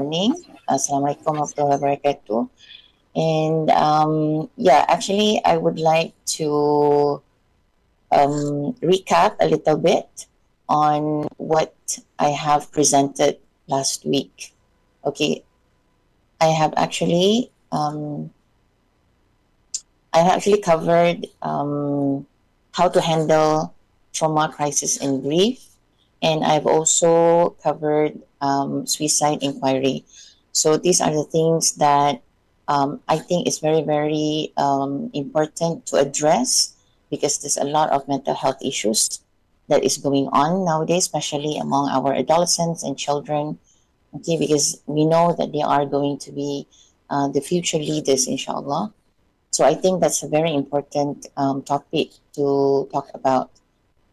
morning. Assalamualaikum warahmatullahi wabarakatuh. And yeah, actually, I would like to recap a little bit on what I have presented last week. Okay, I have actually covered how to handle trauma, crisis, and grief, and I've also covered suicide inquiry. So these are the things that I think is very, very important to address because there's a lot of mental health issues that is going on nowadays, especially among our adolescents and children. Okay, because we know that they are going to be the future leaders, inshallah. So I think that's a very important topic to talk about.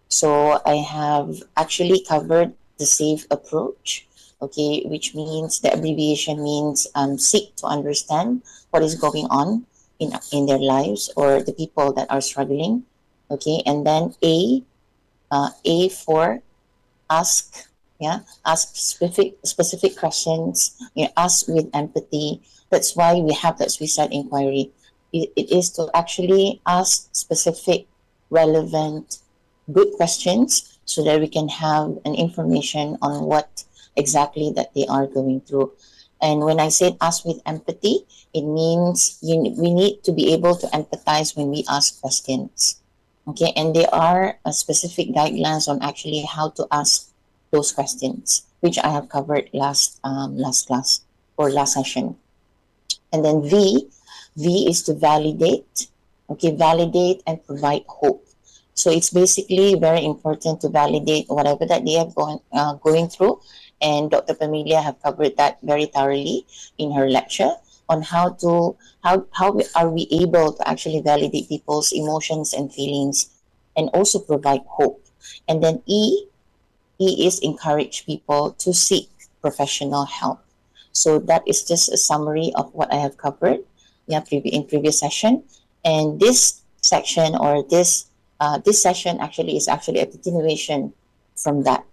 So I have actually covered the SAFE approach, okay, which means the abbreviation means seek to understand what is going on in their lives or the people that are struggling, okay, and then A for ask, yeah, ask specific questions, ask with empathy. That's why we have that suicide inquiry. It is to actually ask specific, relevant, good questions so that we can have an information on what exactly that they are going through. And when I said ask with empathy, it means we need to be able to empathize when we ask questions. Okay, and there are specific guidelines on actually how to ask those questions, which I have covered last class or last session. And then V is to validate. Okay, validate and provide hope. So it's basically very important to validate whatever that they are going through. And Dr. Pamilia have covered that very thoroughly in her lecture on how are we able to actually validate people's emotions and feelings and also provide hope. And then E is encourage people to seek professional help. So that is just a summary of what I have covered, yeah, in previous session. And this section or this session actually is actually a continuation from that.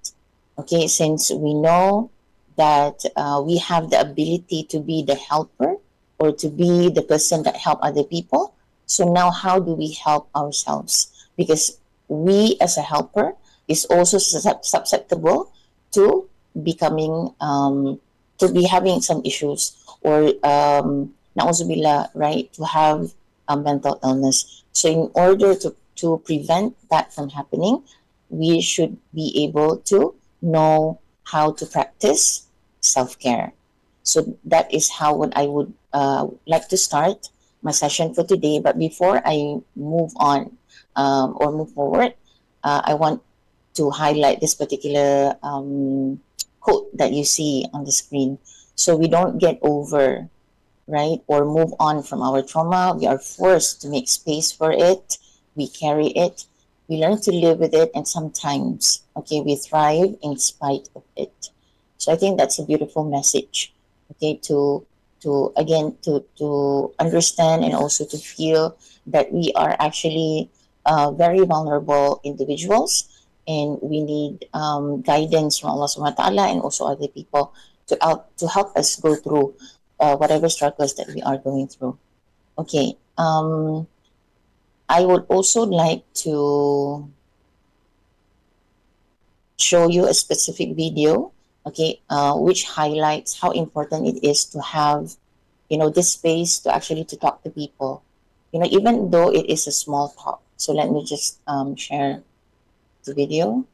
Okay, since we know that we have the ability to be the helper or to be the person that help other people. So now how do we help ourselves? Because we as a helper is also susceptible to becoming to be having some issues or nauzubillah, right, to have a mental illness. So in order to prevent that from happening, we should be able to know how to practice self-care. So that is how I would like to start my session for today. But before I move on or move forward, I want to highlight this particular quote that you see on the screen. So we don't get over, right, or move on from our trauma. We are forced to make space for it. We carry it. We learn to live with it, and sometimes, okay, we thrive in spite of it. So I think that's a beautiful message, okay, to again to understand and also to feel that we are actually very vulnerable individuals and we need guidance from Allah subhanahu wa ta'ala and also other people to help us go through whatever struggles that we are going through. Okay. I would also like to show you a specific video, okay, which highlights how important it is to have, this space to actually to talk to people, even though it is a small talk. So let me just share the video.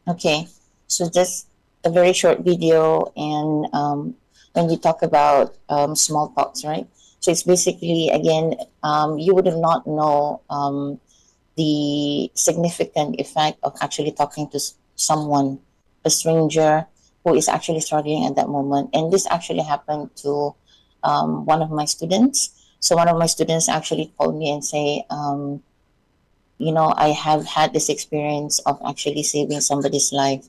Okay, so just a very short video, and when we talk about smallpox, right? So it's basically, again, you would not know the significant effect of actually talking to someone, a stranger who is actually struggling at that moment. And this actually happened to one of my students. So one of my students actually called me and say, I have had this experience of actually saving somebody's life,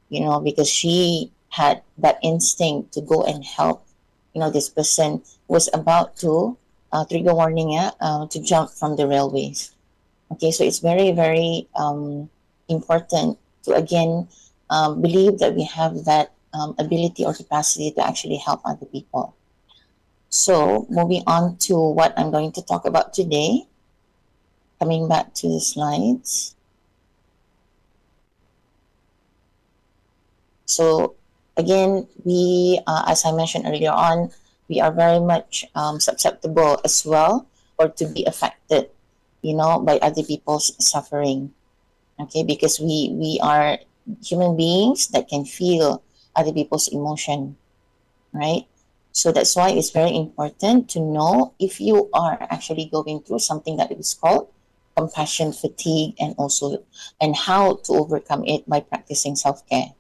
because she had that instinct to go and help, this person was about to, trigger warning, to jump from the railways. Okay, so it's very, very important to, again, believe that we have that ability or capacity to actually help other people. So moving on to what I'm going to talk about today, coming back to the slides. So again, as I mentioned earlier on, we are very much susceptible as well, or to be affected, by other people's suffering. Okay, because we are human beings that can feel other people's emotion, right? So that's why it's very important to know if you are actually going through something that is called compassion fatigue, and how to overcome it by practicing self-care.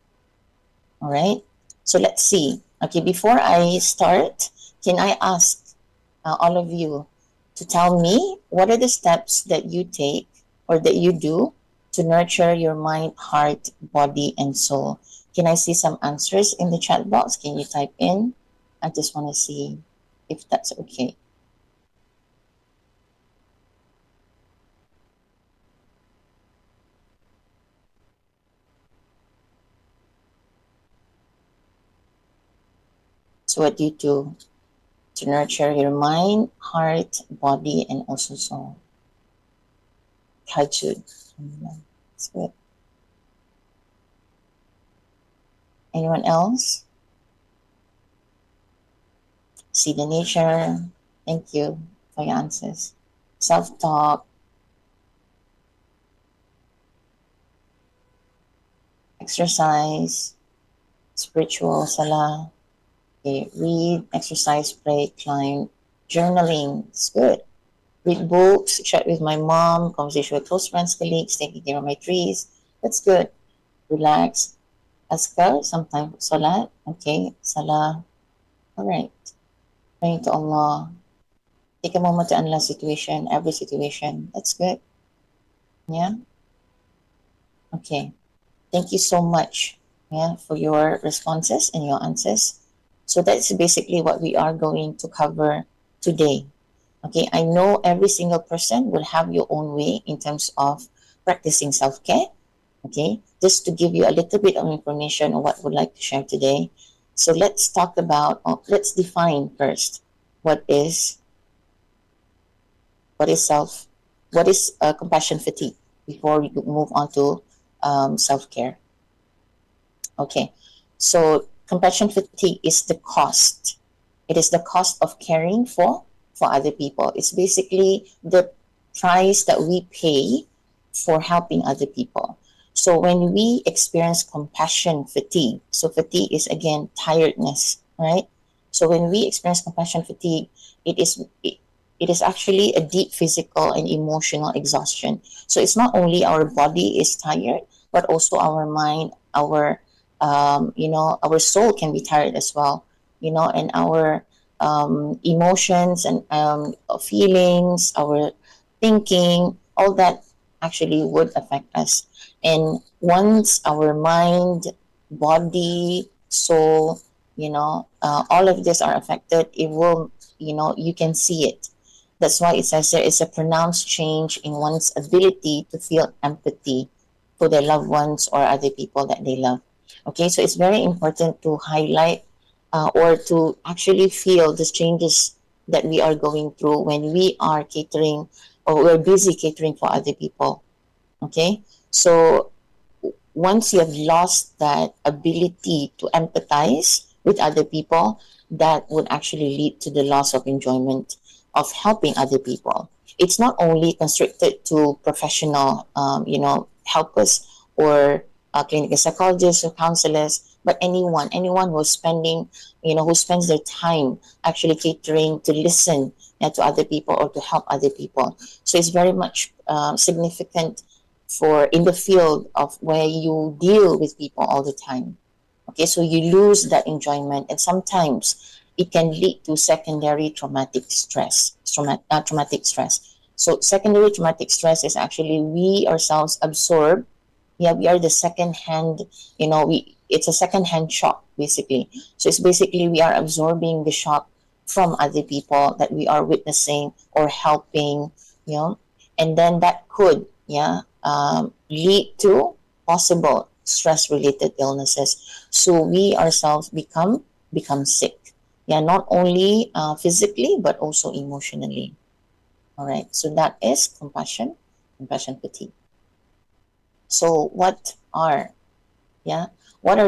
All right, so let's see. Okay, before I start, can I ask all of you to tell me what are the steps that you take or that you do to nurture your mind, heart, body, and soul? Can I see some answers in the chat box? Can you type in? I just want to see if that's okay. So what do you do to nurture your mind, heart, body, and also soul? Kajud. That's good. Anyone else? See the nature. Thank you for your answers. Self-talk, exercise, spiritual, salah. Okay, read, exercise, pray, climb, journaling. It's good. Read books, chat with my mom, conversation with close friends, colleagues, taking care of my trees. That's good. Relax. Askar, sometimes salat. Okay, salah. All right. Praying to Allah. Take a moment to analyze situation, every situation. That's good. Yeah. Okay. Thank you so much, for your responses and your answers. So that's basically what we are going to cover today. Okay, I know every single person will have your own way in terms of practicing self-care. Okay, just to give you a little bit of information on what we'd like to share today. So let's define first what is what is self, what is compassion fatigue before we move on to self-care. Okay, so compassion fatigue is the cost. It is the cost of caring for other people. It's basically the price that we pay for helping other people. So when we experience compassion fatigue, so fatigue is again tiredness, right? So when we experience compassion fatigue, it is actually a deep physical and emotional exhaustion. So it's not only our body is tired, but also our mind, our soul can be tired as well, and our emotions and feelings, our thinking, all that actually would affect us. And once our mind, body, soul, all of this are affected, it will, you can see it. That's why it says there is a pronounced change in one's ability to feel empathy for their loved ones or other people that they love. Okay, so it's very important to highlight or to actually feel the changes that we are going through when we are catering or we're busy catering for other people. Okay, so once you have lost that ability to empathize with other people, that would actually lead to the loss of enjoyment of helping other people. It's not only constricted to professional, helpers or clinical psychologists or counselors, but anyone who's spending, who spends their time actually catering to listen to other people or to help other people. So it's very much significant for in the field of where you deal with people all the time. Okay, so you lose that enjoyment, and sometimes it can lead to secondary traumatic stress. Traumatic stress. So secondary traumatic stress is actually we ourselves absorb. Yeah, we are the second hand. It's a second hand shock basically. So it's basically we are absorbing the shock from other people that we are witnessing or helping. You know, and then that could lead to possible stress related illnesses. So we ourselves become sick. Yeah, not only physically but also emotionally. All right. So that is compassion fatigue. So what are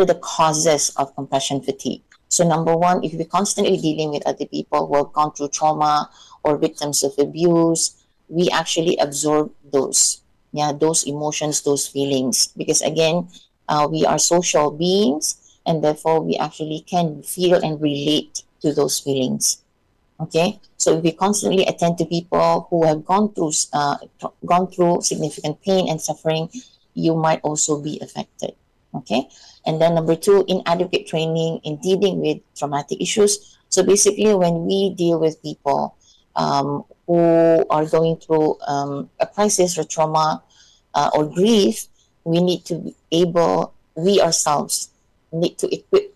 the causes of compassion fatigue? So number one, if we're constantly dealing with other people who have gone through trauma or victims of abuse, we actually absorb those emotions, those feelings, because again, we are social beings, and therefore we actually can feel and relate to those feelings. Okay, so if we constantly attend to people who have gone through significant pain and suffering, you might also be affected. Okay, and then number two, inadequate training in dealing with traumatic issues. So basically, when we deal with people who are going through a crisis or trauma or grief, we ourselves need to equip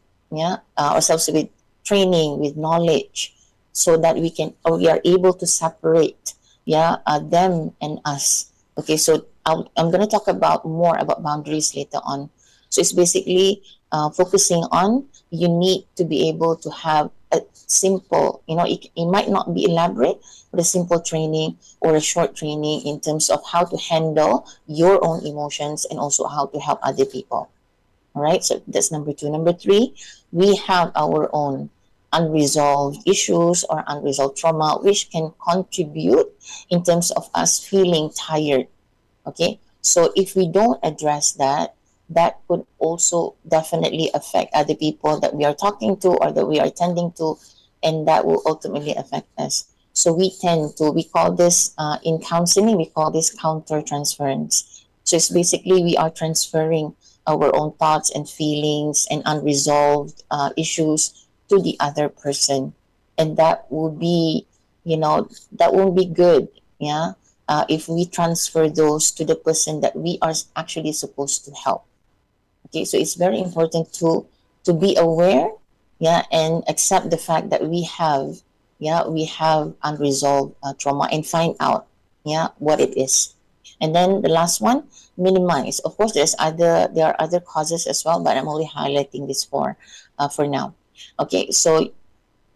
ourselves with training, with knowledge, so that we are able to separate them and us. Okay, so I'm going to talk more about boundaries later on. So it's basically focusing on, you need to be able to have a simple, it might not be elaborate, but a simple training or a short training in terms of how to handle your own emotions and also how to help other people. All right, so that's number two. Number three, we have our own unresolved issues or unresolved trauma, which can contribute in terms of us feeling tired. Okay, so if we don't address that, that could also definitely affect other people that we are talking to or that we are tending to, and that will ultimately affect us. So we call this in counseling, we call this counter transference. So it's basically we are transferring our own thoughts and feelings and unresolved issues to the other person, and that would be, that won't be good. Yeah, if we transfer those to the person that we are actually supposed to help. Okay, so it's very important to be aware, and accept the fact that we have unresolved trauma, and find out what it is. And then the last one, minimize. Of course, there are other causes as well, but I'm only highlighting this for now. Okay, so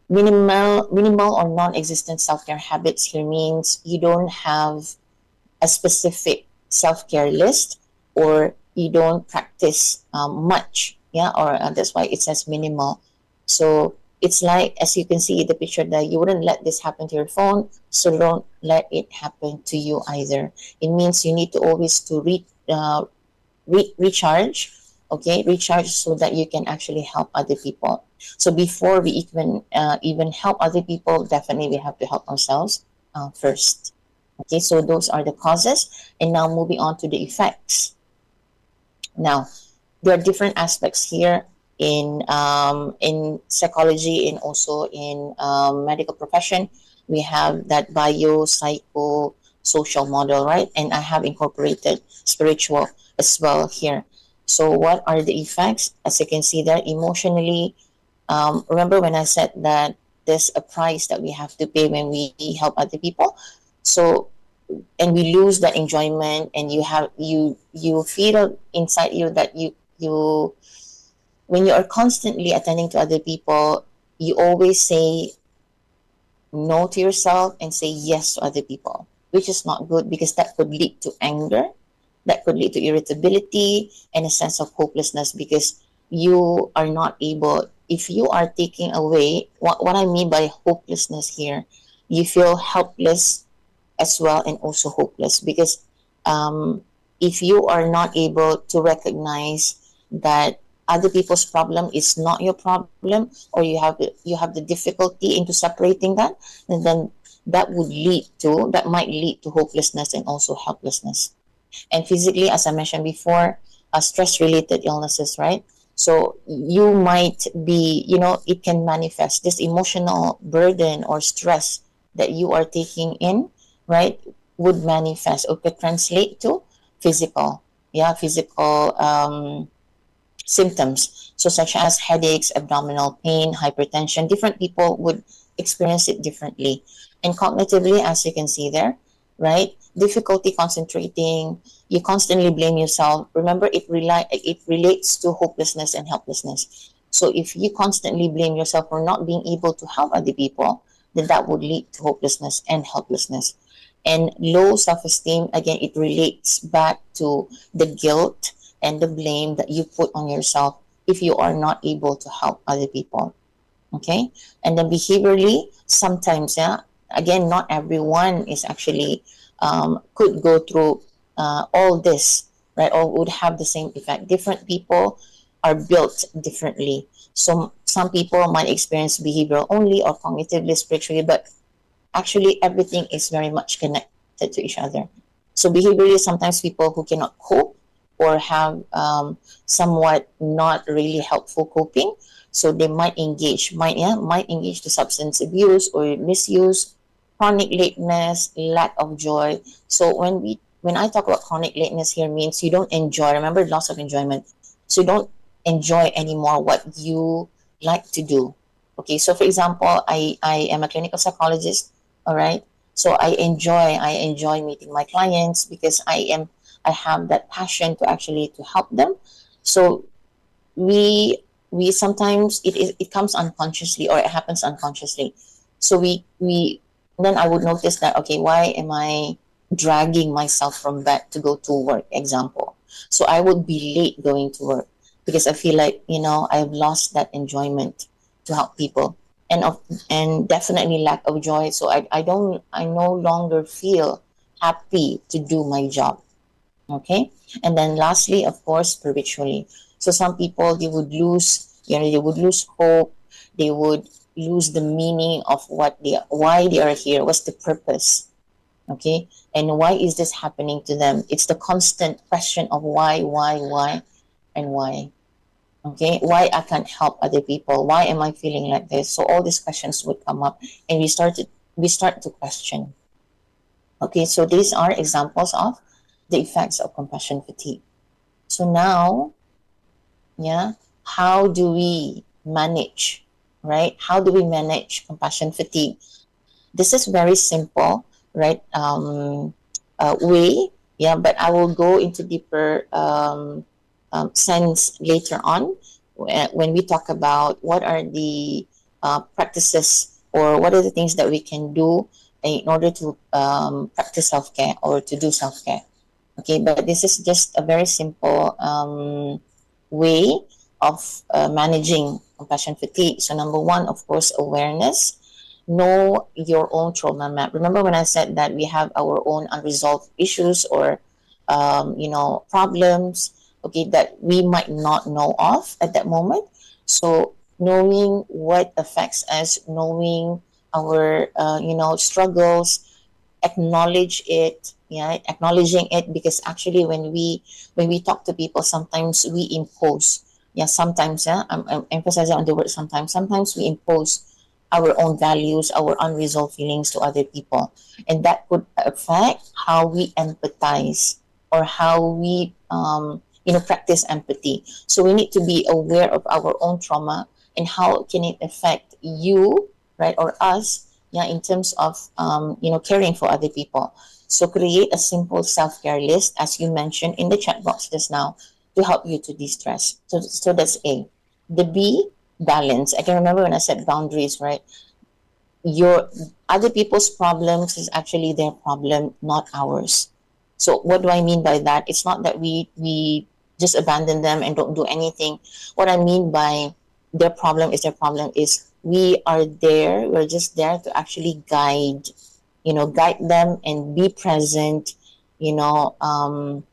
minimal or non-existent self-care habits here means you don't have a specific self-care list, or you don't practice much, or that's why it says minimal. So it's like, as you can see in the picture, that you wouldn't let this happen to your phone, so don't let it happen to you either. It means you need to always to recharge. Okay, recharge, so that you can actually help other people. So before we even help other people, definitely we have to help ourselves first. Okay, so those are the causes, and now moving on to the effects. Now, there are different aspects here in psychology and also in medical profession. We have that bio-psycho social model, right? And I have incorporated spiritual as well here. So what are the effects? As you can see there, emotionally, remember when I said that there's a price that we have to pay when we help other people? So, and we lose that enjoyment, and you feel inside you that you when you are constantly attending to other people, you always say no to yourself and say yes to other people, which is not good, because that could lead to anger, that could lead to irritability and a sense of hopelessness, because you are not able, if you are taking away, what I mean by hopelessness here, you feel helpless as well and also hopeless, because if you are not able to recognize that other people's problem is not your problem, or you have the difficulty into separating that, and then that might lead to hopelessness and also helplessness. And physically, as I mentioned before, stress related illnesses, right? So you might be, it can manifest this emotional burden or stress that you are taking in, right? Would manifest or could translate to physical, physical symptoms. So, such as headaches, abdominal pain, hypertension. Different people would experience it differently. And cognitively, as you can see there, right? Difficulty concentrating, you constantly blame yourself. Remember, it relates to hopelessness and helplessness. So if you constantly blame yourself for not being able to help other people, then that would lead to hopelessness and helplessness. And low self-esteem, again, it relates back to the guilt and the blame that you put on yourself if you are not able to help other people. Okay. And then behaviorally, sometimes, again, not everyone is actually could go through all this, right, or would have the same effect. Different people are built differently. So some people might experience behavioral only or cognitively, spiritually, but actually everything is very much connected to each other. So behaviorally, sometimes people who cannot cope or have somewhat not really helpful coping, so they might engage to substance abuse or misuse, chronic lateness, lack of joy. So when I talk about chronic lateness here, means you don't enjoy. Remember, loss of enjoyment. So you don't enjoy anymore what you like to do. Okay, so for example, I am a clinical psychologist. All right, so I enjoy meeting my clients because I have that passion to actually to help them. So we sometimes it comes unconsciously, or it happens unconsciously. So we then I would notice that, okay, why am I dragging myself from bed to go to work, example. So I would be late going to work because I feel like, I've lost that enjoyment to help people, and definitely lack of joy. So I no longer feel happy to do my job. Okay. And then lastly, of course, spiritually. So some people, they would lose hope. They would lose the meaning of why they are here. What's the purpose? Okay. And why is this happening to them? It's the constant question of why, and why. Okay. Why I can't help other people? Why am I feeling like this? So all these questions would come up, and we start to question. Okay. So these are examples of the effects of compassion fatigue. So now, how do we manage, right? How do we manage compassion fatigue? This is very simple, right? Way, but I will go into deeper sense later on when we talk about what are the practices, or what are the things that we can do in order to practice self-care or to do self-care. Okay, but this is just a very simple way of managing compassion fatigue. So number one, of course, awareness. Know your own trauma map. Remember when I said that we have our own unresolved issues, or problems, okay, that we might not know of at that moment. So knowing what affects us, knowing our struggles, acknowledge it, acknowledging it, because actually when we talk to people, sometimes we impose, sometimes, I'm emphasizing on the word sometimes we impose our own values, our unresolved feelings to other people, and that could affect how we empathize, or how we practice empathy. So we need to be aware of our own trauma, and how can it affect you, right, or us, in terms of caring for other people. So create a simple self-care list, as you mentioned in the chat box just now, to help you to de-stress. So that's A. The B, balance. I can remember when I said boundaries, right? Your other people's problems is actually their problem, not ours. So what do I mean by that? It's not that we just abandon them and don't do anything. What I mean by their problem is we're just there to actually guide them and be present, you know, um,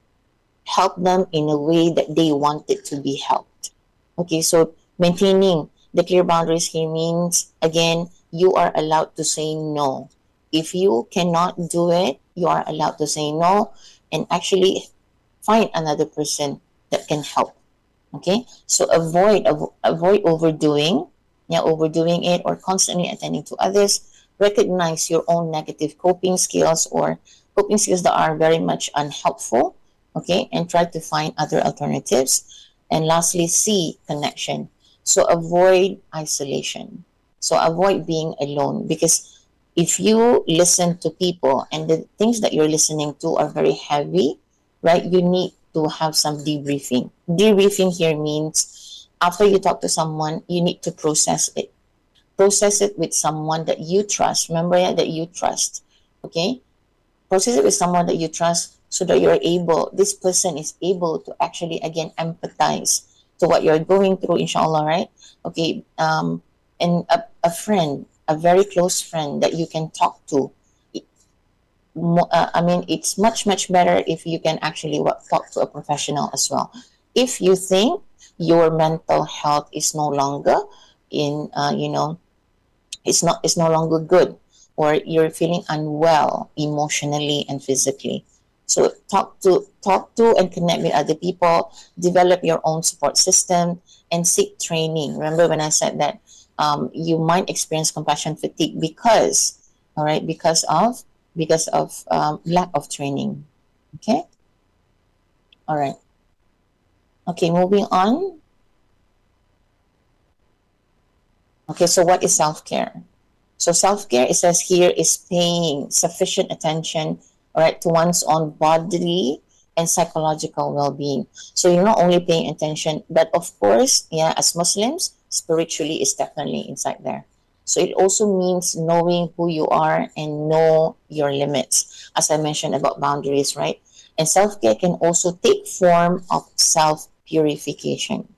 help them in a way that they wanted to be helped. Okay, so maintaining the clear boundaries here means, again, you are allowed to say no. If you cannot do it, you are allowed to say no and actually find another person that can help. Okay, so avoid overdoing, yeah, overdoing it or constantly attending to others. Recognize your own negative coping skills or coping skills that are very much unhelpful. Okay, and try to find other alternatives. And lastly, C, connection. So avoid isolation. So avoid being alone, because if you listen to people and the things that you're listening to are very heavy, right, you need to have some debriefing. Debriefing here means after you talk to someone, you need to process it. Process it with someone that you trust. Remember that you trust. Okay? Process it with someone that you trust so that you're able, this person is able to actually, again, empathize to what you're going through, inshallah, right? Okay. And a friend, a very close friend that you can talk to, I mean, it's much, much better if you can actually talk to a professional as well. If you think your mental health is no longer in, it's no longer good, or you're feeling unwell emotionally and physically. So talk to and connect with other people, develop your own support system, and seek training. Remember when I said that you might experience compassion fatigue because, all right, because of lack of training. Okay, all right. Okay, moving on. Okay, so what is self-care? So self-care, it says here, is paying sufficient attention, all right, to one's own bodily and psychological well-being. So you're not only paying attention, but of course, yeah, as Muslims, spiritually is definitely inside there. So it also means knowing who you are and know your limits, as I mentioned about boundaries, right? And self-care can also take form of self-purification.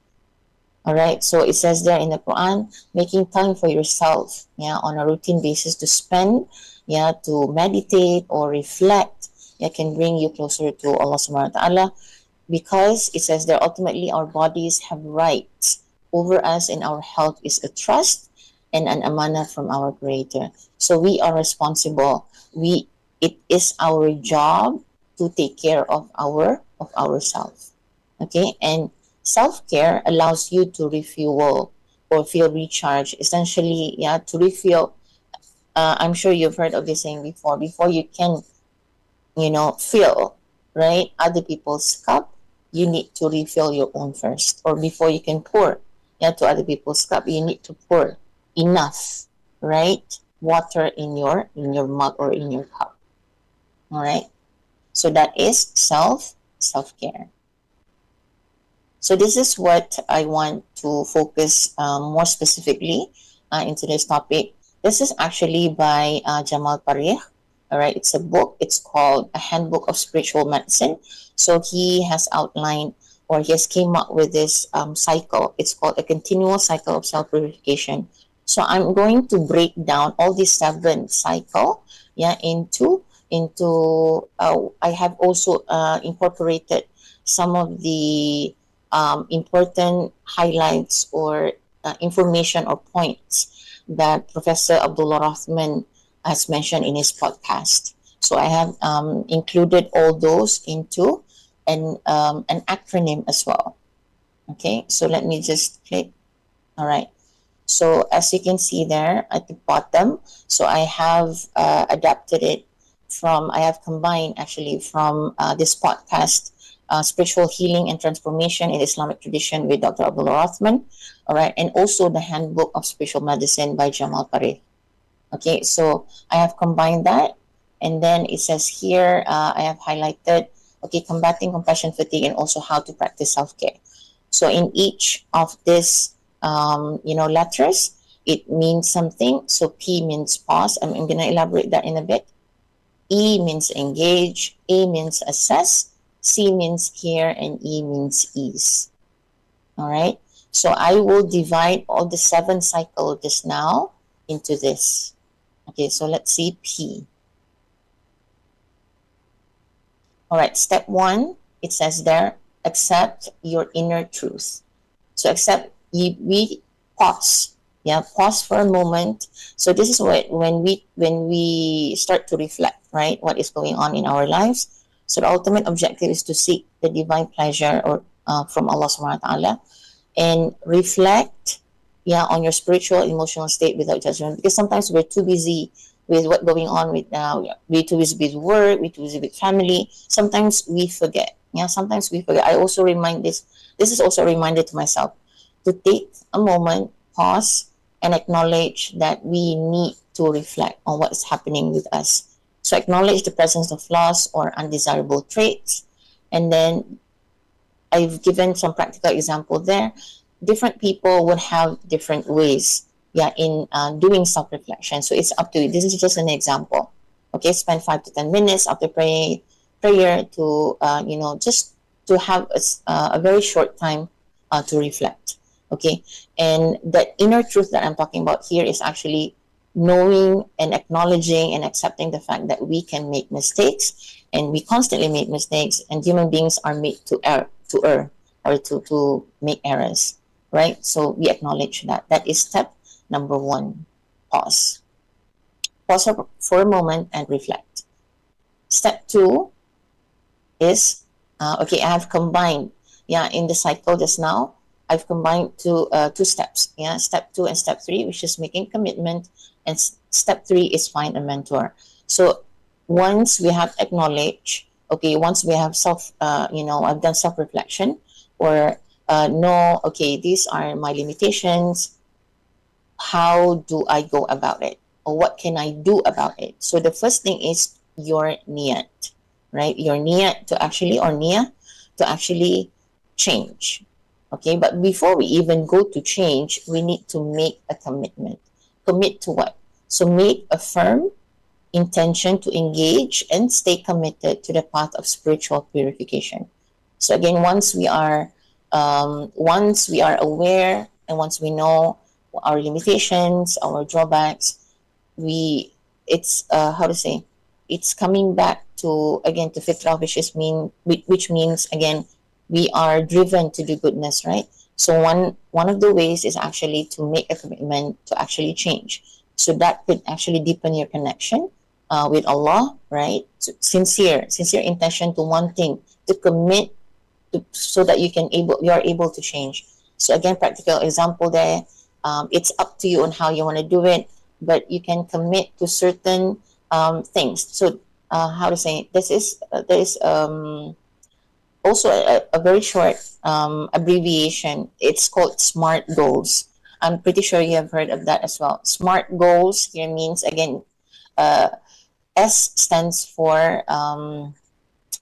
All right. So it says there in the Quran, making time for yourself, yeah, on a routine basis to spend, yeah, to meditate or reflect, yeah, can bring you closer to Allah subhanahu wa ta'ala, because it says there ultimately our bodies have rights over us and our health is a trust and an amana from our creator. So we are responsible. It is our job to take care of ourselves. Okay, and self-care allows you to refuel or feel recharged, essentially, yeah, to refuel. I'm sure you've heard of this saying before you can, fill, right, other people's cup, you need to refill your own first. Or before you can pour, yeah, to other people's cup, you need to pour enough, right, water in your mug or in your cup. All right, so that is self-care. So this is what I want to focus more specifically in today's topic. This is actually by Jamal Parikh. All right, it's a book. It's called A Handbook of Spiritual Medicine. So he has outlined, or he has came up with this cycle. It's called a continual cycle of self-purification. So I'm going to break down all these 7 cycle, yeah, into. I have also incorporated some of the important highlights or information or points that Professor Abdullah Rahman has mentioned in his podcast. So I have included all those into an acronym as well. Okay, so let me just click. All right. So as you can see there at the bottom, so I have adapted it I have combined actually from this podcast, Spiritual Healing and Transformation in Islamic Tradition with Dr. Abdullah Rahman, all right, and also the Handbook of Spiritual Medicine by Jamal Parikh. Okay, so I have combined that, and then it says here, I have highlighted, okay, combating compassion fatigue and also how to practice self-care. So in each of these, letters, it means something. So P means pause. I'm going to elaborate that in a bit. E means engage. A means assess. C means care, and E means ease. All right. So I will divide all the 7 cycles just now into this. Okay, so let's see P. All right, step 1 it says there, accept your inner truth. So we pause. Yeah, pause for a moment. So this is what when we start to reflect, right, what is going on in our lives. So the ultimate objective is to seek the divine pleasure or from Allah Subhanahu wa Taala, and reflect, yeah, on your spiritual emotional state without judgment, because sometimes we're too busy with what's going on with now, we're too busy with work, we're too busy with family, sometimes we forget. Yeah, sometimes we forget. I also remind this is also a reminder to myself to take a moment, pause, and acknowledge that we need to reflect on what is happening with us. So acknowledge the presence of flaws or undesirable traits, and then I've given some practical example there. Different people would have different ways, yeah, in doing self-reflection. So it's up to you. This is just an example. Okay, spend 5 to 10 minutes after prayer to just to have a very short time to reflect. Okay, and that inner truth that I'm talking about here is actually knowing and acknowledging and accepting the fact that we can make mistakes, and we constantly make mistakes, and human beings are made to err or to make errors, right? So we acknowledge that. That is step number one. Pause. Pause for a moment and reflect. Step two is okay. I have combined, yeah, in the cycle just now. I've combined two steps. Yeah, step 2 and step 3, which is making commitment, and step 3 is find a mentor. So once we have acknowledged, okay, once we have I've done self reflection, or know, okay, these are my limitations. How do I go about it, or what can I do about it? So the first thing is your niyat, right? Your niyat to actually, or niya to actually change. Okay, but before we even go to change, we need to make a commitment. Commit to what? So make a firm intention to engage and stay committed to the path of spiritual purification. So again, once we are aware, and once we know our limitations, our drawbacks, it's how to say, it's coming back to, again, to fitrah, which means again, we are driven to do goodness, right? So one of the ways is actually to make a commitment to actually change. So that could actually deepen your connection with Allah, right? So sincere intention to wanting to commit to, so that you are able to change. So again, practical example there. It's up to you on how you want to do it, but you can commit to certain things. So how to say, there is also a very short abbreviation. It's called SMART goals. I'm pretty sure you have heard of that as well. SMART goals here means, again, uh, S stands for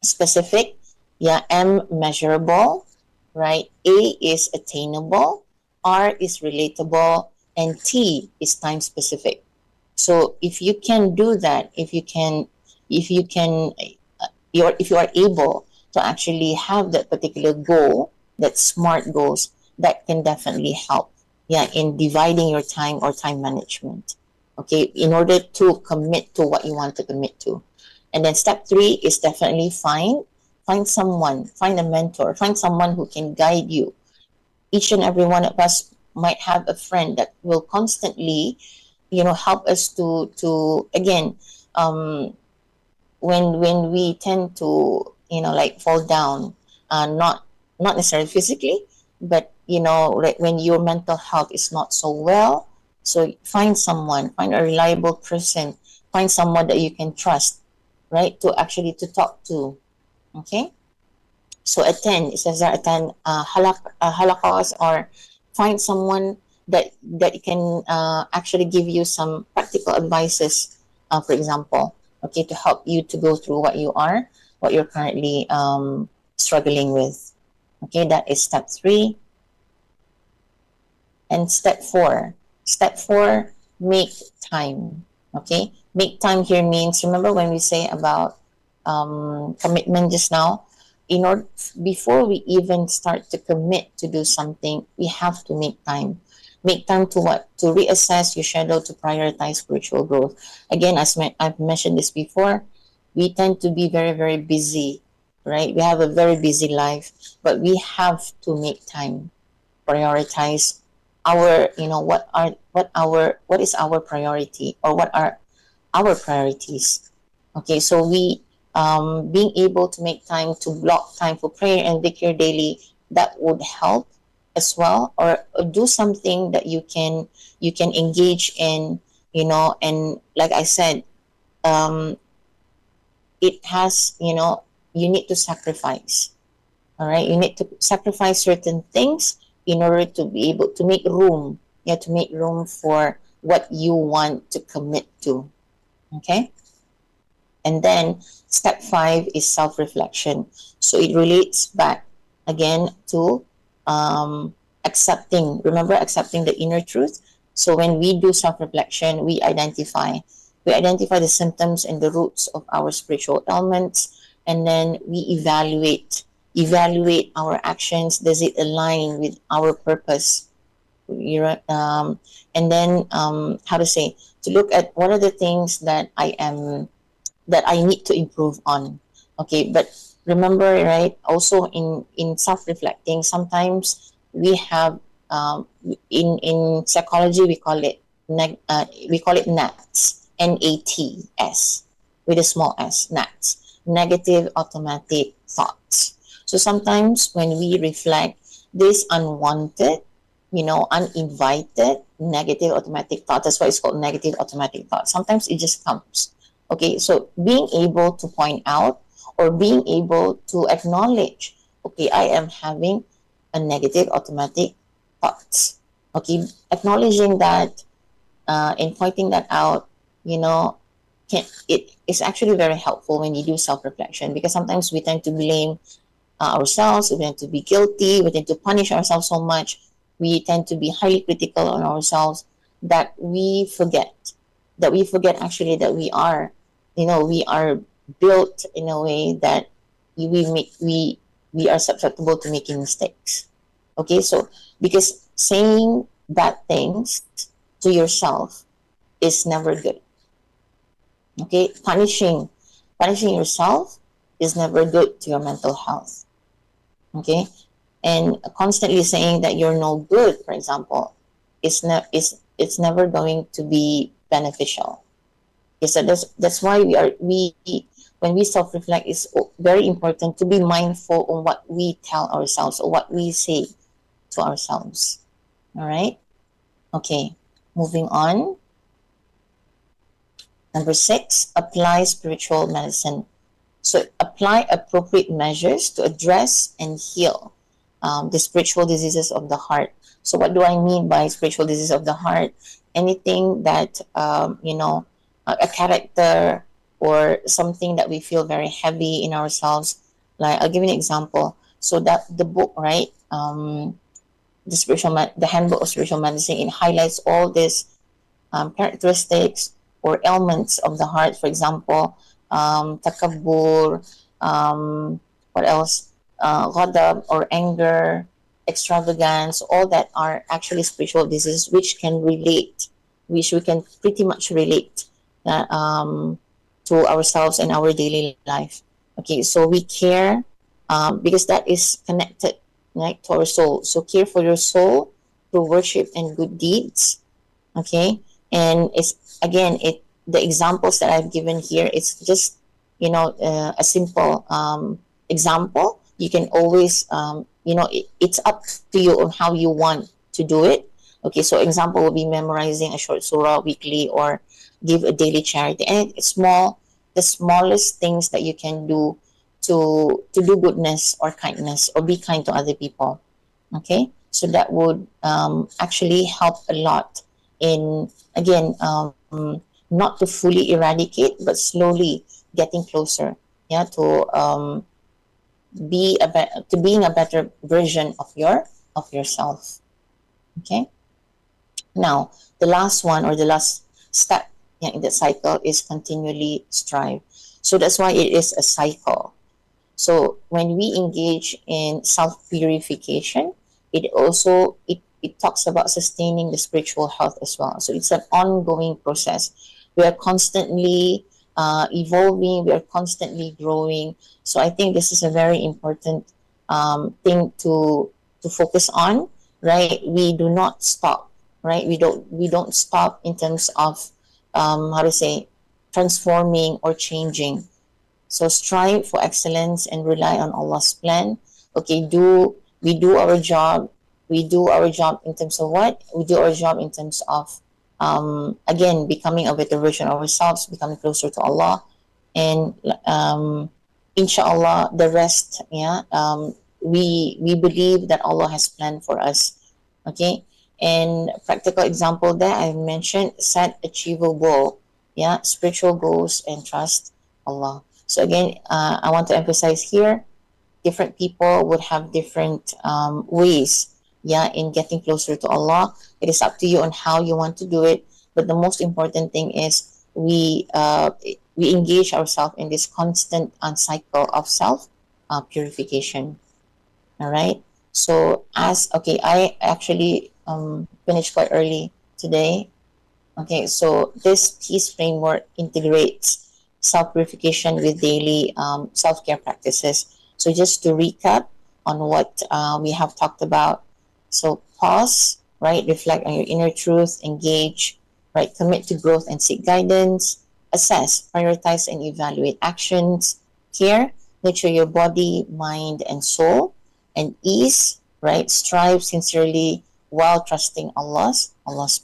specific, yeah, M measurable, right? A is attainable, R is relatable, and T is time specific. So if you can do that, if you are able to actually have that particular goal, that SMART goals, that can definitely help, yeah, in dividing your time or time management. Okay, in order to commit to what you want to commit to. And then step 3 is definitely find someone, find a mentor, find someone who can guide you. Each and every one of us might have a friend that will constantly, help us to again, when we tend to, like, fall down, not necessarily physically, but like when your mental health is not so well. So find a reliable person, find someone that you can trust, right, to actually to talk to. Okay, so attend, it says that, attend halakas, or find someone that can actually give you some practical advices, for example, okay, to help you to go through what you're currently struggling with. Okay, that is step 3. And step 4, make time. Okay, make time here means, remember when we say about commitment just now, in order, before we even start to commit to do something, we have to make time. Make time to what? To reassess your schedule, to prioritize spiritual growth. Again, as I've mentioned this before, we tend to be very, very busy right? We have a very busy life, but we have to make time, prioritize our, what is our priority, or what are our priorities. Okay, so we, being able to make time to block time for prayer and dhikr daily, that would help as well. Or do something that you can engage in, and like I said, um, it has, you need to sacrifice. All right, you need to sacrifice certain things in order to be able to make room. Yeah, to make room for what you want to commit to. Okay. And then step 5 is self-reflection. So it relates back again to, accepting. Remember, accepting the inner truth. So when we do self-reflection, we identify the symptoms and the roots of our spiritual ailments, and then we evaluate our actions. Does it align with our purpose? And then, how to say, to look at what are the things that I need to improve on. Okay, but remember, right? Also, in self-reflecting, sometimes we have, in psychology we call it NATS, NATS, with a small s, NATS, negative automatic thoughts. So sometimes when we reflect, this unwanted, uninvited negative automatic thought, that's why it's called negative automatic thought. Sometimes it just comes. Okay, so being able to point out, or being able to acknowledge, okay, I am having a negative automatic thoughts. Okay, acknowledging that, and pointing that out, it is actually very helpful when you do self-reflection, because sometimes we tend to blame, ourselves, we tend to be guilty, we tend to punish ourselves so much, we tend to be highly critical on ourselves, that we forget actually that we are built in a way that we are susceptible to making mistakes. Okay, so because saying bad things to yourself is never good. Okay, punishing yourself is never good to your mental health. Okay, and constantly saying that you're no good, for example, it's never going to be beneficial. Okay, so that's why we when we self-reflect, it's very important to be mindful on what we tell ourselves, or what we say to ourselves. All right. Okay, moving on. Number 6, apply spiritual medicine. So apply appropriate measures to address and heal, the spiritual diseases of the heart. So what do I mean by spiritual disease of the heart? Anything that, a character, or something that we feel very heavy in ourselves. Like, I'll give you an example. So that the book, right? The Handbook of Spiritual Medicine, it highlights all these, characteristics or ailments of the heart. For example, takabur, what else? Ghadab, or anger, extravagance, all that are actually spiritual diseases, which we can pretty much relate, to ourselves and our daily life. Okay, so we care, because that is connected, right, to our soul. So care for your soul through worship and good deeds. Okay, and it's again the examples that I've given here, it's just a simple, example. You can always, it's up to you on how you want to do it. Okay, so example will be memorizing a short surah weekly, or give a daily charity, and it's the smallest things that you can do to do goodness or kindness, or be kind to other people. Okay, so that would, actually help a lot in, again, not to fully eradicate, but slowly getting closer, yeah, to being a better version of yourself. Okay, now the last one, or the last step, yeah, in the cycle, is continually strive. So that's why it is a cycle. So when we engage in self-purification, it talks about sustaining the spiritual health as well. So it's an ongoing process. We are constantly, evolving, we are constantly growing. So I think this is a very important thing to focus on, right? We do not stop, right? We don't stop in terms of how to say transforming or changing. So strive for excellence and rely on Allah's plan. Okay, we do our job. We do our job in terms of what? We do our job in terms of again becoming a better version of ourselves, becoming closer to Allah, and inshallah the rest. Yeah, we believe that Allah has planned for us. Okay, and practical example there I mentioned: set achievable, yeah, spiritual goals and trust Allah. So again, I want to emphasize here, different people would have different ways, yeah, in getting closer to Allah. It is up to you on how you want to do it. But the most important thing is we engage ourselves in this constant cycle of self purification. All right. So as okay, I actually finished quite early today. Okay, so this peace framework integrates self purification with daily self care practices. So, just to recap on what we have talked about, so pause, right? Reflect on your inner truth, engage, right? Commit to growth and seek guidance, assess, prioritize, and evaluate actions, care, nurture your body, mind, and soul, and ease, right? Strive sincerely while trusting Allah's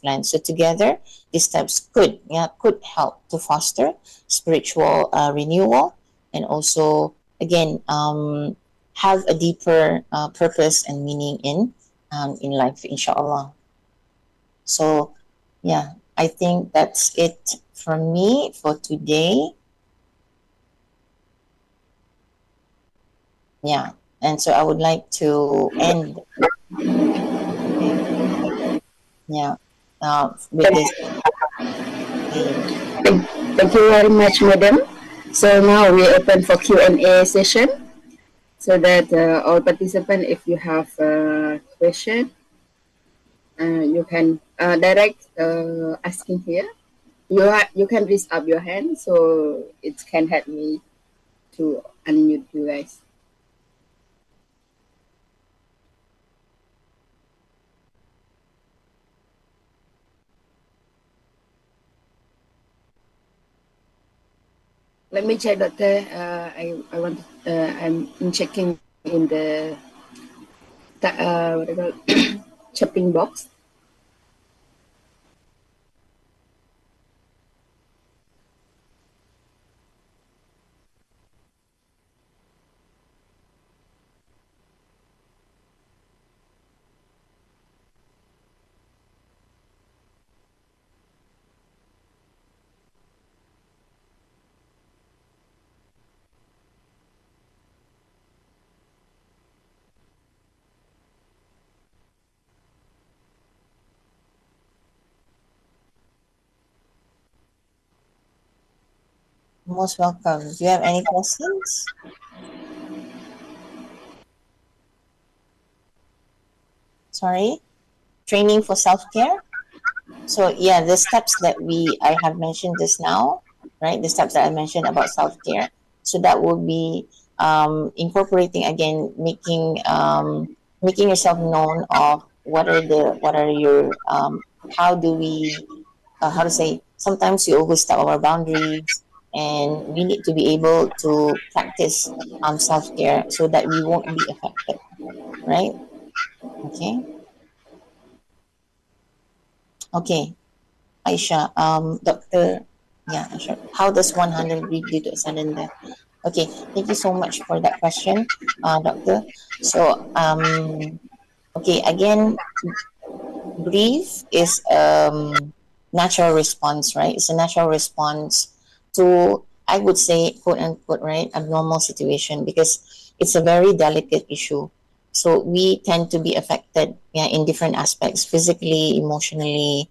plan. So together, these steps could help to foster spiritual renewal, and also again have a deeper purpose and meaning in life, inshallah. So yeah, I think that's it from me for today. Yeah, and so I would like to end, okay, yeah, with this saying. Thank you very much, madam. So now we open for Q&A session so that all participants, if you have a question, you can direct asking here. You can raise up your hand so it can help me to unmute you guys. Let me check, Doctor. I want. I'm checking in the what do you call chopping box. Most welcome. Do you have any questions? Sorry, training for self-care. So yeah, the steps that I have mentioned just now, right? The steps that I mentioned about self-care. So that would be incorporating again, making yourself known of what are your how do we how to say, sometimes we overstep our boundaries, and we need to be able to practice self-care so that we won't be affected, right? Okay. Okay, Aisha, Dr. Yeah, sure. How does one handle grief due to a sudden death? Okay, thank you so much for that question, Doctor. So, okay, again, grief is natural response, right? It's a natural response to, I would say, quote unquote, right, abnormal situation, because it's a very delicate issue. So we tend to be affected, yeah, in different aspects, physically, emotionally,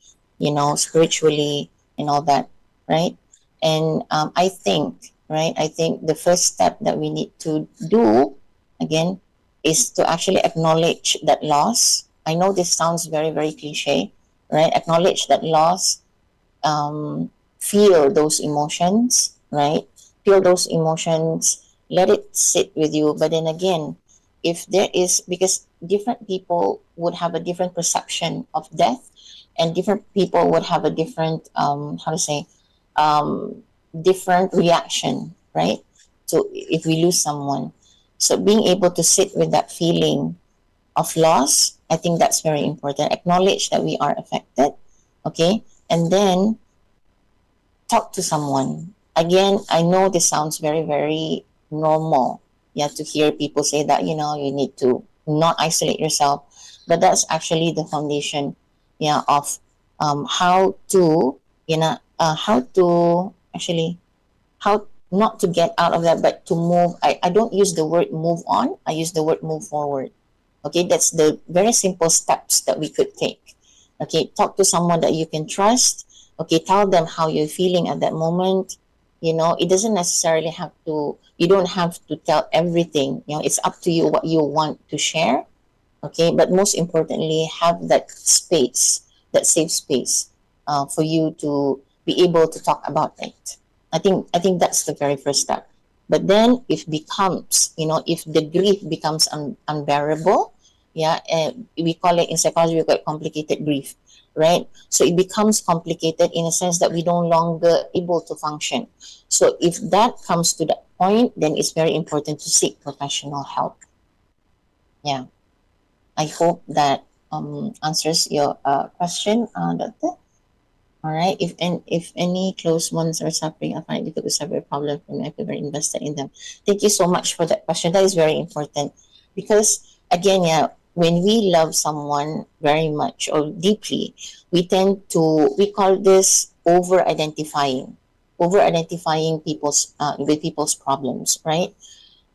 spiritually, and all that, right? And I think the first step that we need to do, again, is to actually acknowledge that loss. I know this sounds very, very cliche, right? Acknowledge that loss, feel those emotions, right? Feel those emotions, let it sit with you. But then again, if there is, because different people would have a different perception of death, and different people would have a different, how to say, um, different reaction, right? So if we lose someone, so being able to sit with that feeling of loss, I think that's very important. Acknowledge that we are affected, okay? And then talk to someone. Again, I know this sounds very, very normal. Yeah, to hear people say that, you need to not isolate yourself. But that's actually the foundation, yeah, of how to, how to actually, how not to get out of that, but to move. I don't use the word move on, I use the word move forward. Okay, that's the very simple steps that we could take. Okay, talk to someone that you can trust. Okay, tell them how you're feeling at that moment. It doesn't necessarily have to, you don't have to tell everything. It's up to you what you want to share. Okay, but most importantly, have that space, that safe space, for you to be able to talk about it. I think that's the very first step. But then if becomes, if the grief becomes unbearable, yeah, we call it in psychology, we call it complicated grief, right? So it becomes complicated in a sense that we no longer able to function. So if that comes to that point, then it's very important to seek professional help. Yeah. I hope that answers your question, Doctor. All right. If any close ones are suffering, I find it difficult to solve a problem for me. I feel very invested in them. Thank you so much for that question. That is very important because again, yeah, when we love someone very much or deeply, we call this over identifying people's with people's problems, right?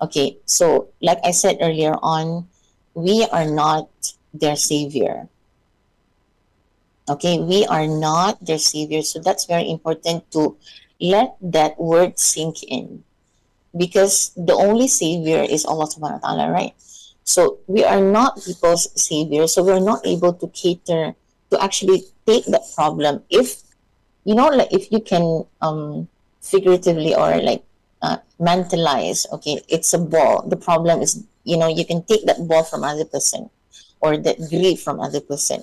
Okay, so like I said earlier on, we are not their savior. Okay, we are not their savior. So that's very important to let that word sink in because the only savior is Allah subhanahu wa ta'ala, right? So we are not people's savior. So we're not able to cater to actually take that problem. If like if you can figuratively or like mentalize, okay, it's a ball, the problem is, you can take that ball from other person or that grief from other person.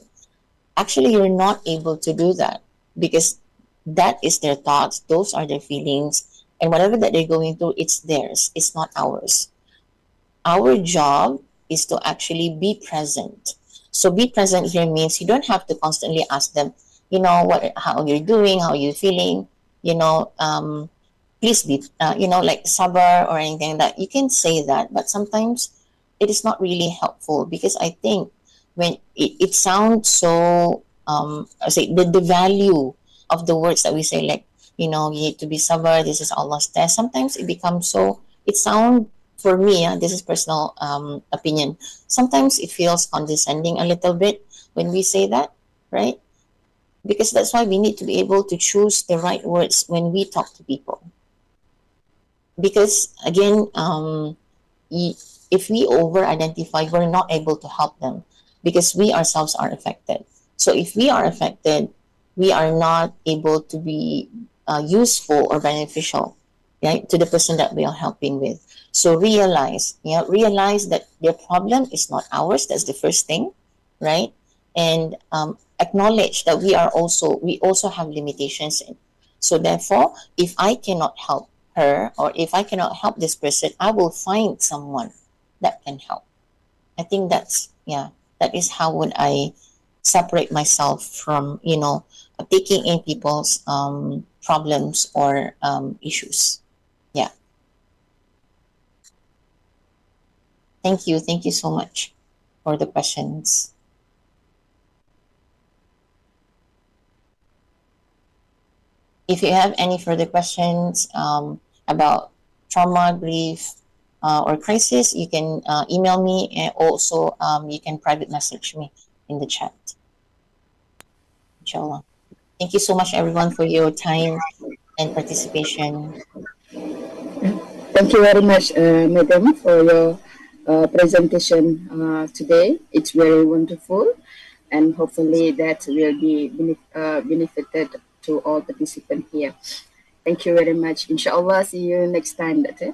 Actually, you're not able to do that because that is their thoughts, those are their feelings, and whatever that they're going through, it's theirs, it's not ours. Our job is to actually be present. So be present here means you don't have to constantly ask them, how you're doing, how you're feeling, you know, um, please be, like sabar or anything like that. You can say that, but sometimes it is not really helpful because I think when it sounds so, I say the value of the words that we say, like, you need to be sabar, this is Allah's test. Sometimes it becomes so, it sounds, for me, this is personal opinion. Sometimes it feels condescending a little bit when we say that, right? Because that's why we need to be able to choose the right words when we talk to people. Because again, if we over identify, we're not able to help them because we ourselves are affected. So if we are affected, we are not able to be useful or beneficial, right, to the person that we are helping with. So realize that their problem is not ours. That's the first thing, right? And acknowledge that we also have limitations. So therefore, if I cannot help her or if I cannot help this person, I will find someone that can help. I think that is how would I separate myself from taking in people's problems or issues. Yeah. Thank you so much for the questions. If you have any further questions about trauma, grief, or crisis, you can email me, and also you can private message me in the chat. Inshallah. Thank you so much, everyone, for your time and participation. Thank you very much, Madam, for your presentation today. It's very wonderful, and hopefully that will be benefited to all participants here. Thank you very much. Inshallah, see you next time, Doctor.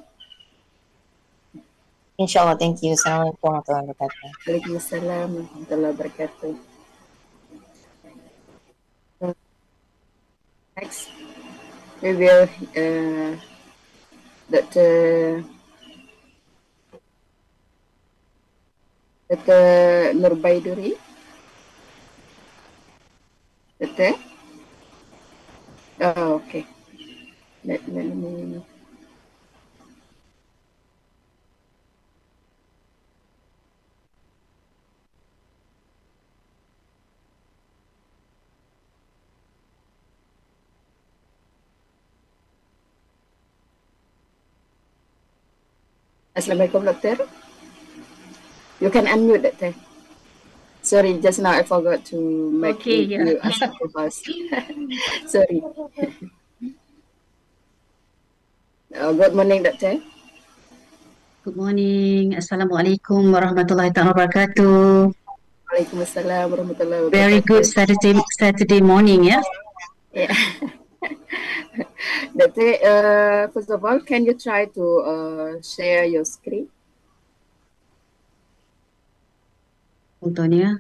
Inshallah, thank you. Assalamualaikum warahmatullahi wabarakatuh. Waalaikumsalam warahmatullahi wabarakatuh. Next, we will Dr. Norbaiduri. Doctor? Oh, okay. Let me. Assalamualaikum, Doctor. You can unmute, Doctor. Sorry, just now I forgot to make you ask the first. Sorry. Good morning, Doctor. Good morning. Assalamualaikum warahmatullahi wabarakatuh. Waalaikumsalam warahmatullahi wabarakatuh. Very good Saturday morning, yeah? Yeah. Doctor, first of all, can you try to share your screen? Hold on, yeah.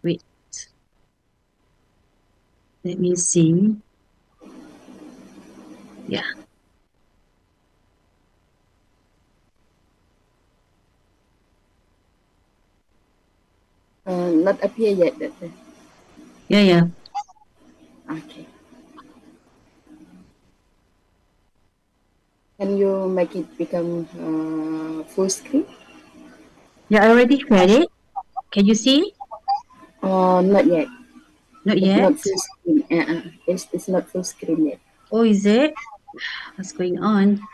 Wait. Let me see. Yeah. Not appear yet, Doctor. Yeah. Okay. Can you make it become full screen? Yeah, I already shared it. Can you see? Not yet. Not It's yet? not full screen. It's not full screen yet. Oh, is it? What's going on?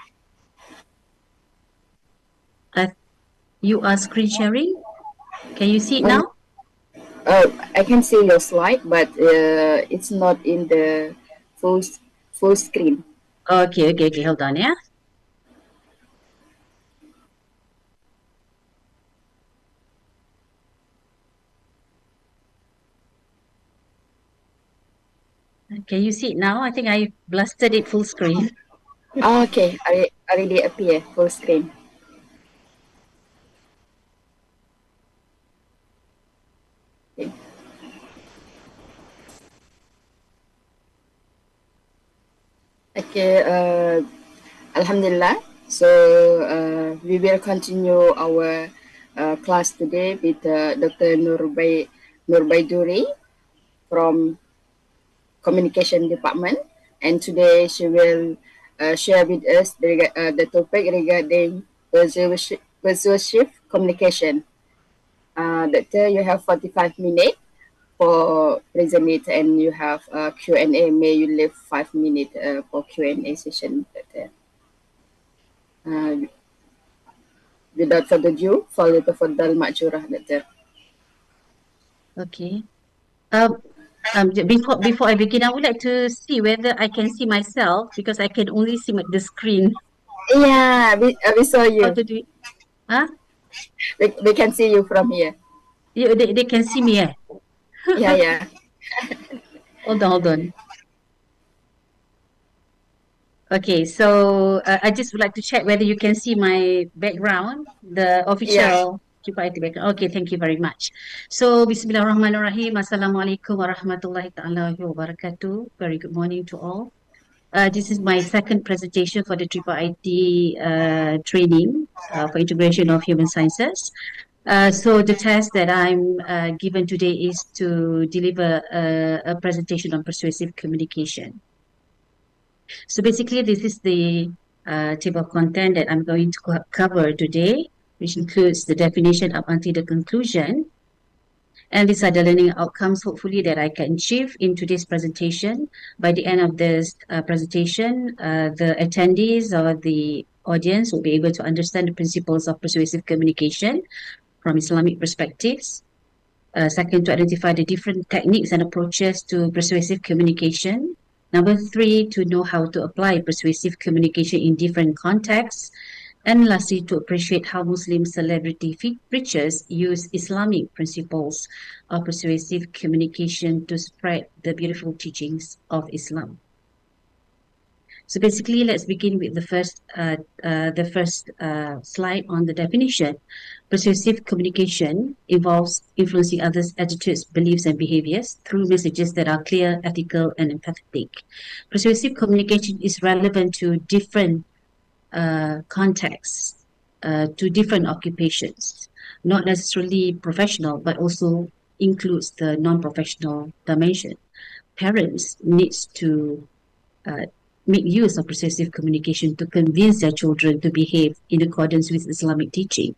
You are screen sharing? Can you see it now? I can see your slide, but it's not in the full screen. Okay. Hold on, yeah. Can you see it now? I think I blasted it full screen. Okay, I already appear full screen. Okay, Alhamdulillah. So we will continue our class today with Dr. Norbaiduri from Communication Department, and today she will share with us the topic regarding persuasive communication. Doctor, you have 45 minutes for present it, and you have Q&A. May you leave 5 minutes for Q&A session, Doctor. Without further ado, فليتفضل مأجورة, Doctor. Okay. Before I begin, I would like to see whether I can see myself because I can only see the screen. Yeah, we saw you. How to do it? Huh? We can see you from here. They can see me, eh? Yeah. Hold on. Okay, so I just would like to check whether you can see my background, the official IIIT background. Okay, thank you very much. So, Bismillahirrahmanirrahim. Assalamualaikum warahmatullahi ta'ala wabarakatuh. Very good morning to all. This is my second presentation for the IIIT training for integration of human sciences. So the task that I'm given today is to deliver a presentation on persuasive communication. So basically, this is the table of content that I'm going to cover today, which includes the definition up until the conclusion. And these are the learning outcomes, hopefully, that I can achieve in today's presentation. By the end of this presentation, the attendees or the audience will be able to understand the principles of persuasive communication from Islamic perspectives. Second, to identify the different techniques and approaches to persuasive communication. Number 3, to know how to apply persuasive communication in different contexts. And lastly, to appreciate how Muslim celebrity preachers use Islamic principles of persuasive communication to spread the beautiful teachings of Islam. So basically, let's begin with the first slide on the definition. Persuasive communication involves influencing others' attitudes, beliefs, and behaviors through messages that are clear, ethical, and empathetic. Persuasive communication is relevant to different contexts, to different occupations, not necessarily professional, but also includes the non-professional dimension. Parents needs to uh, make use of persuasive communication to convince their children to behave in accordance with Islamic teaching.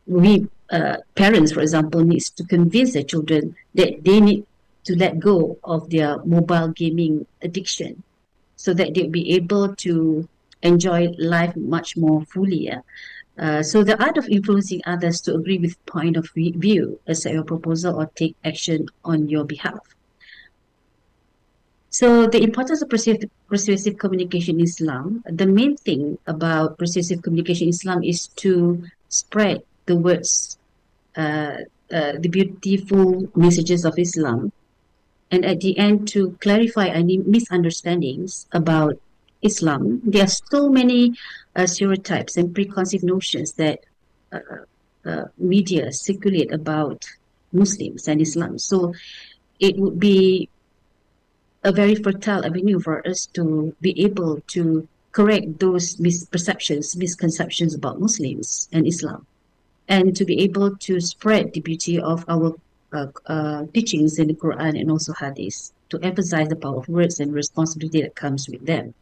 We parents, for example, needs to convince their children that they need to let go of their mobile gaming addiction, so that they'll be able to enjoy life much more fully. So the art of influencing others to agree with point of view, accept your proposal, or take action on your behalf. So the importance of persuasive communication in Islam, the main thing about persuasive communication in Islam is to spread the words, the beautiful messages of Islam, and at the end to clarify any misunderstandings about Islam. There are so many stereotypes and preconceived notions that media circulate about Muslims and Islam. So it would be a very fertile avenue for us to be able to correct those misperceptions, misconceptions about Muslims and Islam, and to be able to spread the beauty of our teachings in the Quran and also Hadith, to emphasize the power of words and responsibility that comes with them.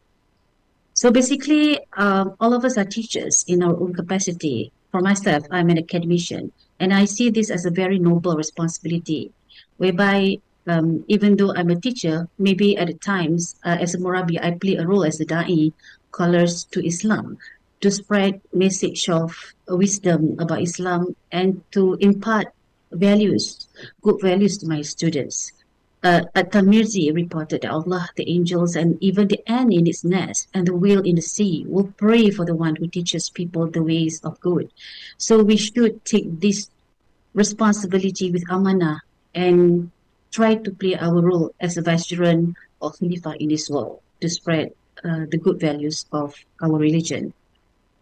So basically, all of us are teachers in our own capacity. For myself, I'm an academician, and I see this as a very noble responsibility, whereby even though I'm a teacher, maybe at times as a Murabi, I play a role as a da'i, callers to Islam, to spread message of wisdom about Islam and to impart values, good values to my students. At-Tamirzi reported that Allah, the angels, and even the ant in its nest and the whale in the sea will pray for the one who teaches people the ways of good. So we should take this responsibility with amanah and try to play our role as a vicegerent or khalifa in this world to spread the good values of our religion.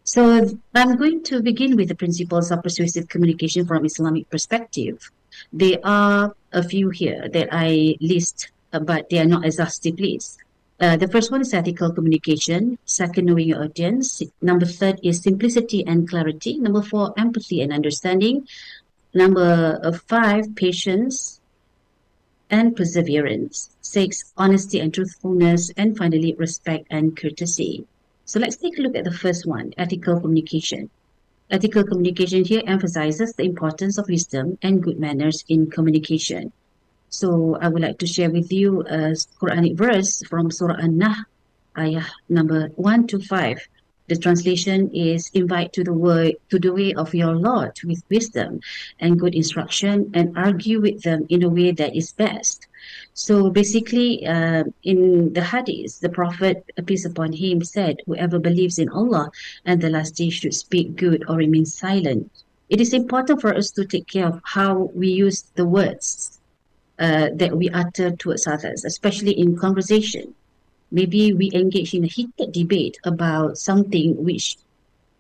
So I'm going to begin with the principles of persuasive communication from Islamic perspective. There are a few here that I list, but they are not exhaustive list. The first one is ethical communication. Second, knowing your audience. Number third is simplicity and clarity. Number four, empathy and understanding. Number five, patience and perseverance. Six, honesty and truthfulness. And finally, respect and courtesy. So let's take a look at the first one, ethical communication. Ethical communication here emphasizes the importance of wisdom and good manners in communication. So I would like to share with you a Quranic verse from Surah An-Nahl, ayah number 1 to 5. The translation is invite to the way of your Lord with wisdom and good instruction, and argue with them in a way that is best. So basically, in the Hadith, the Prophet, peace upon him, said, whoever believes in Allah and the last day should speak good or remain silent. It is important for us to take care of how we use the words that we utter towards others, especially in conversation. Maybe we engage in a heated debate about something which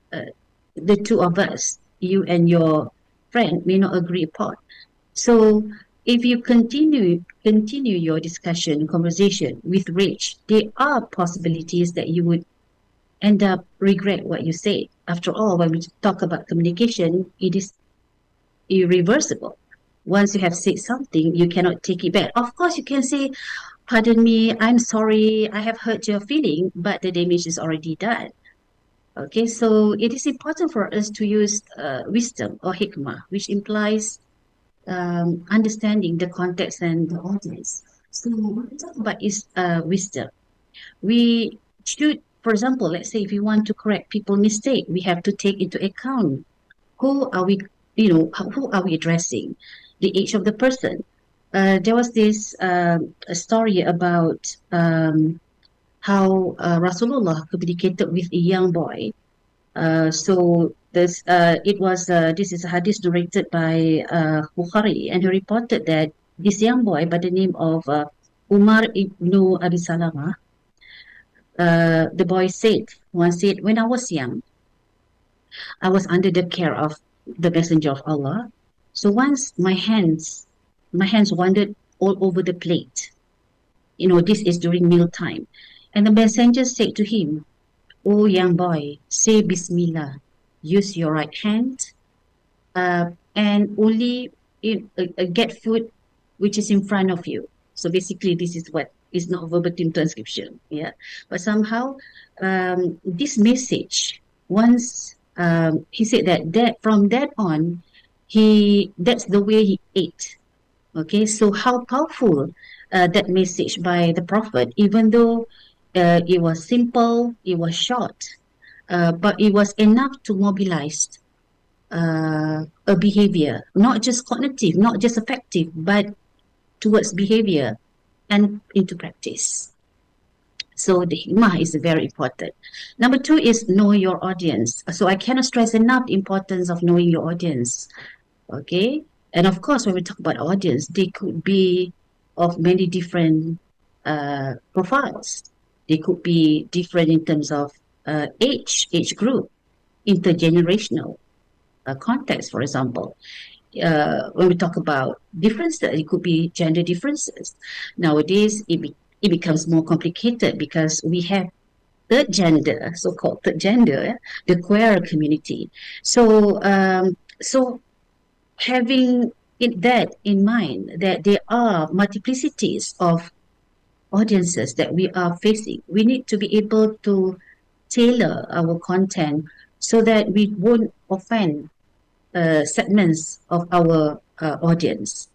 the two of us, you and your friend, may not agree upon. So if you continue your discussion, conversation with rage, there are possibilities that you would end up regret what you say. After all, when we talk about communication, it is irreversible. Once you have said something, you cannot take it back. Of course, you can say, pardon me, I'm sorry, I have hurt your feeling, but the damage is already done. Okay, so it is important for us to use wisdom or hikmah, which implies understanding the context and the audience. So what we talk about is wisdom. We should, for example, let's say if we want to correct people's mistake, we have to take into account who are we, who are we addressing, the age of the person. There was this a story about how Rasulullah communicated with a young boy So this this is a hadith narrated by Bukhari, and he reported that this young boy by the name of Umar ibn Abi Salama, the boy said, when I was young, I was under the care of the Messenger of Allah. So once my hands wandered all over the plate. This is during mealtime. And the messenger said to him, "Oh, young boy, say Bismillah. Use your right hand and only get food which is in front of you." So basically, this is what is not verbatim transcription. Yeah. But somehow, this message, once he said that from that on, that's the way he ate. Okay. So how powerful that message by the Prophet, even though it was simple, it was short, but it was enough to mobilize a behavior, not just cognitive, not just affective, but towards behavior and into practice. So the hikmah is very important. Number 2 is know your audience. So I cannot stress enough the importance of knowing your audience. Okay. And of course, when we talk about audience, they could be of many different profiles. They could be different in terms of age group, intergenerational context, for example. When we talk about differences, it could be gender differences. Nowadays, it becomes more complicated because we have third gender, so-called third gender, the queer community. So, so having that in mind, that there are multiplicities of audiences that we are facing, we need to be able to tailor our content so that we won't offend segments of our audience,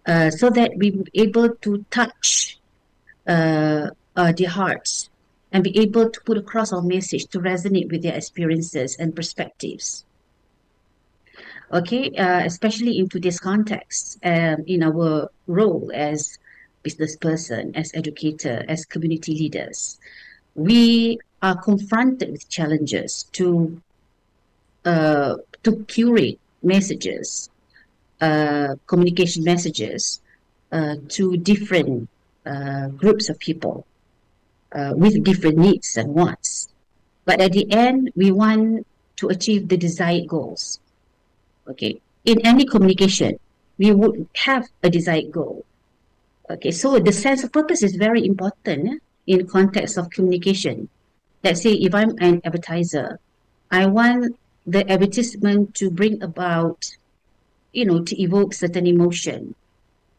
so that we will be able to touch their hearts and be able to put across our message to resonate with their experiences and perspectives. Okay, especially in today's context, in our role as business person, as educator, as community leaders, we are confronted with challenges to curate messages, communication messages to different groups of people with different needs and wants. But at the end, we want to achieve the desired goals. Okay, in any communication, we would have a desired goal. Okay, so the sense of purpose is very important in context of communication. Let's say if I'm an advertiser, I want the advertisement to bring about, to evoke certain emotion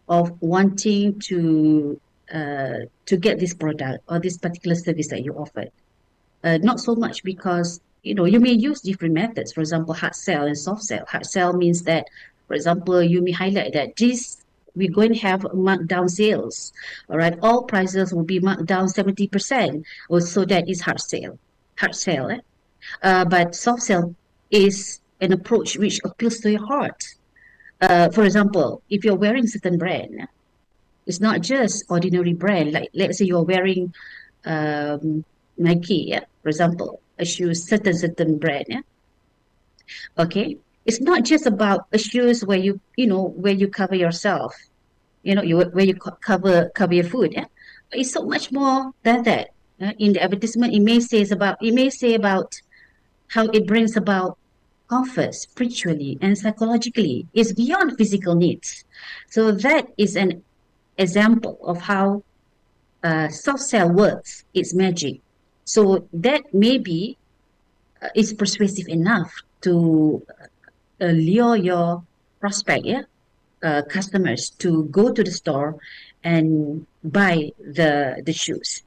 of wanting to get this product or this particular service that you offered. Not so much because, you may use different methods. For example, hard sell and soft sell. Hard sell means that, for example, you may highlight that we're going to have markdown sales. All right, all prices will be marked down 70%. So that is hard sale. But soft sell is an approach which appeals to your heart. For example, if you're wearing certain brand, it's not just ordinary brand. Like let's say you're wearing Nike, for example, a shoe, certain brand. Okay, it's not just about a shoes where where you cover yourself, where you cover your food. It's so much more than that. In the advertisement, it may say about how it brings about comfort spiritually and psychologically. It's beyond physical needs. So that is an example of how soft sell works. It's magic. So that maybe is persuasive enough to lure your prospect, customers to go to the store and buy the shoes.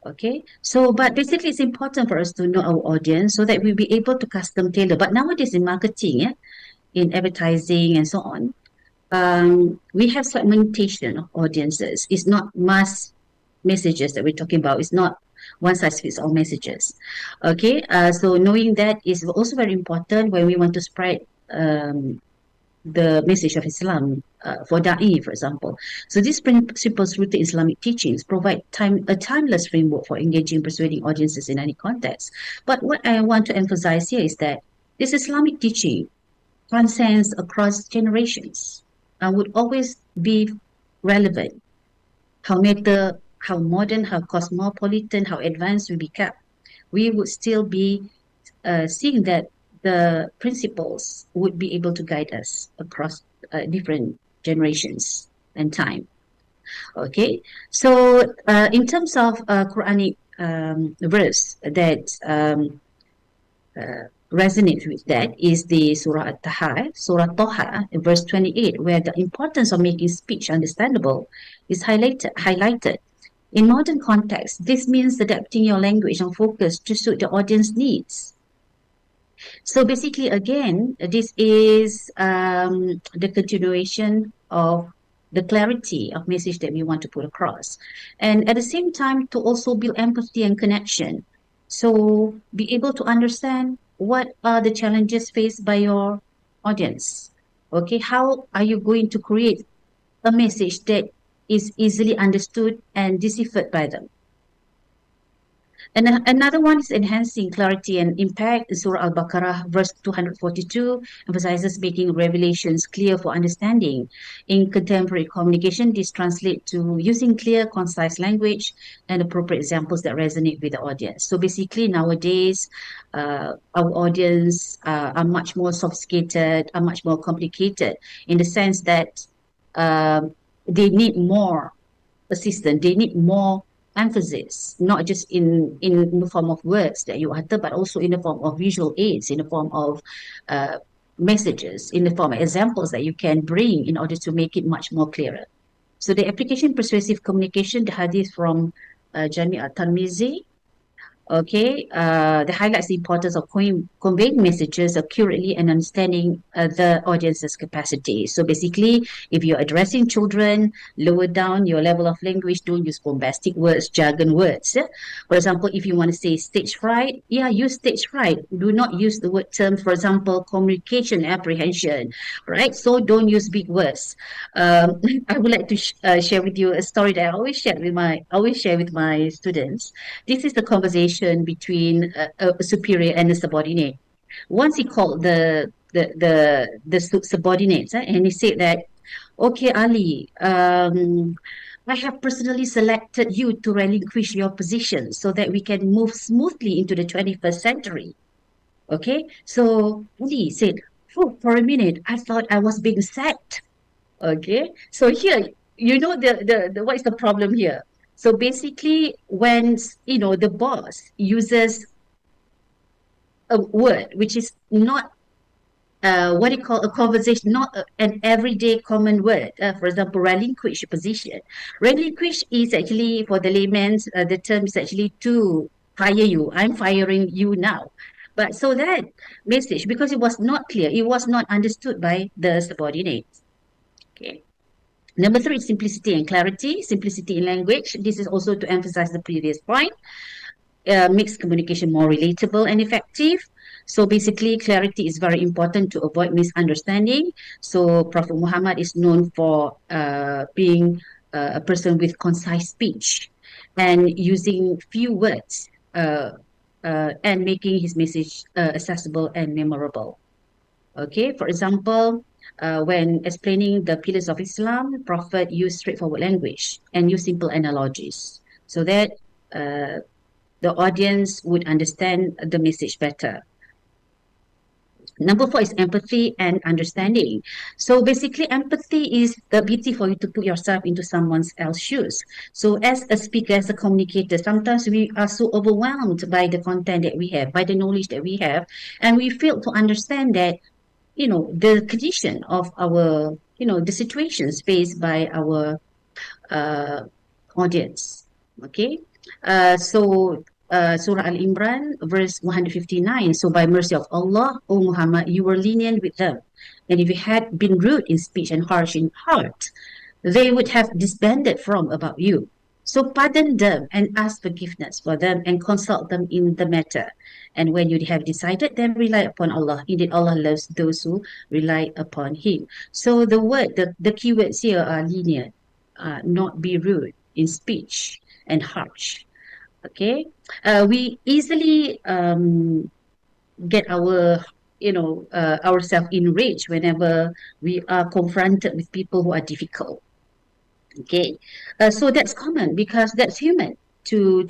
Okay, so but basically it's important for us to know our audience so that we'll be able to custom tailor. But nowadays in marketing, in advertising and so on, we have segmentation of audiences. It's not mass messages that we're talking about. It's not one size fits all messages. Okay, so knowing that is also very important when we want to spread the message of Islam for Da'i, for example. So these principles rooted in Islamic teachings provide a timeless framework for engaging, persuading audiences in any context. But what I want to emphasize here is that this Islamic teaching transcends across generations and would always be relevant. How meta, how modern, how cosmopolitan, how advanced we become, we would still be seeing that the principles would be able to guide us across different generations and time. Okay, so in terms of Quranic verse that resonates with that is the Surah At-Taha, Surah Toha, verse 28, where the importance of making speech understandable is highlighted. In modern context, this means adapting your language and focus to suit the audience needs. So basically, again, this is the continuation of the clarity of message that we want to put across. And at the same time, to also build empathy and connection. So be able to understand what are the challenges faced by your audience. Okay, how are you going to create a message that is easily understood and deciphered by them? And another one is enhancing clarity and impact. Surah Al-Baqarah, verse 242, emphasizes making revelations clear for understanding. In contemporary communication, this translates to using clear, concise language and appropriate examples that resonate with the audience. So basically, nowadays, our audience are much more sophisticated, are much more complicated in the sense that they need more assistance, they need more emphasis, not just in the form of words that you utter, but also in the form of visual aids, in the form of messages, in the form of examples that you can bring in order to make it much more clearer. So the application persuasive communication, the hadith from Jami' al-Tirmizi, okay, that highlights the importance of conveying messages accurately and understanding the audience's capacity. So basically, if you're addressing children, lower down your level of language, don't use bombastic words, jargon words. Yeah? For example, if you want to say stage fright, yeah, use stage fright. Do not use the word terms, for example, communication apprehension, right? So don't use big words. I would like to share with you a story that I always share with my students. This is the conversation between a superior and a subordinate. Once he called the subordinates, and he said that, okay, Ali, I have personally selected you to relinquish your position so that we can move smoothly into the 21st century. Okay, so Ali said, oh, for a minute, I thought I was being sacked. Okay, so here, you know, the what is the problem here? So basically, when the boss uses a word which is not what do you call a conversation, not an everyday common word. For example, relinquish position. Relinquish is actually, for the layman, the term is actually to fire you. I'm firing you now. But so that message, because it was not clear, it was not understood by the subordinates. Okay. Number 3 is simplicity and clarity. Simplicity in language. This is also to emphasize the previous point. Makes communication more relatable and effective. So basically, clarity is very important to avoid misunderstanding. So Prophet Muhammad is known for being a person with concise speech and using few words and making his message accessible and memorable. Okay, for example, when explaining the pillars of Islam, Prophet used straightforward language and used simple analogies so that the audience would understand the message better. Number 4 is empathy and understanding. So basically, empathy is the ability for you to put yourself into someone else's shoes. So as a speaker, as a communicator, sometimes we are so overwhelmed by the content that we have, by the knowledge that we have, and we fail to understand that the condition of our, the situations faced by our audience. Okay, so Surah Al-Imran, verse 159. So by mercy of Allah, O Muhammad, you were lenient with them. And if you had been rude in speech and harsh in heart, they would have disbanded from about you. So pardon them and ask forgiveness for them and consult them in the matter. And when you have decided, then rely upon Allah. Indeed, Allah loves those who rely upon Him. So the keywords here are lenient, not be rude in speech and harsh. Okay, we easily get ourselves enraged whenever we are confronted with people who are difficult. Okay, so that's common because that's human to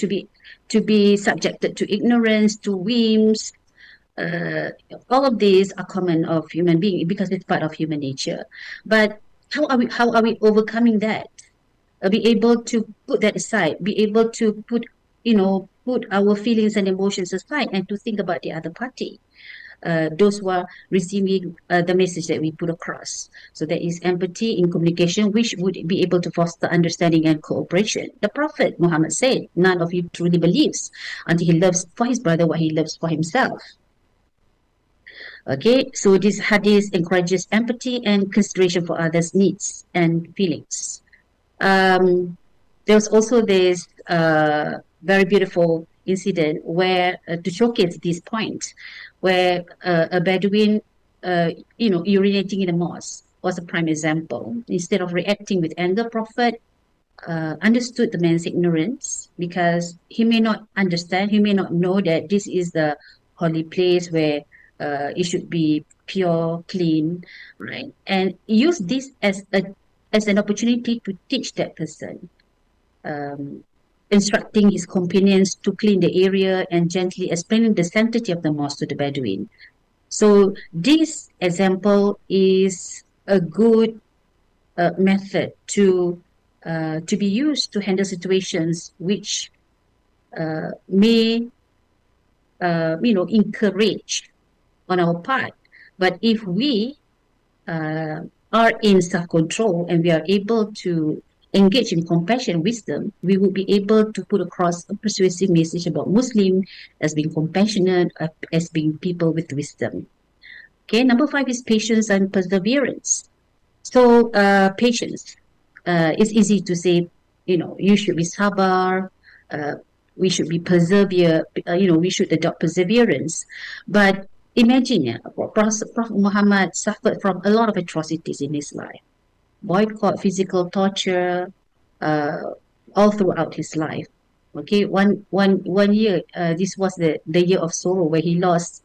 be subjected to ignorance, to whims. Uh, all of these are common of human being because it's part of human nature. But how are we overcoming that? Be able to put that aside, be able to put our feelings and emotions aside and to think about the other party, those who are receiving the message that we put across. So there is empathy in communication, which would be able to foster understanding and cooperation. The Prophet Muhammad said, none of you truly believes until he loves for his brother what he loves for himself. Okay, so this hadith encourages empathy and consideration for others' needs and feelings. There's also this very beautiful incident where to showcase this point, where a Bedouin, urinating in a mosque was a prime example. Instead of reacting with anger, Prophet understood the man's ignorance because he may not understand, he may not know that this is the holy place where it should be pure, clean, right? And use this as an opportunity to teach that person, instructing his companions to clean the area and gently explaining the sanctity of the mosque to the Bedouin. So this example is a good method to be used to handle situations which may encourage on our part. But if we are in self-control and we are able to engage in compassion and wisdom, we will be able to put across a persuasive message about Muslim as being compassionate, as being people with wisdom. Okay, number 5 is patience and perseverance. So patience, it's easy to say, you should be sabar, we should be persevere, we should adopt perseverance. But imagine, Prophet Muhammad suffered from a lot of atrocities in his life, boycott, physical torture, all throughout his life. Okay, one year, this was the year of sorrow where he lost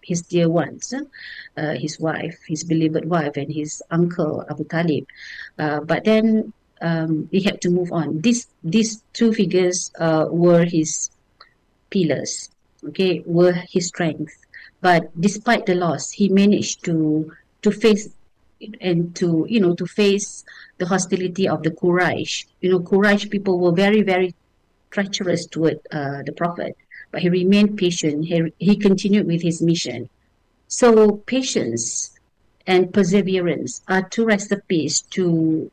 his dear ones, his wife, his beloved wife, and his uncle Abu Talib. But then he had to move on. These two figures were his pillars. Okay, were his strength. But despite the loss, he managed to face and to face the hostility of the Quraysh. Quraysh people were very, very treacherous toward the Prophet, but he remained patient. He continued with his mission. So patience and perseverance are two recipes to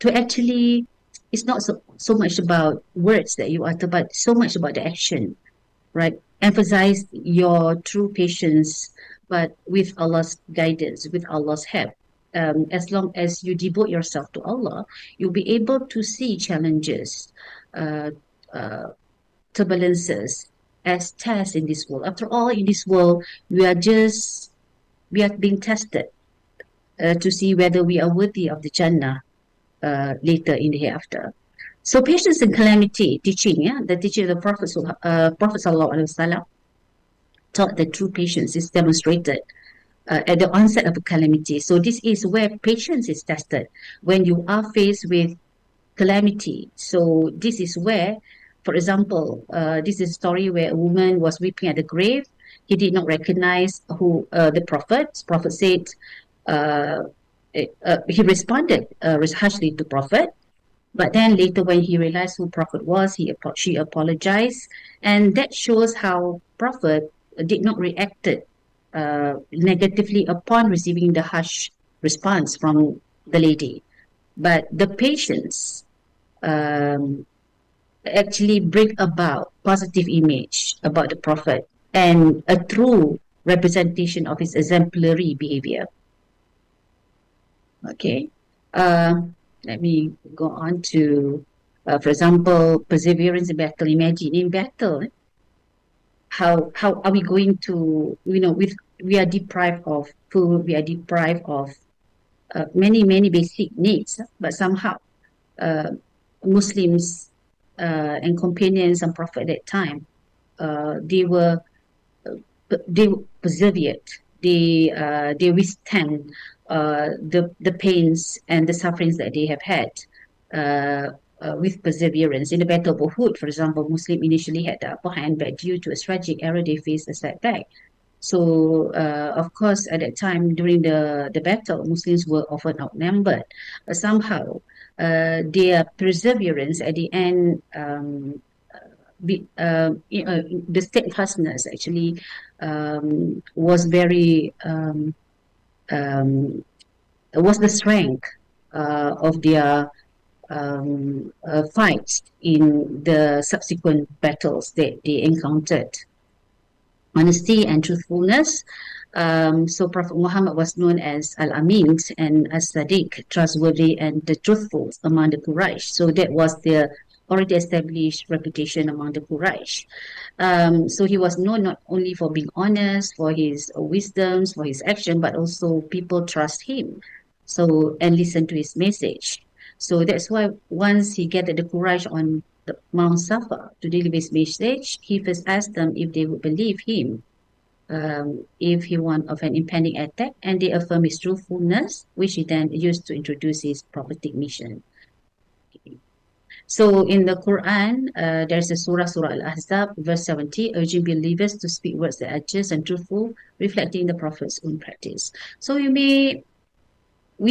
actually. It's not so much about words that you utter, but so much about the action, right? Emphasize your true patience, but with Allah's guidance, with Allah's help. As long as you devote yourself to Allah, you'll be able to see challenges, uh, turbulences as tests in this world. After all, in this world, we are being tested to see whether we are worthy of the Jannah later in the hereafter. So patience and calamity teaching, the teaching of the Prophet Sallallahu Alaihi Wasallam taught that true patience is demonstrated at the onset of a calamity. So this is where patience is tested when you are faced with calamity. So this is where, for example, this is a story where a woman was weeping at the grave. He did not recognize who the Prophet. Prophet said, he responded harshly to Prophet. But then later when he realized who Prophet was, she apologized. And that shows how Prophet did not react negatively upon receiving the harsh response from the lady. But the patience actually bring about positive image about the Prophet and a true representation of his exemplary behavior. Okay. Let me go on to For example, perseverance in battle. Imagine in battle, how are we going to, we are deprived of food, we are deprived of many basic needs, but somehow uh, Muslims and companions and Prophet at that time, they were they persevered, they withstand the pains and the sufferings that they have had uh, with perseverance. In the Battle of Uhud, for example, Muslim initially had the upper hand, but due to a tragic error, they faced a setback. So, of course, at that time during the battle, Muslims were often outnumbered. But somehow, their perseverance at the end, the steadfastness actually was very was the strength of their fights in the subsequent battles that they encountered. Honesty and truthfulness. So Prophet Muhammad was known as Al-Amin and as-Sadiq, trustworthy and the truthful among the Quraysh. So that was their already established reputation among the Quraysh. So he was known not only for being honest, for his wisdoms, for his action, but also people trust him. So and listen to his message. So that's why once he gathered the Quraysh on the Mount Safa to deliver his message, he first asked them if they would believe him if he warned of an impending attack, and they affirmed his truthfulness, which he then used to introduce his prophetic mission. So in the Quran, there's a Surah Al-Ahzab, verse 70, urging believers to speak words that are just and truthful, reflecting the Prophet's own practice. So we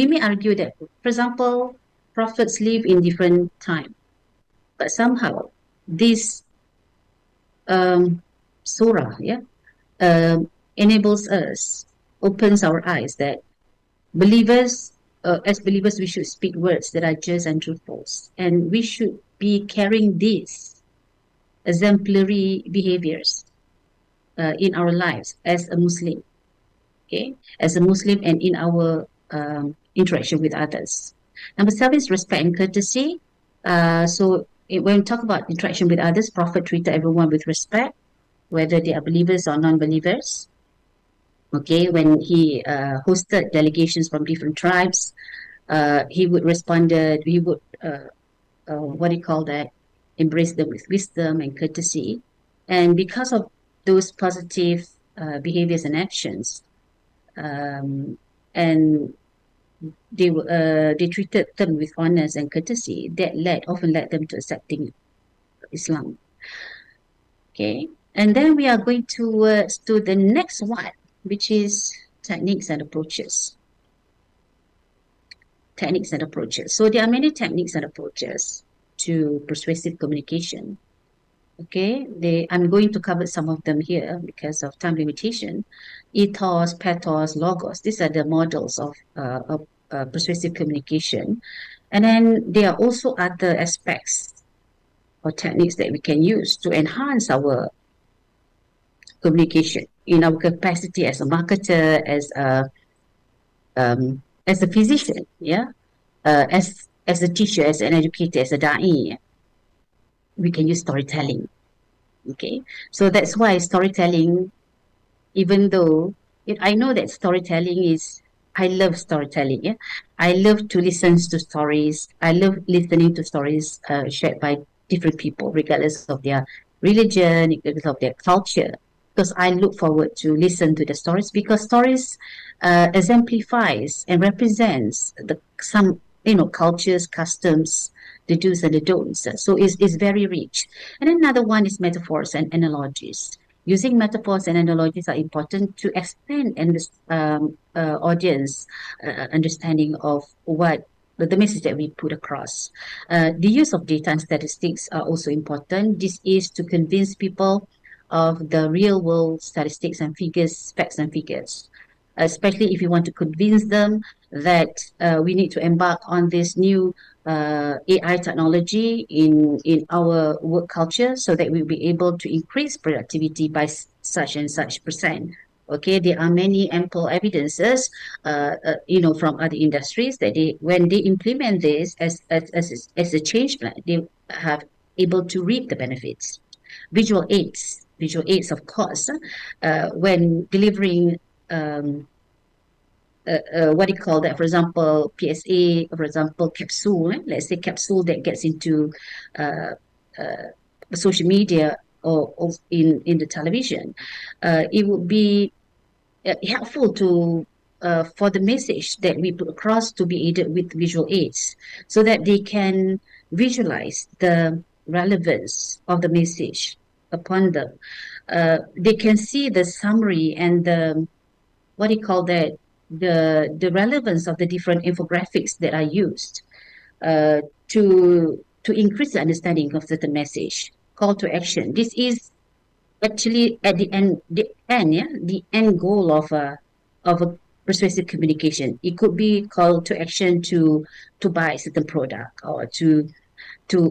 may argue that, for example, prophets live in different time, but somehow this surah, enables us, opens our eyes that believers, as believers, we should speak words that are just and truthful, and we should be carrying these exemplary behaviors in our lives as a Muslim, okay, as a Muslim, and in our interaction with others. Number 7 is respect and courtesy. When we talk about interaction with others, Prophet treated everyone with respect, whether they are believers or non-believers. Okay, when he hosted delegations from different tribes, he would embrace them with wisdom and courtesy. And because of those positive behaviors and actions, and they treated them with honors and courtesy, that often led them to accepting Islam. Okay, and then we are going to the next one, which is techniques and approaches. Techniques and approaches. So there are many techniques and approaches to persuasive communication. Okay, I'm going to cover some of them here because of time limitation. Ethos, pathos, logos. These are the models of persuasive communication. And then there are also other aspects or techniques that we can use to enhance our communication in our capacity as a marketer, as a physician, as a teacher, as an educator, as a da'i. We can use storytelling. Okay, so that's why storytelling, even though I know that storytelling is, I love storytelling. Yeah, I love to listen to stories. I love listening to stories shared by different people, regardless of their religion, regardless of their culture. Because I look forward to listen to the stories, because stories exemplifies and represents some cultures, customs, the do's and the don'ts. So it's very rich. And another one is metaphors and analogies. Using metaphors and analogies are important to expand and audience understanding of what the message that we put across. The use of data and statistics are also important. This is to convince people of the real world statistics and figures, facts and figures, especially if you want to convince them that we need to embark on this new AI technology in our work culture, so that we'll be able to increase productivity by such and such percent. Okay, there are many ample evidences, from other industries that when they implement this as a change plan, have able to reap the benefits. Visual aids, of course, when delivering what do you call that? For example, PSA, for example, capsule. Let's say capsule that gets into uh, social media or in the television. It would be helpful to for the message that we put across to be aided with visual aids, so that they can visualize the relevance of the message upon them. They can see the summary and the what do you call that, the relevance of the different infographics that are used uh, to increase the understanding of certain message. Call to action. This is actually at the end goal of a persuasive communication. It could be call to action to buy a certain product, or to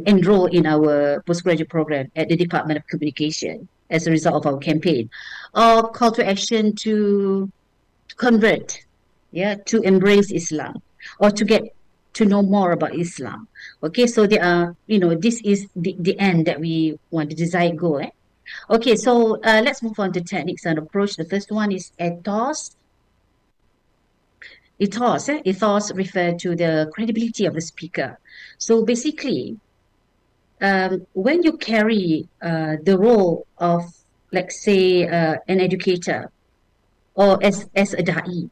enroll in our postgraduate program at the Department of Communication as a result of our campaign, or call to action to convert, yeah, to embrace Islam, or to get to know more about Islam. Okay, so there are, this is the end that we want, the desired goal. Okay, so let's move on to techniques and approach. The first one is ethos. Ethos refer to the credibility of the speaker. So basically, when you carry the role of, let's say, an educator, or as a da'i,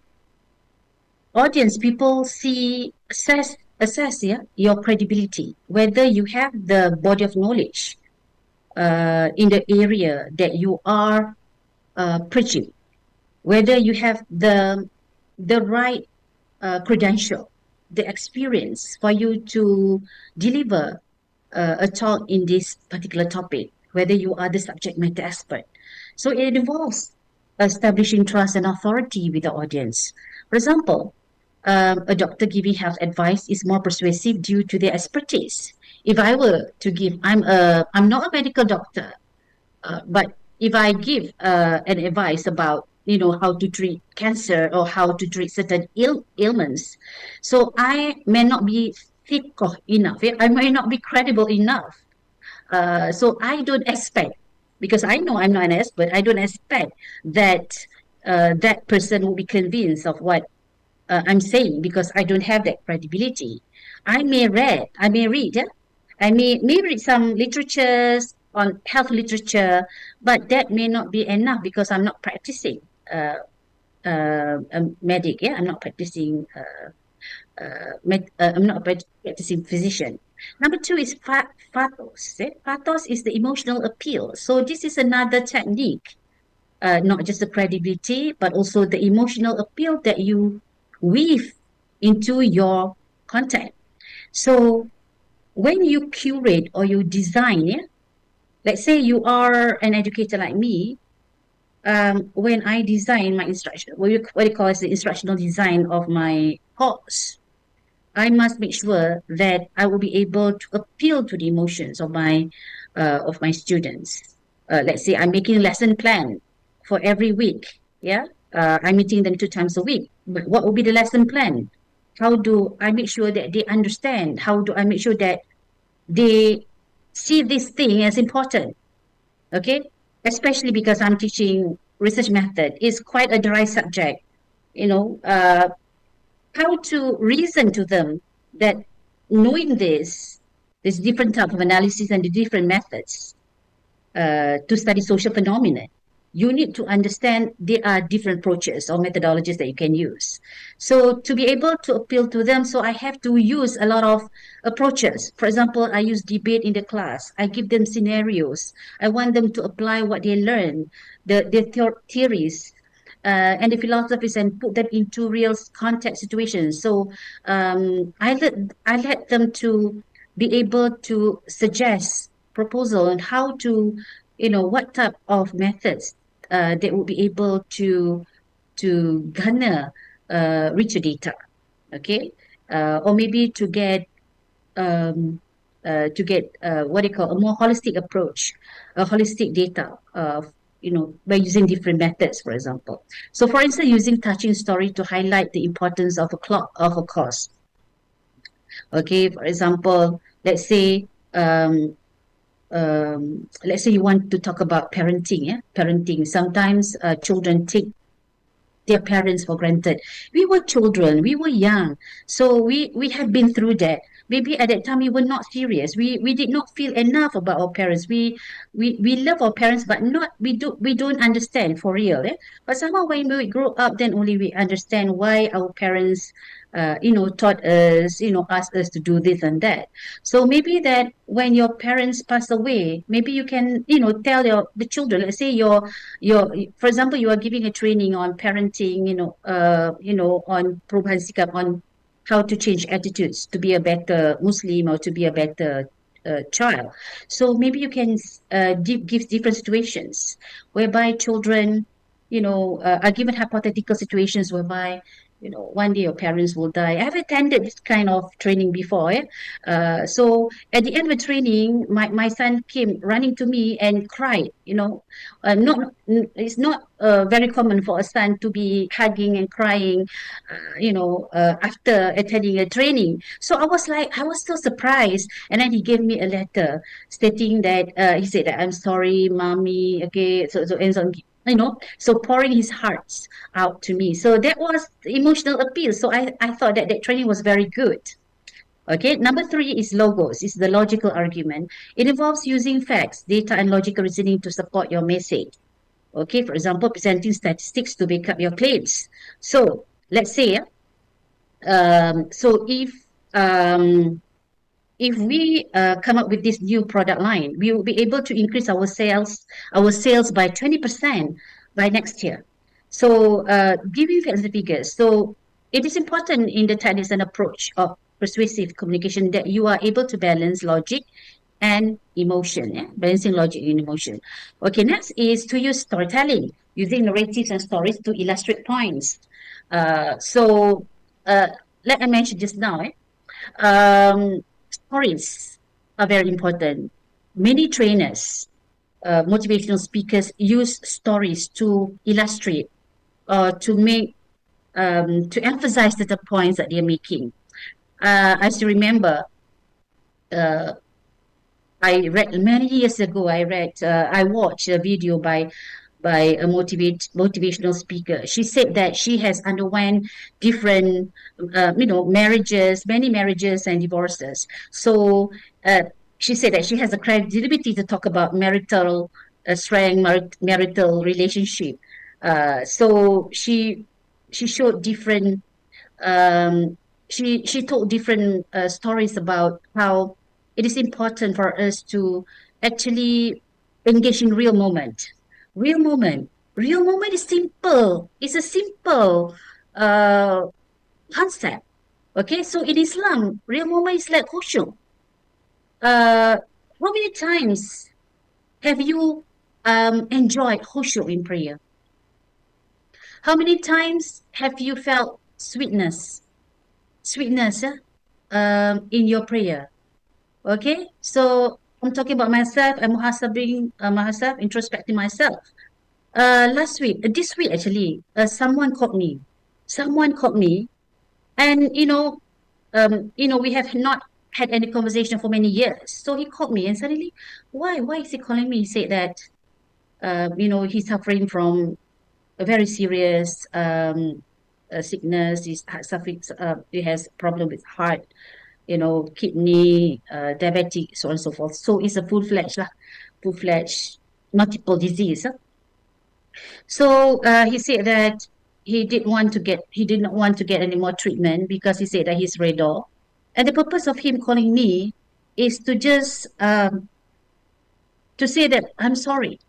audience people assess, yeah, your credibility, whether you have the body of knowledge in the area that you are preaching, whether you have the right credential, the experience for you to deliver a talk in this particular topic, whether you are the subject matter expert. So it involves establishing trust and authority with the audience. For example, a doctor giving health advice is more persuasive due to their expertise. If I were to give, I'm not a medical doctor, but if I give an advice about, how to treat cancer or how to treat certain ailments, so I may not be fiqh enough. I may not be credible enough. So I don't expect, because I know I'm not an expert, I don't expect that that person will be convinced of what I'm saying, because I don't have that credibility. I may read, yeah? I may read some literatures on health literature, but that may not be enough because I'm not practicing a medic. Yeah, I'm not practicing. I'm not a practicing physician. Number two is pathos. Pathos is the emotional appeal. So this is another technique, not just the credibility, but also the emotional appeal that you weave into your content. So when you curate or you design, yeah, let's say you are an educator like me, when I design my instruction, what you call as the instructional design of my course, I must make sure that I will be able to appeal to the emotions of my students. Let's say I'm making a lesson plan for every week. Yeah, I'm meeting them 2 times a week. But what will be the lesson plan? How do I make sure that they understand? How do I make sure that they see this thing as important? Okay, especially because I'm teaching research method. It's quite a dry subject. You know, how to reason to them that knowing this different type of analysis and the different methods to study social phenomena, you need to understand there are different approaches or methodologies that you can use. So to be able to appeal to them, so I have to use a lot of approaches. For example, I use debate in the class. I give them scenarios. I want them to apply what they learn, the theories, and the philosophies, and put them into real context situations. So I let them to be able to suggest proposal on how to, what type of methods they will be able to garner richer data, okay, or maybe um, to get what they call a more holistic approach, a holistic data, by using different methods, for example. So, for instance, using touching story to highlight the importance of a clock of a course. Okay, for example, let's say let's say you want to talk about parenting, parenting. Sometimes children take their parents for granted. We were children, we were young, so we had been through that. Maybe at that time we were not serious. We did not feel enough about our parents. We love our parents, but not we don't understand for real. But somehow when we grow up, then only we understand why our parents, taught us, asked us to do this and that. So maybe that when your parents pass away, maybe you can, tell the children. Let's say your for example, you are giving a training on parenting, on perubahan sikap, on how to change attitudes to be a better Muslim or to be a better child. So maybe you can give different situations whereby children, are given hypothetical situations whereby, one day your parents will die. I have attended this kind of training before. So at the end of the training, my son came running to me and cried. Not it's not very common for a son to be hugging and crying, after attending a training. So I was so surprised. And then he gave me a letter stating that he said that I'm sorry, mommy. Okay, so and so. So pouring his heart out to me. So that was emotional appeal. So I thought that training was very good. Okay, number 3 is logos. It's the logical argument. It involves using facts, data, and logical reasoning to support your message. Okay, for example, presenting statistics to back up your claims. So let's say, so if we come up with this new product line, we will be able to increase our sales by 20% by next year. So giving facts and figures. So it is important in the techniques and approach of persuasive communication that you are able to balance logic and emotion, balancing logic and emotion. Okay, next is to use storytelling, using narratives and stories to illustrate points. So like I mentioned just now, stories are very important. Many trainers, motivational speakers use stories to illustrate or to make, to emphasize the points that they're making. As you remember, I read many years ago. I watched a video by a motivational speaker. She said that she has underwent different, marriages, many marriages and divorces. So she said that she has the credibility to talk about marital strength, marital relationship. So she showed different. She told different stories about how it is important for us to actually engage in real moment. Real moment. Real moment is simple. It's a simple concept. Okay, so in Islam, real moment is like khusyuk. How many times have you enjoyed khusyuk in prayer? How many times have you felt sweetness in your prayer? Okay, so I'm talking about myself. I'm muhasabing myself, introspecting myself. This week actually, someone called me. And we have not had any conversation for many years. So he called me, and suddenly, why is he calling me? He said that, he's suffering from a very serious sickness. He's suffering. He has problem with heart, kidney, diabetic, so on and so forth. So it's a full-fledged multiple disease. So he said that he did not want to get any more treatment because he said that he's radol. And the purpose of him calling me is to just to say that I'm sorry.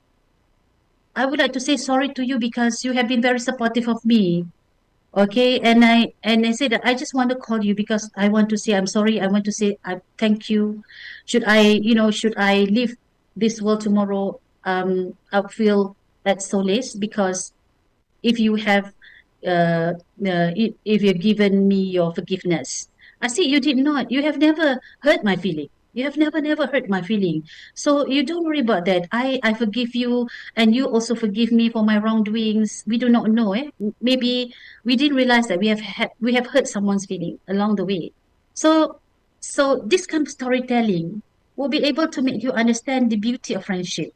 I would like to say sorry to you because you have been very supportive of me. Okay, and I say that I just want to call you because I want to say I'm sorry. I want to say I thank you. Should I leave this world tomorrow? I'll feel that solace because if you have, if you've given me your forgiveness, I see you did not. You have never hurt my feeling. You have never hurt my feeling. So you don't worry about that. I forgive you, and you also forgive me for my wrongdoings. We do not know, maybe we didn't realize that we have hurt someone's feeling along the way. So this kind of storytelling will be able to make you understand the beauty of friendship.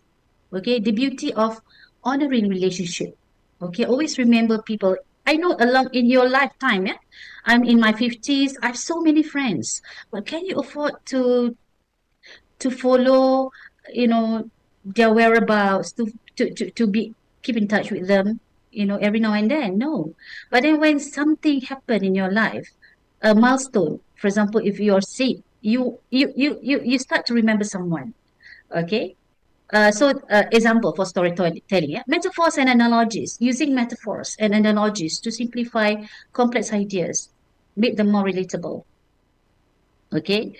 Okay, the beauty of honoring relationship. Okay, always remember people. I know along in your lifetime, yeah, I'm in my 50s. I have so many friends, but can you afford to follow, you know, their whereabouts, to be keep in touch with them, every now and then? No. But then when something happened in your life, a milestone, for example, if you're sick, you start to remember someone. Okay. Example for storytelling, yeah? Metaphors and analogies, using metaphors and analogies to simplify complex ideas, make them more relatable. Okay.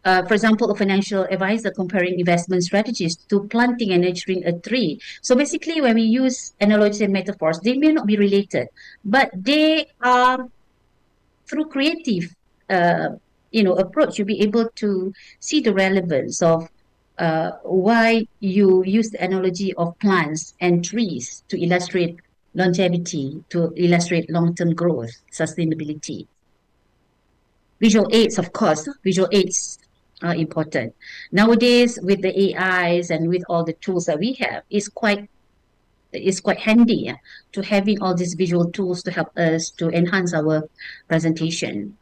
For example, a financial advisor comparing investment strategies to planting and nurturing a tree. So basically, when we use analogies and metaphors, they may not be related, but they are through creative, approach. You'll be able to see the relevance of why you use the analogy of plants and trees to illustrate longevity, to illustrate long-term growth, sustainability. Visual aids, of course, visual aids are important. Nowadays, with the AIs and with all the tools that we have, it's quite handy, yeah, to having all these visual tools to help us to enhance our presentation.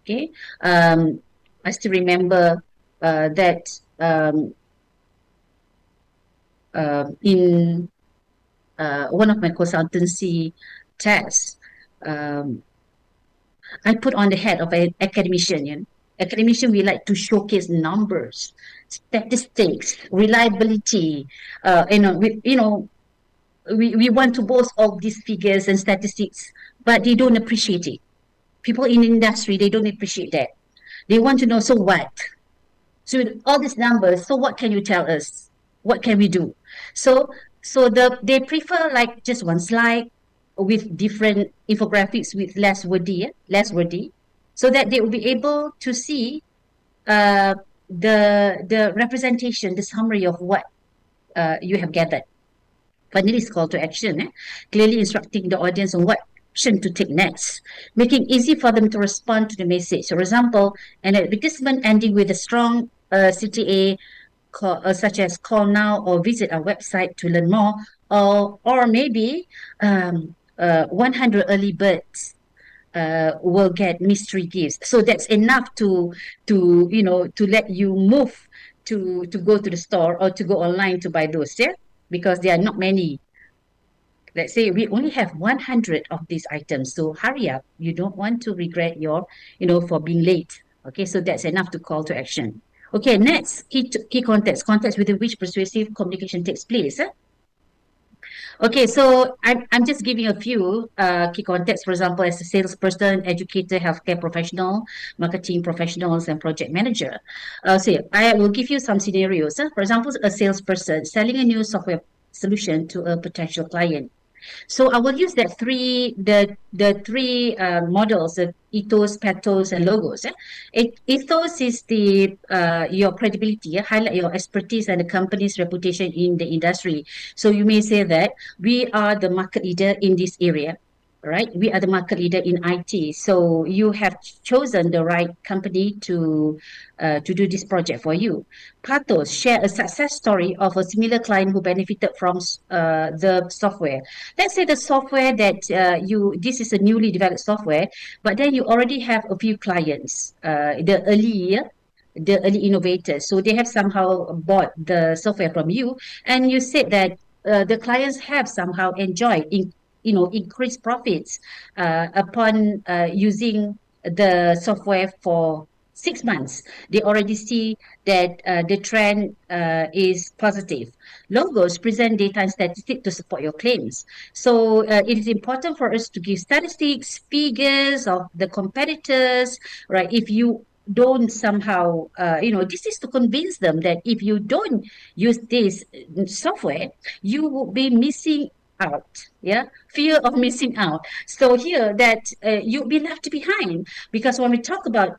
Okay. I still remember that in one of my consultancy tasks, I put on the head of an academician. Academician, we like to showcase numbers, statistics, reliability. We want to boast of these figures and statistics, but they don't appreciate it. People in the industry, they don't appreciate that. They want to know, so what? So with all these numbers, so what can you tell us? What can we do? They prefer like just one slide with different infographics with less wordy, so that they will be able to see the representation, the summary of what you have gathered. Finally, it's call to action, clearly instructing the audience on what action to take next, making it easy for them to respond to the message. So, for example, an advertisement ending with a strong CTA, such as call now or visit our website to learn more, or maybe 100 early birds will get mystery gifts. So that's enough to let you move to go to the store or to go online to buy those, yeah, because there are not many. Let's say we only have 100 of these items, so hurry up. You don't want to regret for being late. Okay, so that's enough to call to action. Okay, next, key context within which persuasive communication takes place. Okay, so I'm just giving a few key contexts. For example, as a salesperson, educator, healthcare professional, marketing professionals, and project manager. So I will give you some scenarios. For example, a salesperson selling a new software solution to a potential client. So I will use the three models, the ethos, pathos, and logos. Ethos is your credibility, highlight your expertise and the company's reputation in the industry. So you may say that we are the market leader in this area. Right, we are the market leader in IT. So you have chosen the right company to do this project for you. Pathos, share a success story of a similar client who benefited from the software. Let's say the software that this is a newly developed software, but then you already have a few clients, the early innovators. So they have somehow bought the software from you, and you said that the clients have somehow enjoyed increased profits upon using the software for 6 months. They already see that the trend is positive. Logos present data and statistics to support your claims. So it is important for us to give statistics, figures of the competitors, right? If you don't somehow, this is to convince them that if you don't use this software, you will be missing out, yeah, fear of missing out. So here that you'll be left behind, because when we talk about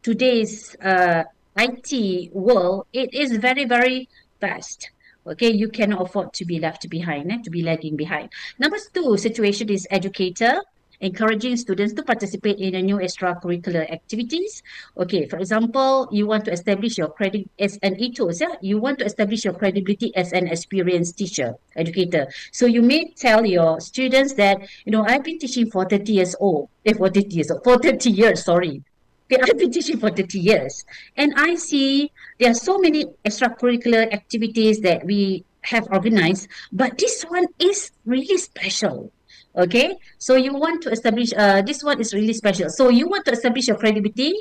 today's IT world, it is very, very fast. Okay, you cannot afford to be left behind, to be lagging behind. Number two situation is educator. encouraging students to participate in a new extracurricular activities. Okay, for example, you want to establish your credit as an ethos, yeah? You want to establish your credibility as an experienced teacher, educator. So you may tell your students that, I've been teaching for 30 years old, for 30 years, sorry. Okay, I've been teaching for 30 years. And I see there are so many extracurricular activities that we have organized, but this one is really special. Okay, so you want to establish, this one is really special. So you want to establish your credibility,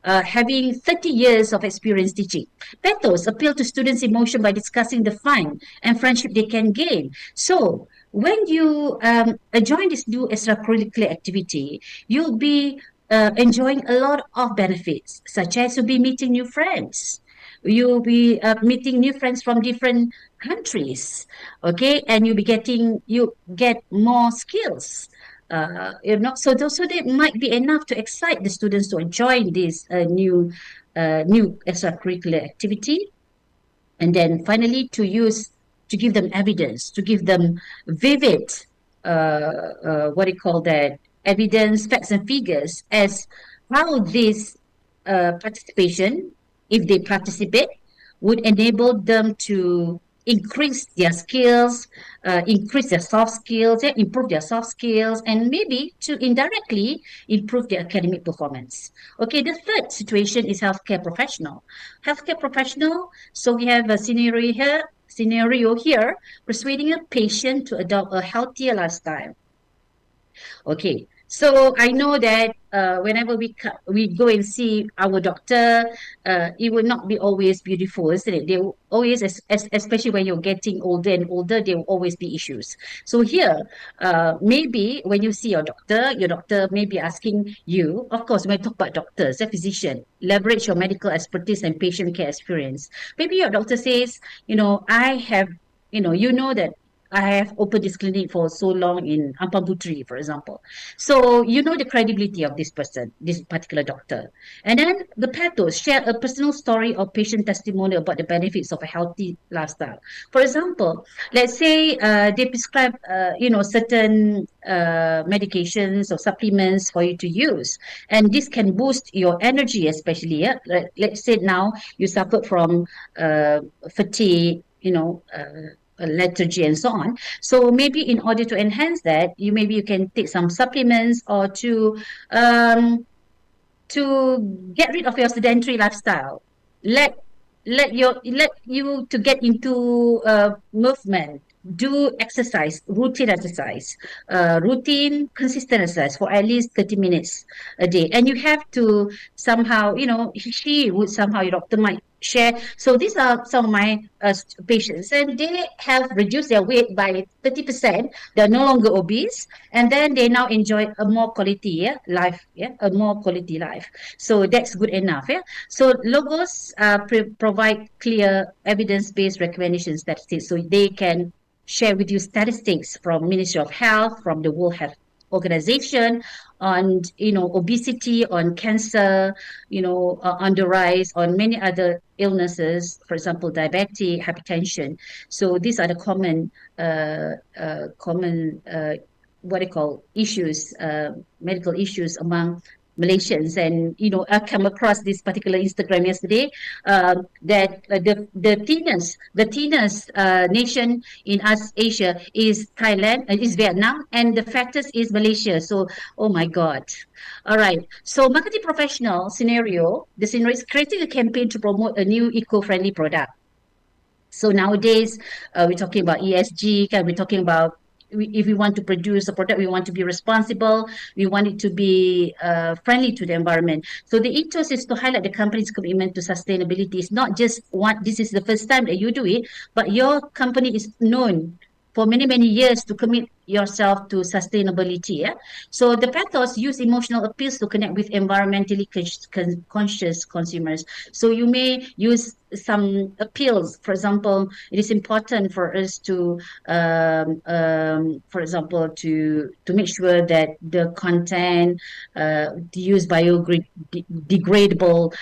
having 30 years of experience teaching. Pathos appeal to students' emotion by discussing the fun and friendship they can gain. So when you join this new extracurricular activity, you'll be enjoying a lot of benefits, such as you'll be meeting new friends. You'll be meeting new friends from different countries, okay, and you get more skills. So that might be enough to excite the students to join this new extracurricular activity. And then finally to give them evidence, to give them vivid, evidence, facts and figures as how this participation, if they participate, would enable them to increase their skills, increase their soft skills, improve their soft skills, and maybe to indirectly improve their academic performance. Okay, the third situation is healthcare professional. Healthcare professional, so we have a scenario here, persuading a patient to adopt a healthier lifestyle. Okay, so I know that whenever we go and see our doctor, it will not be always beautiful, isn't it? They will always, especially when you're getting older and older, there will always be issues. So here, maybe when you see your doctor may be asking you, of course, when I talk about doctors, a physician, leverage your medical expertise and patient care experience. Maybe your doctor says, I have, that I have opened this clinic for so long in Ampang Putri, for example. So you know the credibility of this person, this particular doctor. And then the pathos, share a personal story or patient testimonial about the benefits of a healthy lifestyle. For example, let's say they prescribe, certain medications or supplements for you to use. And this can boost your energy, especially. Yeah? Let's say now you suffered from fatigue, lethargy and so on. So maybe in order to enhance that, you can take some supplements or to get rid of your sedentary lifestyle. Let you to get into movement. Do exercise, routine exercise, consistent exercise for at least 30 minutes a day. And you have to somehow, your doctor might share. So these are some of my patients, and they have reduced their weight by 30%. They're no longer obese, and then they now enjoy a more quality life, a more quality life. So that's good enough. So logos provide clear evidence-based recommendations statistics, so they can share with you statistics from Ministry of Health, from the World Health Organization on obesity, on cancer, on the rise, on many other illnesses, for example, diabetes, hypertension. So these are the common issues, medical issues among Malaysians. And I come across this particular Instagram yesterday, that the thinnest nation in Asia is Thailand, is Vietnam, and the fattest is Malaysia. So oh my God. All right, so marketing professional scenario, the scenario is creating a campaign to promote a new eco-friendly product. So nowadays we're talking about ESG, we're talking about, if we want to produce a product, we want to be responsible, we want it to be friendly to the environment. So the ethos is to highlight the company's commitment to sustainability. It's not just this is the first time that you do it, but your company is known for many, many years to commit yourself to sustainability. So the pathos use emotional appeals to connect with environmentally conscious consumers. So you may use some appeals. For example, it is important for us to, for example, to make sure that the content to use biodegradable,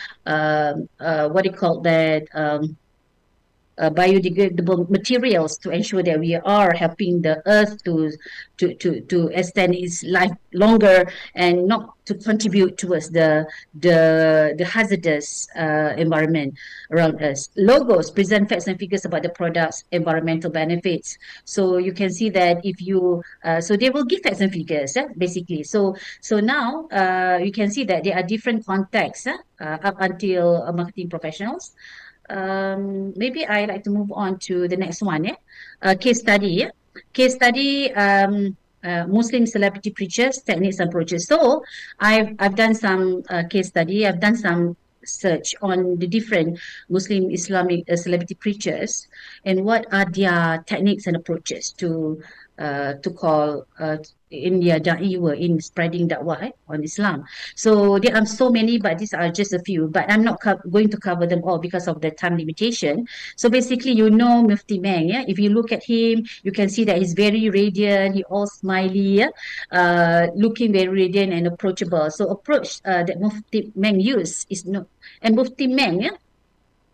biodegradable materials to ensure that we are helping the earth to extend its life longer and not to contribute towards the hazardous environment around us. Logos present facts and figures about the product's environmental benefits. So you can see that if you so they will give facts and figures basically. So now you can see that there are different contexts up until marketing professionals. Maybe I like to move on to the next one. Case study. Case study. Muslim celebrity preachers, techniques and approaches. So I've done some case study. I've done some search on the different Muslim Islamic celebrity preachers and what are their techniques and approaches to call in their da'wah, in spreading da'wah on Islam. So there are so many, but these are just a few. But I'm not going to cover them all because of the time limitation. So basically, you know Mufti Meng, yeah? If you look at him, you can see that he's very radiant, he all smiley, yeah? Looking very radiant and approachable. So approach that Mufti Meng used is no, and Mufti Meng, yeah,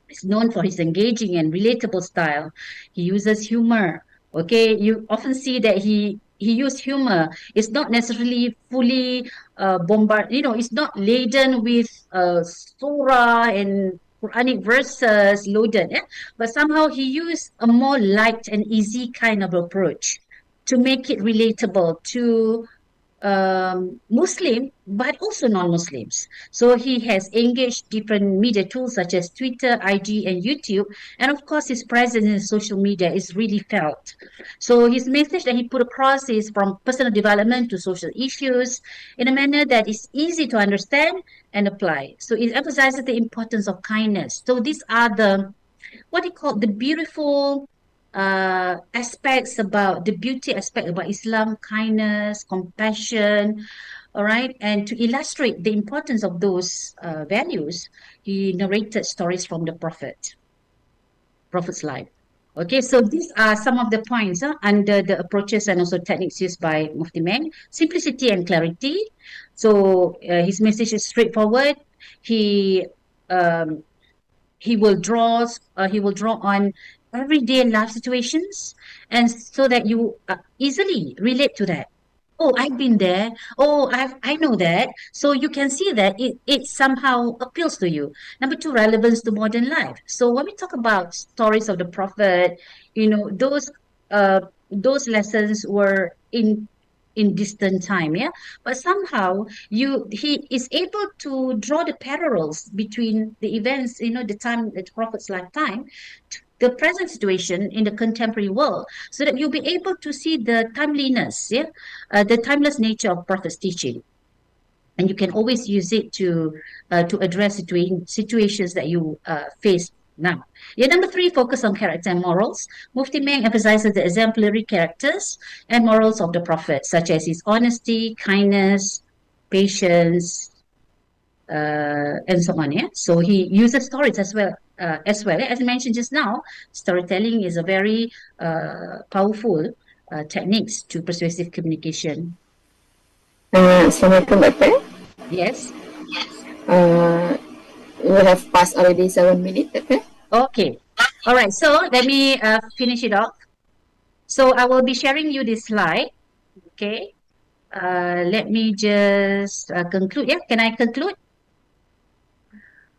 is known for his engaging and relatable style. He uses humor. Okay, you often see that he used humor. It's not necessarily fully it's not laden with surah and Quranic verses loaded, but somehow he used a more light and easy kind of approach to make it relatable to Muslim, but also non-Muslims. So he has engaged different media tools such as Twitter, IG, and YouTube. And of course, his presence in social media is really felt. So his message that he put across is from personal development to social issues in a manner that is easy to understand and apply. So it emphasizes the importance of kindness. So these are the what he called the beautiful aspects about the beauty aspect about Islam, kindness, compassion, all right, and to illustrate the importance of those values, he narrated stories from the prophet's life. Okay, so these are some of the points under the approaches and also techniques used by Mufti Meng. Simplicity and clarity. So his message is straightforward. He um, he will draw on everyday life situations, and so that you easily relate to that. Oh, I've been there. Oh, I know that. So you can see that it somehow appeals to you. Number two, relevance to modern life. So when we talk about stories of the prophet, those lessons were in distant time, yeah, but somehow he is able to draw the parallels between the events, the time, the prophet's lifetime, to the present situation in the contemporary world, so that you'll be able to see the timeliness, yeah, the timeless nature of prophet's teaching, and you can always use it to address situations that you face now. Yeah, number three, focus on character and morals. Mufti Meng emphasizes the exemplary characters and morals of the Prophet, such as his honesty, kindness, patience, and so on. Yeah, so he uses stories as well. As I mentioned just now, storytelling is a very powerful techniques to persuasive communication. Assalamualaikum, Dr. Yes. We have passed already 7 minutes, Dr. Okay. All right. So let me finish it off. So I will be sharing you this slide. Okay. Let me just conclude. Yeah. Can I conclude?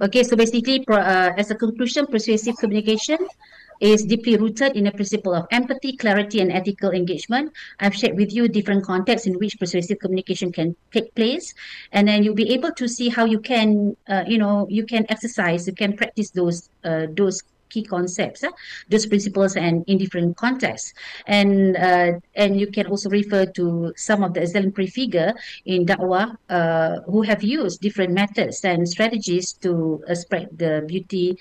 Okay. So basically, as a conclusion, persuasive communication is deeply rooted in the principle of empathy, clarity, and ethical engagement. I've shared with you different contexts in which persuasive communication can take place, and then you'll be able to see how you can, you can exercise, you can practice those key concepts, those principles, and in different contexts. And you can also refer to some of the exemplary figure in Da'wah who have used different methods and strategies to spread the beauty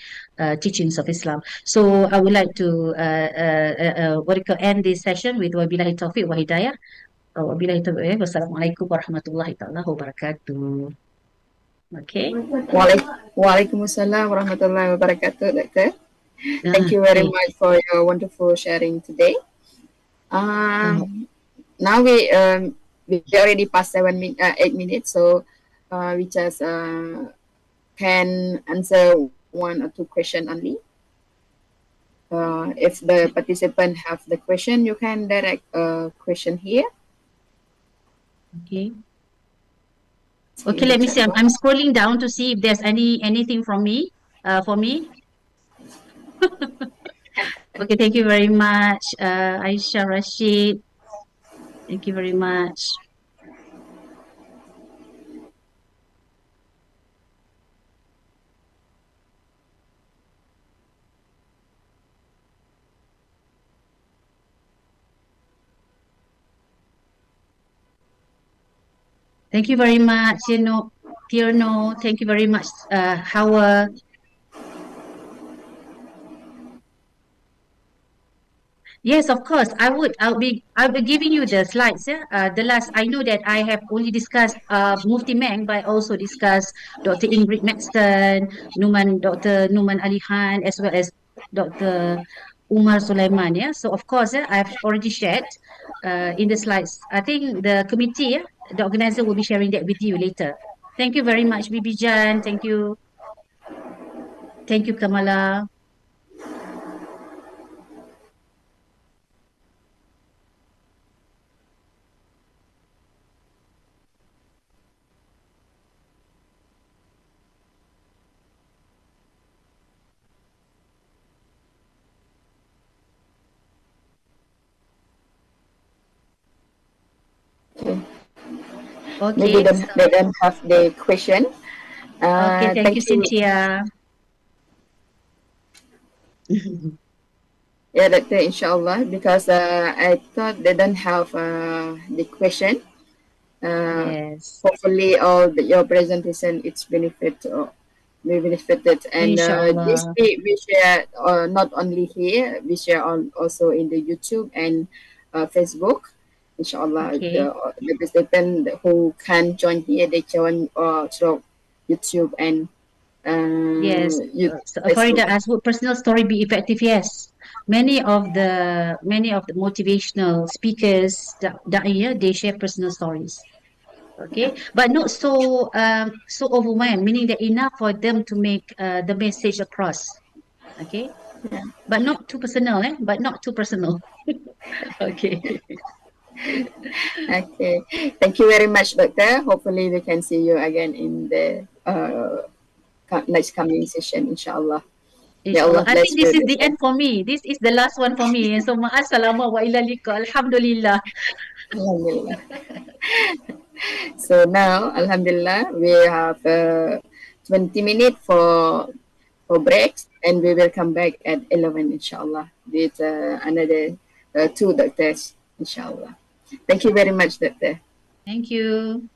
teachings of Islam. So I would like to end this session with wabillahi taufiq wa hidayah. Wabillahi taufiq. Wassalamualaikum warahmatullahi ta'ala wabarakatuh. Okay. Waalaikumsalam warahmatullahi wabarakatuh, Dr. Thank you very much for your wonderful sharing today. Now we already passed 8 minutes, so we just can answer one or two questions only. If the participant have the question, you can direct a question here. Okay. See Okay, in the let me see. chat I'm box. scrolling down to see if there's anything from me, for me. Okay, thank you very much, Aisha Rashid. Thank you very much. Thank you very much, Tierno. Thank you very much, Howard. Yes, of course. I'll be giving you the slides. Yeah. The last I know that I have only discussed Mufti Meng, but I also discussed Dr. Ingrid Maxton, Dr. Numan Ali Khan, as well as Dr. Umar Sulaiman. Yeah. So of course, yeah, I've already shared in the slides. I think the committee, yeah, the organizer will be sharing that with you later. Thank you very much, Bibi Jan. Thank you. Thank you, Kamala. Okay. Maybe Okay. they don't have the question. Okay. Thank you, Thank you. Cynthia. Yeah, Doctor, inshallah, because I thought they don't have the question. Uh, Yes. Hopefully, your presentation it's be benefited, and this Inshallah. we share not only here, we share on also in the YouTube and Facebook. Inshallah, Okay. the participant who can join here, they join through YouTube and Yes. So Facebook. Farida asked, would personal story be effective? Yes. Many of the motivational speakers, they share personal stories. Okay, but not so overwhelmed, meaning that enough for them to make the message across. Okay, but not too personal, eh? But not too personal. Okay. Okay, thank you very much, Doctor. Hopefully, we can see you again in the next coming session, inshallah. May Inshallah. Allah I think bless this you, is the Doctor. end for me. This is the last one for me. So ma'asalama wa ila liqa. Alhamdulillah. Alhamdulillah. So now, Alhamdulillah, we have 20 minutes for breaks, and we will come back at 11, inshallah, with another two doctors, inshallah. Thank you very much, Doctor. Thank you.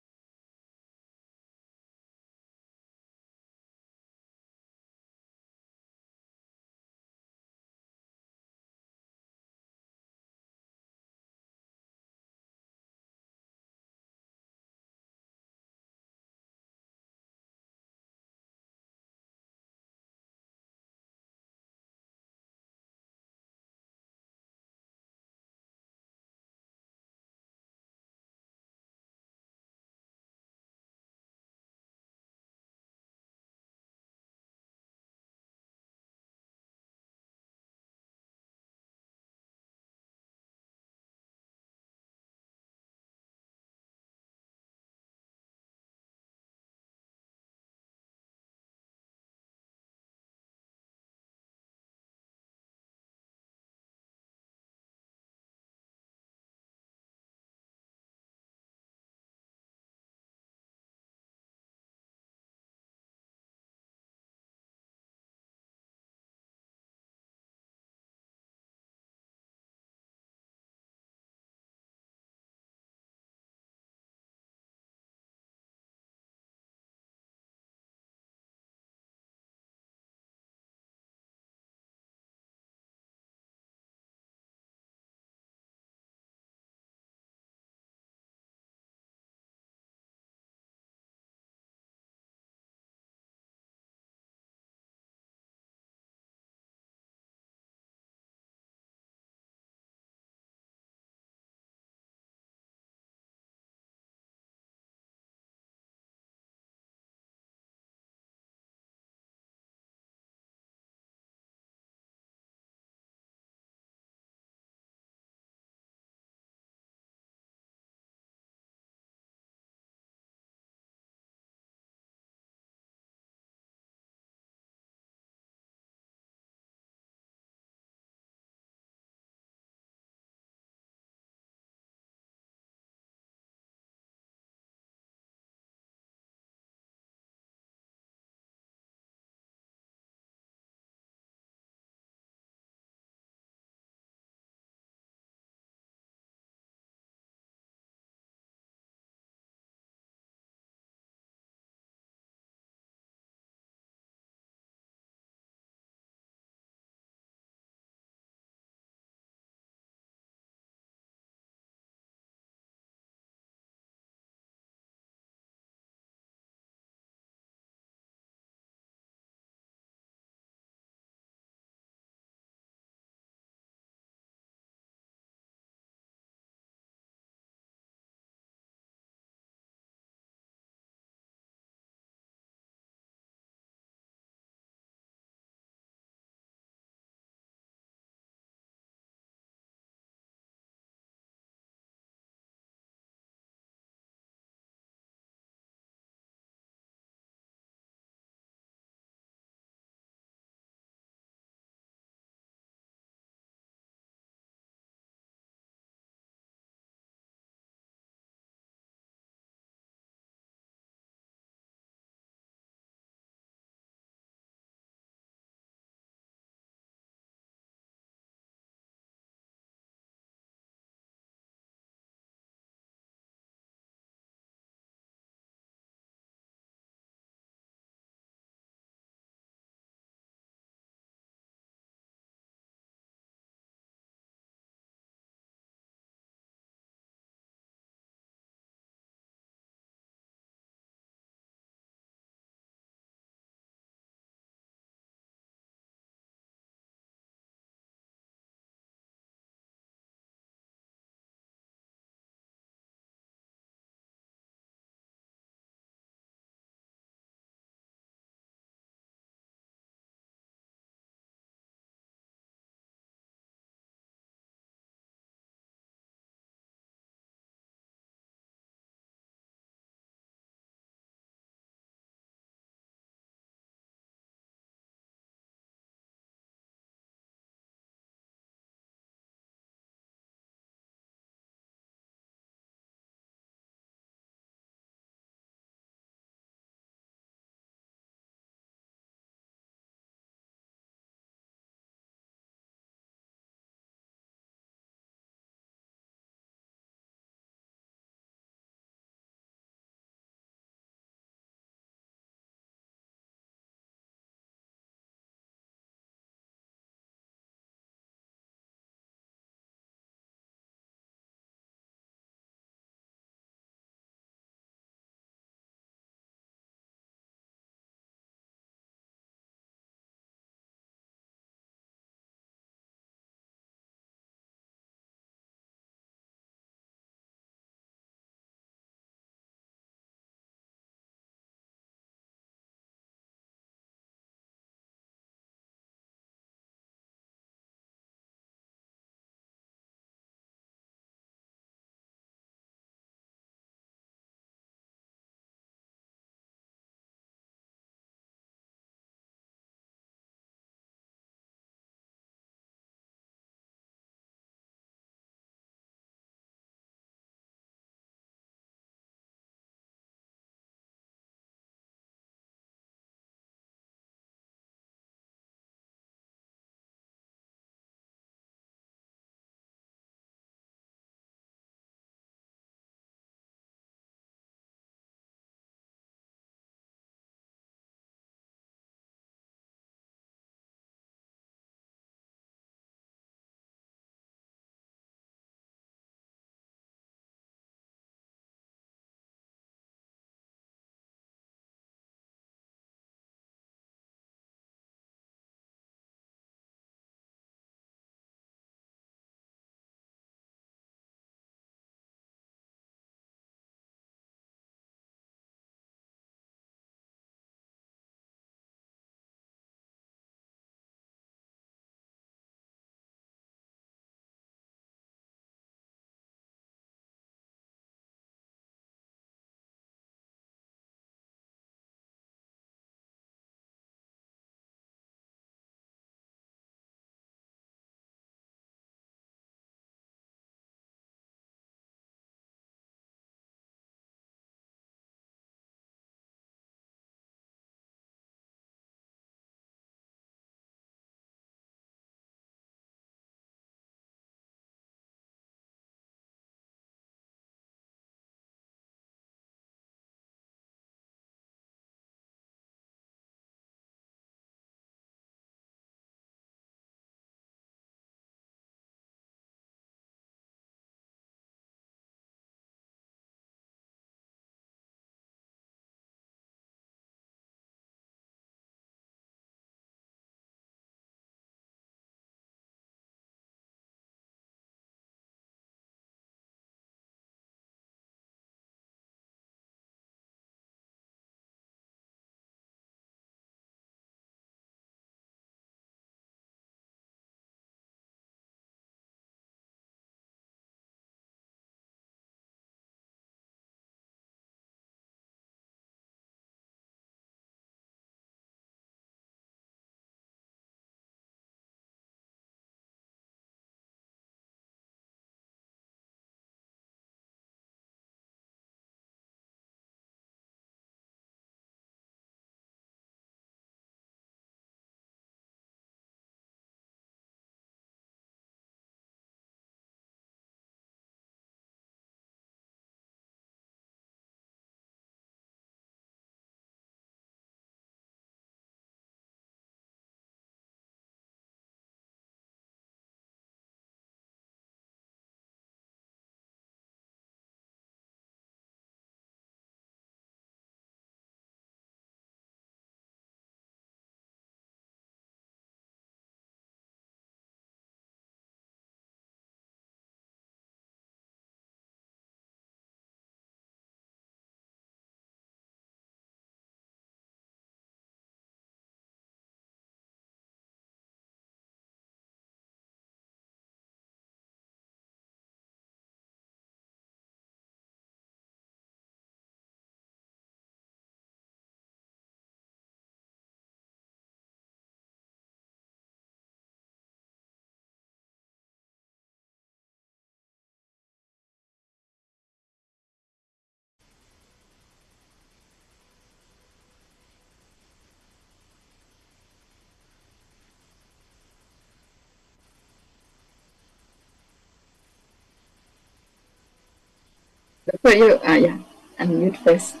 So you, yeah, unmute first.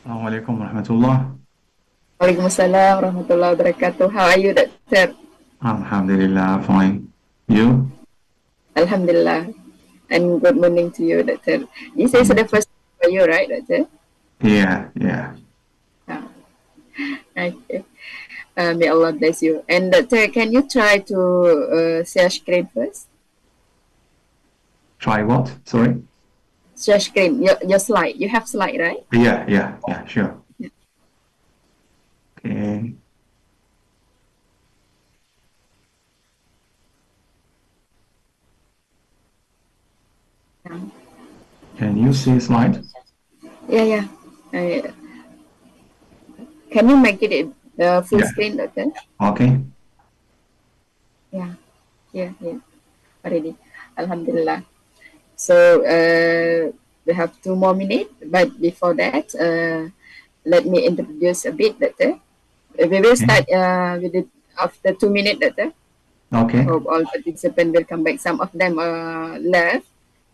Assalamualaikum warahmatullah. Waalaikumsalam warahmatullahi wabarakatuh. How are you, Doctor? Alhamdulillah, fine. You? Alhamdulillah. And good morning to you, Doctor. This is the first time for you, right, Doctor? Yeah, yeah. Okay. May Allah bless you. And Doctor, can you try to share screen first? Try what? Sorry? Share screen, your slide. You have slide, right? Yeah, sure. Okay. Can you see slide? Yeah. Can you make it full Yeah. screen, Doctor? Okay. Yeah. Already. Alhamdulillah. So we have 2 more minutes, but before that, let me introduce a bit, Doctor. We will start with it after 2 minutes, Doctor. Okay. Hope all participants will come back. Some of them left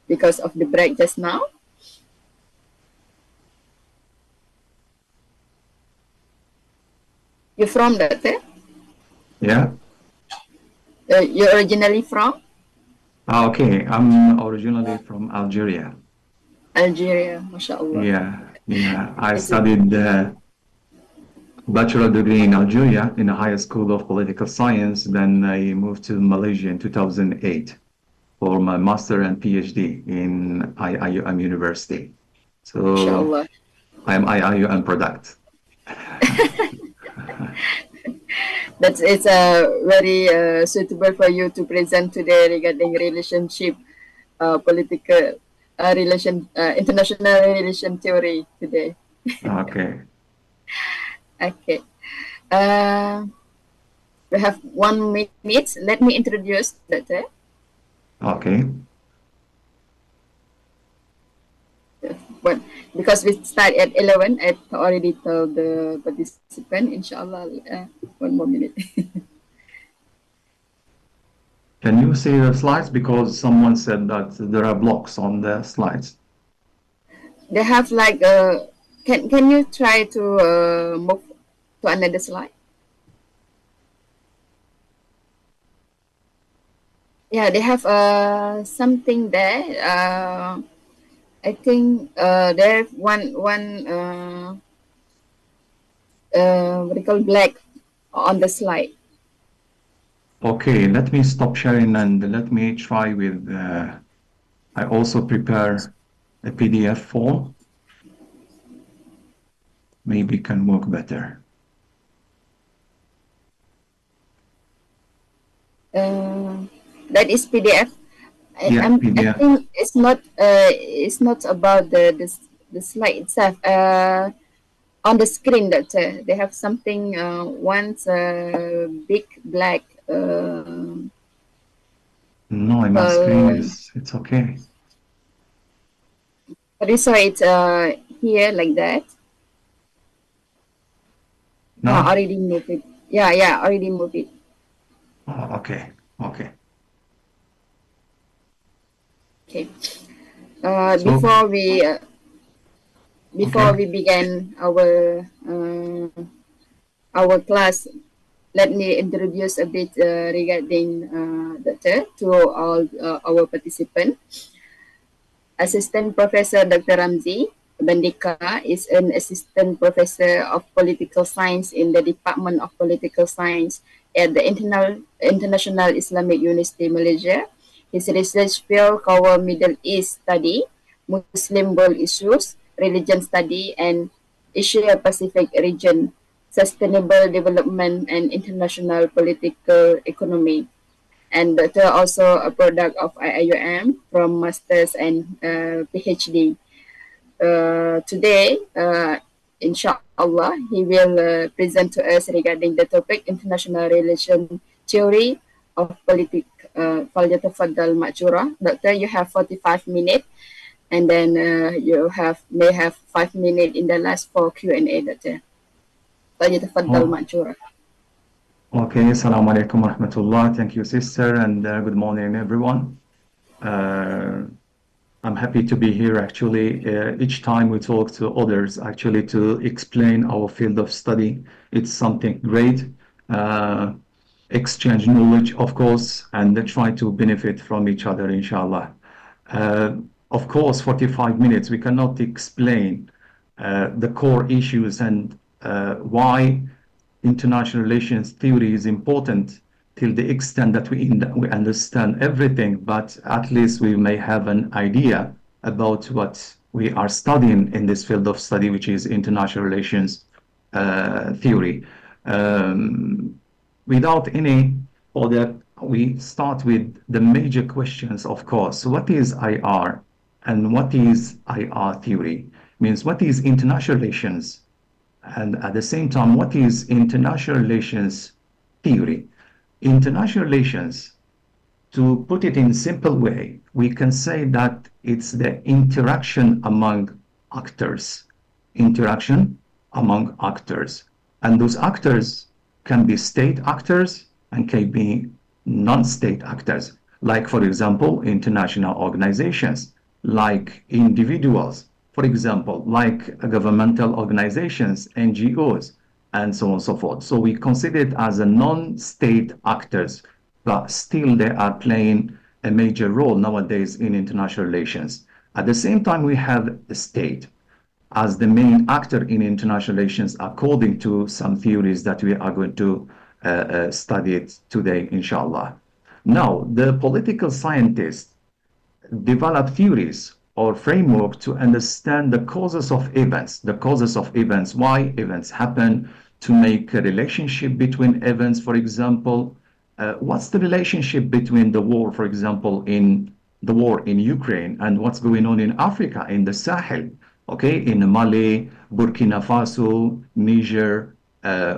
because of the break just now. You from, Doctor? Yeah. You originally from? Okay. I'm originally from Algeria. Algeria, mashallah. Yeah. I studied bachelor degree in Algeria in the Higher School of Political Science. Then I moved to Malaysia in 2008 for my master and PhD in IIIM University. So Mashallah. I'm IIIM product. It's very suitable for you to present today regarding relationship, political international relation theory today. Okay. Okay. We have 1 minute. Let me introduce Doctor. Okay. But because we start at 11, I already told the participant, inshallah, 1 more minute. Can you see the slides? Because someone said that there are blocks on the slides. They have like, can you try to move to another slide? Yeah, they have something there. I think there's one what do you call, black on the slide. Okay, let me stop sharing and let me try with, I also prepare a PDF form. Maybe it can work better. That is PDF. Yeah, PDF. I think it's not about the slide itself. On the screen, that they have something once big black. No, my screen is, it's okay. But you saw it here like that. No? Already moved it. Yeah, already moved it. Oh, okay. Okay. So- Before we begin our class, let me introduce a bit regarding to all our participants. Assistant Professor Dr. Ramzi Bendebka is an assistant professor of political science in the Department of Political Science at the International Islamic University, Malaysia. His research field cover Middle East study, Muslim world issues, religion study, and Asia Pacific region, sustainable development, and international political economy. And Doctor also a product of IIUM from Masters and PhD. Today, inshallah, he will present to us regarding the topic International Relation Theory of Politics. فليتفضل مأجورة. Doctor, you have 45 minutes, and then you may have 5 minutes in the last for Q&A, Doctor. فليتفضل مأجورة. Okay, Assalamu alaikum warahmatullah. Thank you, sister, and good morning, everyone. I'm happy to be here actually. Each time we talk to others actually to explain our field of study, it's something great. Uh, Exchange knowledge, of course, and then try to benefit from each other, inshallah. Uh, of course, 45 minutes, we cannot explain the core issues and why international relations theory is important till the extent that we understand everything, but at least we may have an idea about what we are studying in this field of study, which is international relations theory. Without any other, we start with the major questions, of course. What is IR and what is IR theory? Means what is international relations? And at the same time, what is international relations theory? International relations, to put it in a simple way, we can say that it's the interaction among actors. Interaction among actors. And those actors can be state actors and can be non-state actors, like, for example, international organizations, like individuals, for example, like governmental organizations, NGOs, and so on and so forth. So we consider it as a non-state actors, but still they are playing a major role nowadays in international relations. At the same time, we have the state as the main actor in international relations, according to some theories that we are going to study it today, inshallah. Now, the political scientists develop theories or framework to understand the causes of events, why events happen, to make a relationship between events, for example. What's the relationship between the war, for example, in the war in Ukraine and what's going on in Africa, in the Sahel? Okay, in Mali, Burkina Faso, Niger,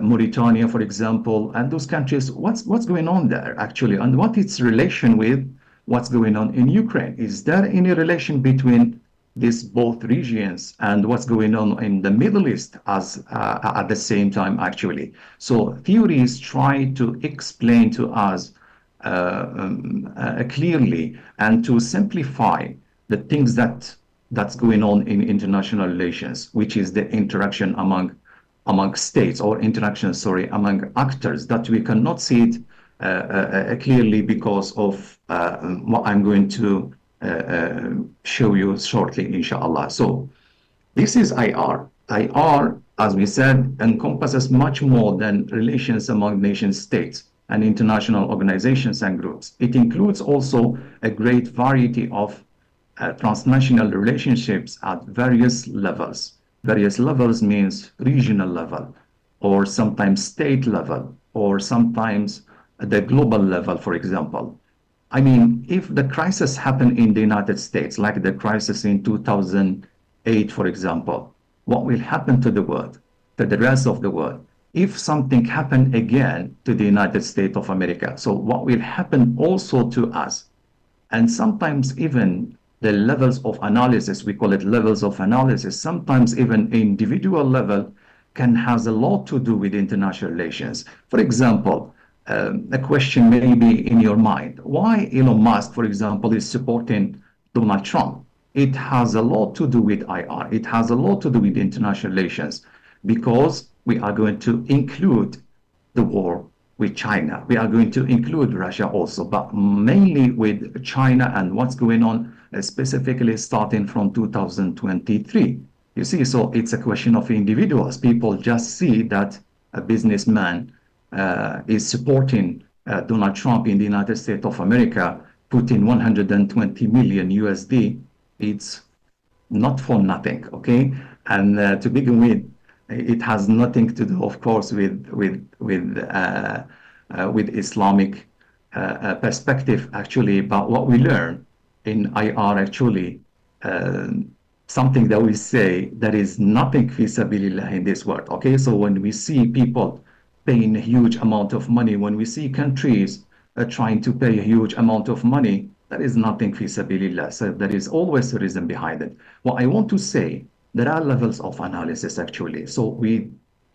Mauritania, for example, and those countries, what's going on there actually, and what its relation with what's going on in Ukraine? Is there any relation between these both regions and what's going on in the Middle East as at the same time actually? So theories try to explain to us clearly and to simplify the things that's going on in international relations, which is the interaction among states, or interaction, sorry, among actors, that we cannot see it clearly because of what I'm going to show you shortly, inshallah. So this is IR. IR, as we said, encompasses much more than relations among nation states and international organizations and groups. It includes also a great variety of transnational relationships at various levels. Various levels means regional level, or sometimes state level, or sometimes the global level, for example. I mean, if the crisis happened in the United States, like the crisis in 2008, for example, what will happen to the world, to the rest of the world? If something happened again to the United States of America, so what will happen also to us? And sometimes even the levels of analysis, we call it levels of analysis, sometimes even individual level can have a lot to do with international relations. For example, a question may be in your mind, why Elon Musk, for example, is supporting Donald Trump? It has a lot to do with IR. It has a lot to do with international relations, because we are going to include the war with China. We are going to include Russia also, but mainly with China and what's going on, specifically starting from 2023. You see, so it's a question of individuals. People just see that a businessman is supporting Donald Trump in the United States of America, putting 120 million USD. It's not for nothing, okay? And to begin with, it has nothing to do, of course, with Islamic perspective, actually. But what we learn in IR, actually, something that we say, there is nothing fi sabilillah in this world, okay? So when we see people paying a huge amount of money, when we see countries trying to pay a huge amount of money, there is nothing fi sabilillah. So there is always a reason behind it. What I want to say, there are levels of analysis, actually. So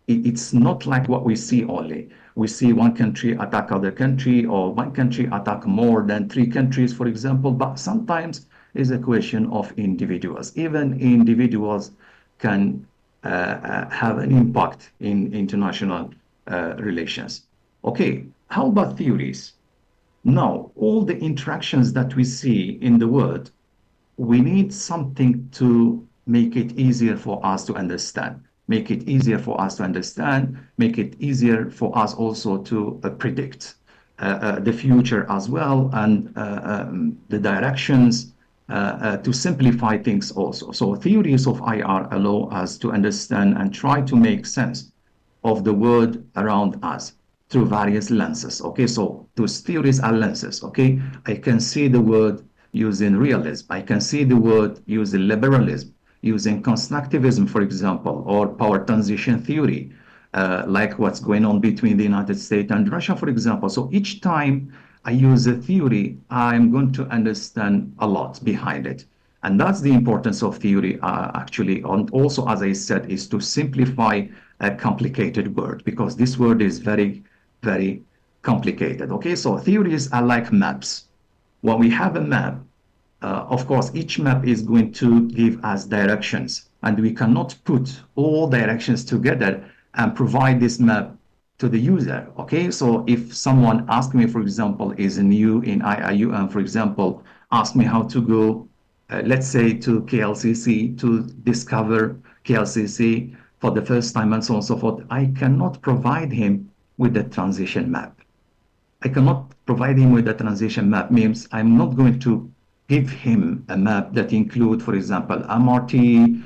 it's not like what we see only. We see one country attack other country, or one country attack more than 3 countries, for example. But sometimes is a question of individuals. Even individuals can have an impact in international relations. Okay, how about theories? Now, all the interactions that we see in the world, we need something to make it easier for us to understand, make it easier for us to understand, make it easier for us also to predict the future as well, and the directions, to simplify things also. So theories of IR allow us to understand and try to make sense of the world around us through various lenses. Okay, so those theories are lenses. Okay, I can see the world using realism. I can see the world using liberalism, using constructivism, for example, or power transition theory, like what's going on between the United States and Russia, for example. So each time I use a theory, I'm going to understand a lot behind it. And that's the importance of theory, actually. And also, as I said, is to simplify a complicated word, because this word is very, very complicated. Okay, so theories are like maps. When we have a map, of course, each map is going to give us directions, and we cannot put all directions together and provide this map to the user. Okay, so if someone asks me, for example, is new in IIUM, for example, ask me how to go, let's say, to KLCC to discover KLCC for the first time and so on and so forth, I cannot provide him with the transition map. I cannot provide him with a transition map. Means I'm not going to give him a map that include, for example, MRT,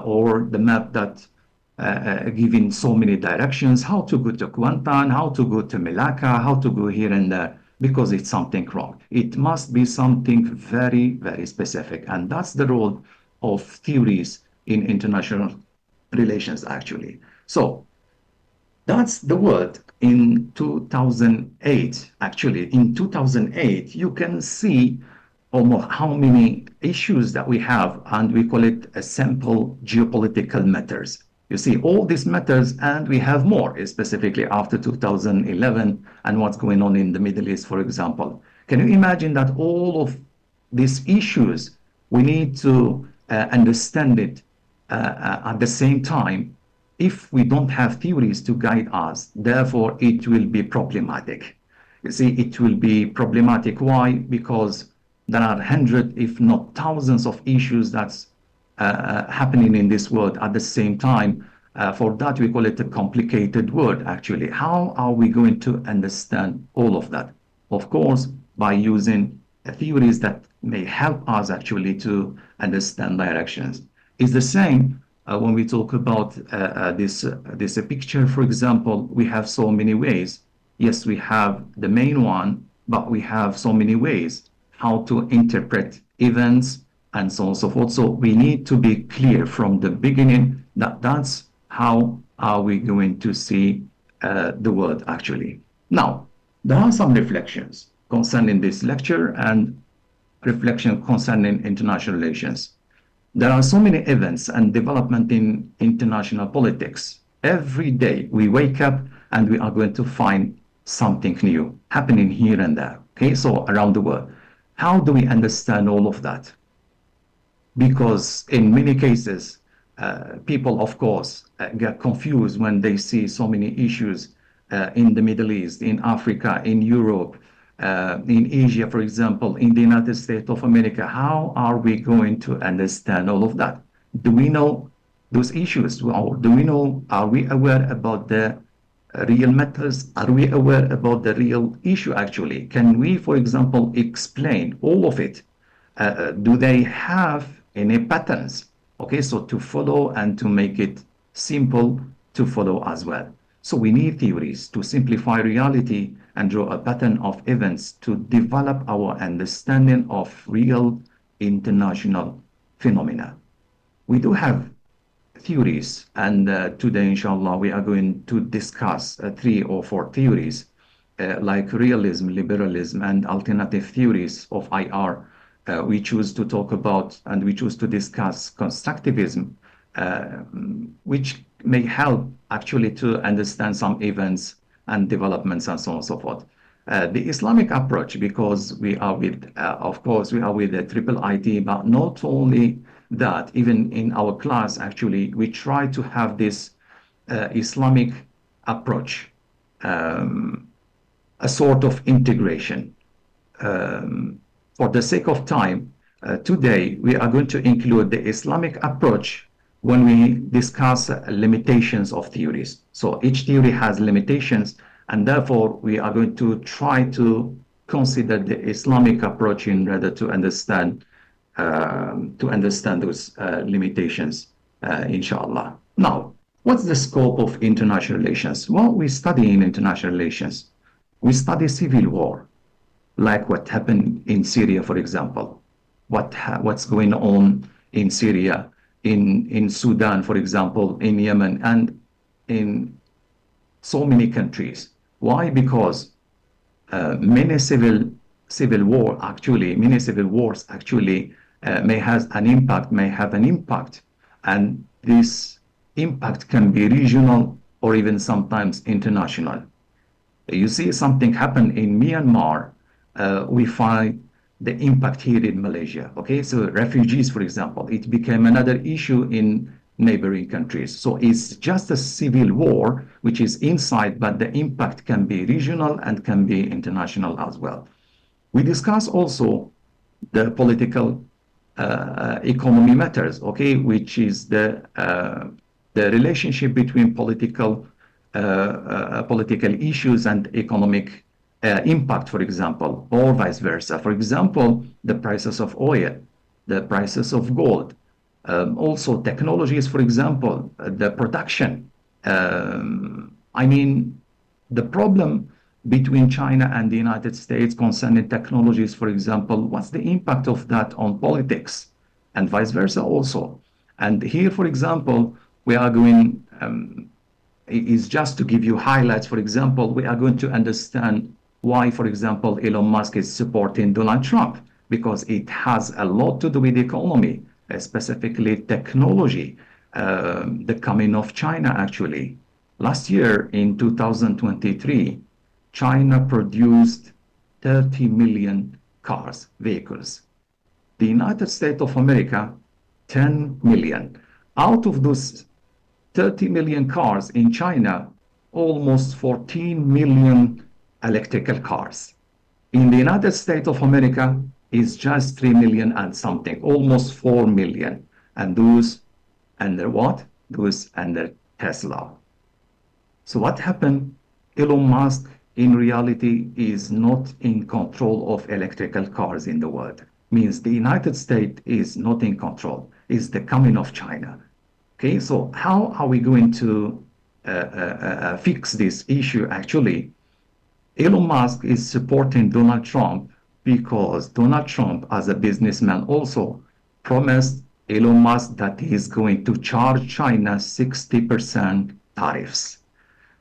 or the map that giving so many directions, how to go to Kuantan, how to go to Melaka, how to go here and there, because it's something wrong. It must be something very, very specific. And that's the role of theories in international relations, actually. So that's the word in 2008. Actually, in 2008, you can see almost how many issues that we have, and we call it a simple geopolitical matters. You see all these matters, and we have more, specifically after 2011 and what's going on in the Middle East, for example. Can you imagine that all of these issues, we need to understand it at the same time? If we don't have theories to guide us, therefore it will be problematic. You see, it will be problematic. Why? Because there are hundreds, if not thousands, of issues that's happening in this world at the same time. For that, we call it a complicated word, actually. How are we going to understand all of that? Of course, by using theories that may help us actually to understand directions. It's the same when we talk about this picture, for example. We have so many ways. Yes, we have the main one, but we have so many ways how to interpret events and so on and so forth. So we need to be clear from the beginning that that's how are we going to see the world, actually. Now, there are some reflections concerning this lecture and reflection concerning international relations. There are so many events and development in international politics. Every day we wake up and we are going to find something new happening here and there. Okay, so around the world. How do we understand all of that? Because in many cases, people, of course, get confused when they see so many issues in the Middle East, in Africa, in Europe, in Asia, for example, in the United States of America. How are we going to understand all of that? Do we know those issues? Or do we know, are we aware about the real matters? Are we aware about the real issue, actually? Can we, for example, explain all of it? Do they have any patterns? Okay, so to follow and to make it simple to follow as well. So we need theories to simplify reality and draw a pattern of events to develop our understanding of real international phenomena. We do have theories, and today, inshallah, we are going to discuss 3 or 4 theories like realism, liberalism, and alternative theories of IR. We choose to talk about and we choose to discuss constructivism, which may help actually to understand some events and developments and so on and so forth. The Islamic approach, because we are with, of course, we are with the IIIT, but not only that, even in our class, actually, we try to have this Islamic approach, a sort of integration. For the sake of time, today we are going to include the Islamic approach when we discuss limitations of theories. So each theory has limitations, and therefore we are going to try to consider the Islamic approach in order to understand those limitations, inshallah. Now, what's the scope of international relations? Well, we study in international relations. We study civil war, like what happened in Syria, for example. What's going on in Syria, in Sudan, for example, in Yemen, and in so many countries. Why? Because many civil wars actually may have an impact, and this impact can be regional or even sometimes international. You see something happen in Myanmar, we find the impact here in Malaysia. Okay, so refugees, for example, it became another issue in neighboring countries. So it's just a civil war, which is inside, but the impact can be regional and can be international as well. We discuss also the political economy matters, okay, which is the relationship between political issues and economic impact, for example, or vice versa. For example, the prices of oil, the prices of gold, also technologies, for example, the production. I mean, the problem between China and the United States concerning technologies, for example, what's the impact of that on politics, and vice versa also. And here, for example, we are going, is just to give you highlights. For example, we are going to understand why, for example, Elon Musk is supporting Donald Trump, because it has a lot to do with the economy, specifically technology, the coming of China, actually. Last year, in 2023, China produced 30 million vehicles. The United States of America, 10 million. Out of those 30 million cars in China, almost 14 million electrical cars. In the United States of America, is just 3 million and something, almost 4 million. And those under what? Those under Tesla. So what happened? Elon Musk, in reality, is not in control of electrical cars in the world. Means the United States is not in control. It's the coming of China. Okay, so how are we going to fix this issue? Actually, Elon Musk is supporting Donald Trump because Donald Trump, as a businessman, also promised Elon Musk that he is going to charge China 60% tariffs,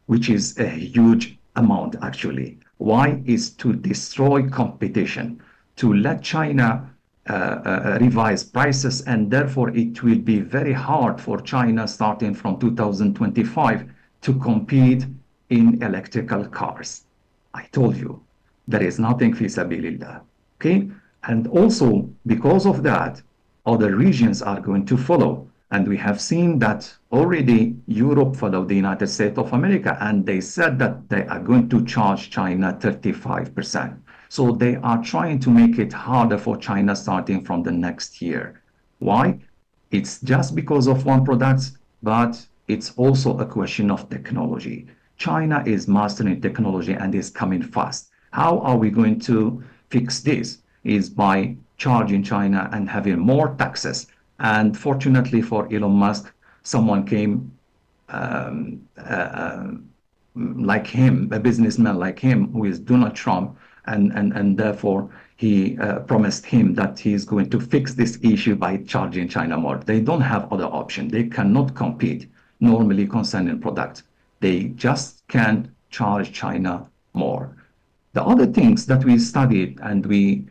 which is a huge amount, actually. Why? Is to destroy competition, to let China revise prices, and therefore it will be very hard for China, starting from 2025, to compete in electrical cars. I told you, there is nothing fi sabilillah, okay? And also, because of that, other regions are going to follow. And we have seen that already Europe followed the United States of America, and they said that they are going to charge China 35%. So they are trying to make it harder for China starting from the next year. Why? It's just because of one product, but it's also a question of technology. China is mastering technology and is coming fast. How are we going to fix this? Is by charging China and having more taxes. And fortunately for Elon Musk, someone came like him, a businessman like him, who is Donald Trump, and therefore he promised him that he's going to fix this issue by charging China more. They don't have other option. They cannot compete normally concerning products. They just can charge China more. The other things that we studied, and we,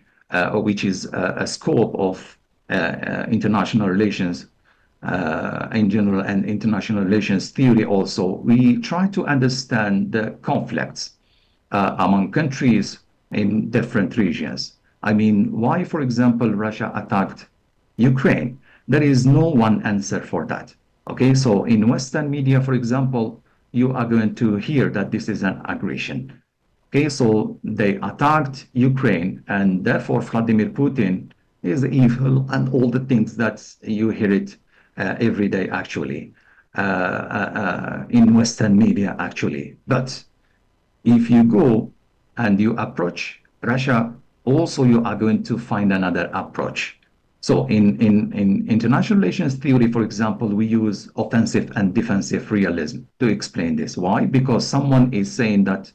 which is a scope of international relations in general, and international relations theory also, we try to understand the conflicts among countries in different regions. I mean, why, for example, Russia attacked Ukraine? There is no one answer for that. Okay, so in Western media, for example, you are going to hear that this is an aggression. Okay, so they attacked Ukraine, and therefore Vladimir Putin is evil, and all the things that you hear it every day, actually, in Western media, actually. But if you go and you approach Russia, also you are going to find another approach. So in international relations theory, for example, we use offensive and defensive realism to explain this. Why? Because someone is saying that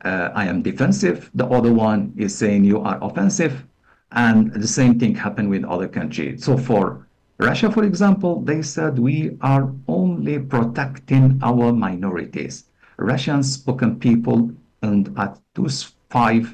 I am defensive, the other one is saying you are offensive, and the same thing happened with other countries. So for Russia, for example, they said we are only protecting our minorities, Russian spoken people, and at those five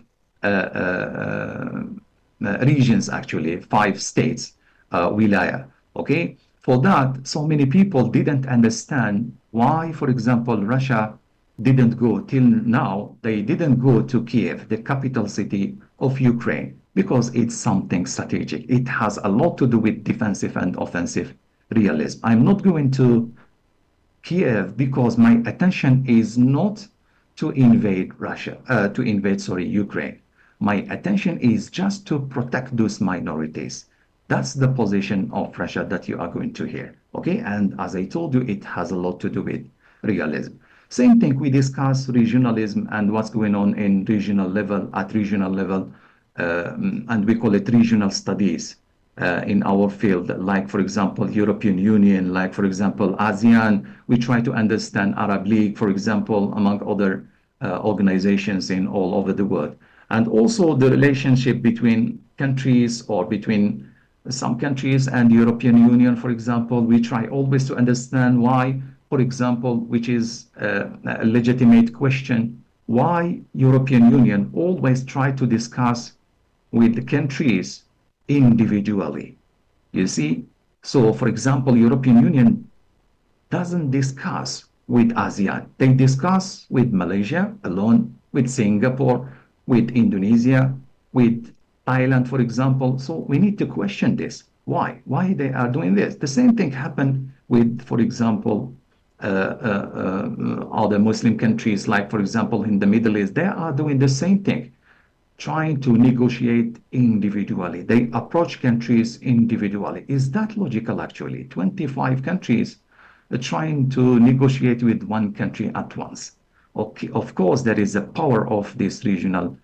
regions, actually, 5 states, wilaya. Okay, for that, so many people didn't understand why, for example, Russia didn't go till now. They didn't go to Kiev, the capital city of Ukraine, because it's something strategic. It has a lot to do with defensive and offensive realism. I'm not going to Kiev because my attention is not to invade Ukraine. My attention is just to protect those minorities. That's the position of Russia that you are going to hear. Okay, and as I told you, it has a lot to do with realism. Same thing, we discuss regionalism and what's going on in regional level, and we call it regional studies in our field, like, for example, European Union, like, for example, ASEAN. We try to understand Arab League, for example, among other organizations in all over the world. And also the relationship between countries or between some countries and European Union, for example. We try always to understand why, for example, which is a legitimate question, why European Union always try to discuss with the countries individually. You see? So, for example, European Union doesn't discuss with ASEAN. They discuss with Malaysia alone, with Singapore, with Indonesia, with Thailand, for example. So we need to question this. Why? Why they are doing this? The same thing happened with, for example, other Muslim countries, like, for example, in the Middle East. They are doing the same thing, trying to negotiate individually. They approach countries individually. Is that logical, actually? 25 countries trying to negotiate with one country at once. Okay, of course, there is a power of these regional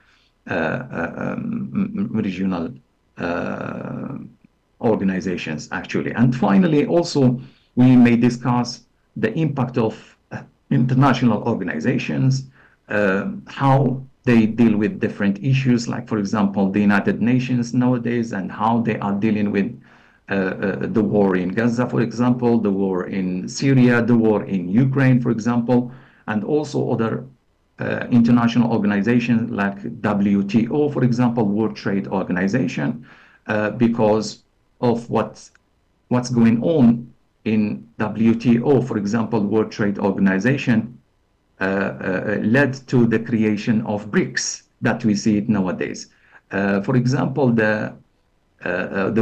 organizations, actually. And finally, also, we may discuss the impact of international organizations, how they deal with different issues, like, for example, the United Nations nowadays, and how they are dealing with the war in Gaza, for example, the war in Syria, the war in Ukraine, for example, and also other international organizations like WTO, for example, World Trade Organization, because of what's going on in WTO, for example, World Trade Organization, led to the creation of BRICS that we see it nowadays. For example, the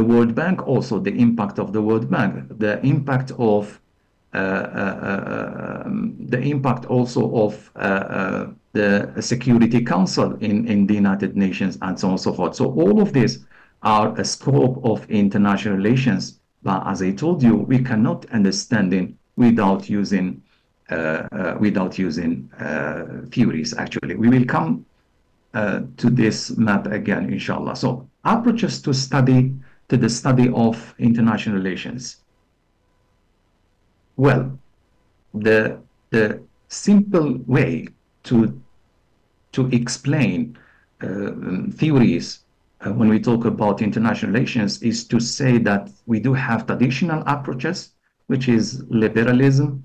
World Bank, also the impact of the World Bank, the impact also of the Security Council in the United Nations, and so on and so forth. So all of these are a scope of international relations. But as I told you, we cannot understand it without using theories. Actually, we will come to this map again, inshallah. So approaches to the study of international relations. Well, the simple way to explain theories when we talk about international relations is to say that we do have traditional approaches, which is liberalism,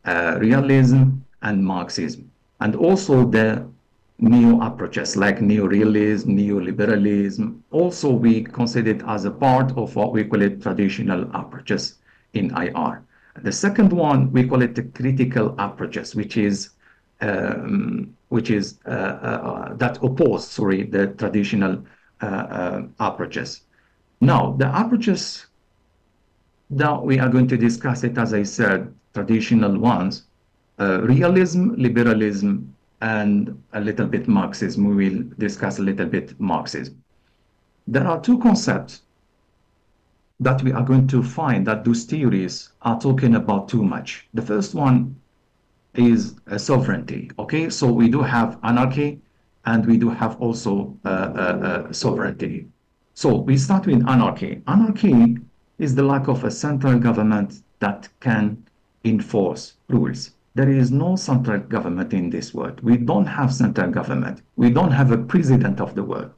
realism, and Marxism, and also the neo approaches like neorealism, neoliberalism. Also, we consider it as a part of what we call it traditional approaches in IR. The second one, we call it the critical approaches, which is that oppose, the traditional approaches. Now, the approaches that we are going to discuss it, as I said, traditional ones, realism, liberalism, and a little bit Marxism. We will discuss a little bit Marxism. There are two concepts that we are going to find that those theories are talking about too much. The first one is sovereignty. Okay, so we do have anarchy and we do have also sovereignty. So we start with anarchy. Anarchy is the lack of a central government that can enforce rules. There is no central government in this world. We don't have central government. We don't have a president of the world.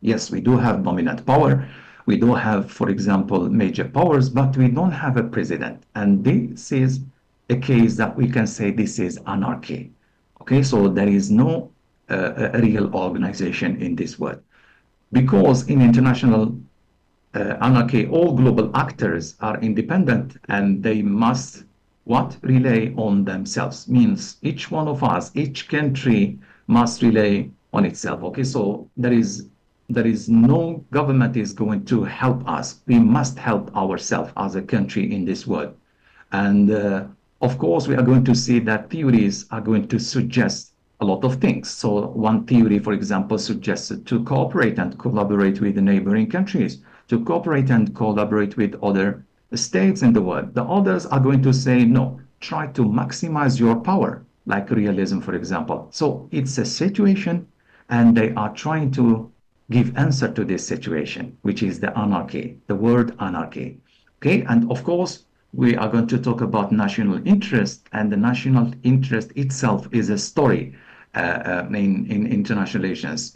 Yes, we do have dominant power. We do have, for example, major powers, but we don't have a president. And this is a case that we can say this is anarchy. Okay, so there is no real organization in this world. Because in international anarchy, all global actors are independent and they must rely on themselves. Means each one of us, each country must rely on itself. Okay, so there is no government is going to help us. We must help ourselves as a country in this world. And of course, we are going to see that theories are going to suggest a lot of things. So one theory, for example, suggested to cooperate and collaborate with the neighboring countries, to cooperate and collaborate with other states in the world. The others are going to say, no, try to maximize your power, like realism, for example. So it's a situation, and they are trying to give answer to this situation, which is the anarchy, the word anarchy. Okay, and of course, we are going to talk about national interest, and the national interest itself is a story in international relations.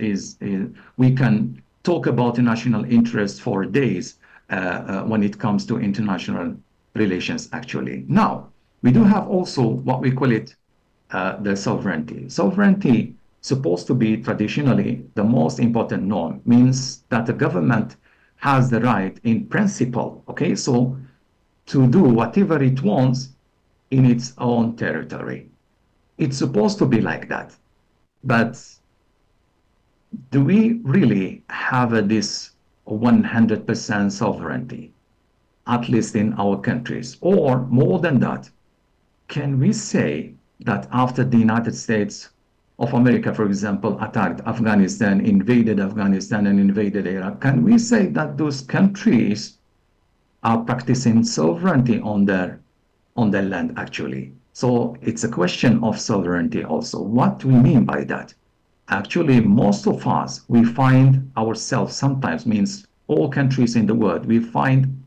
We can talk about the national interest for days when it comes to international relations, actually. Now, we do have also what we call it the sovereignty. Sovereignty supposed to be traditionally the most important norm, means that the government has the right in principle, okay, so to do whatever it wants in its own territory. It's supposed to be like that. But do we really have this 100% sovereignty, at least in our countries? Or more than that, can we say that after the United States of America, for example, attacked Afghanistan, invaded Afghanistan and invaded Iraq, can we say that those countries are practicing sovereignty on their land, actually? So it's a question of sovereignty also. What do we mean by that? Actually, most of us, we find ourselves sometimes, means all countries in the world, we find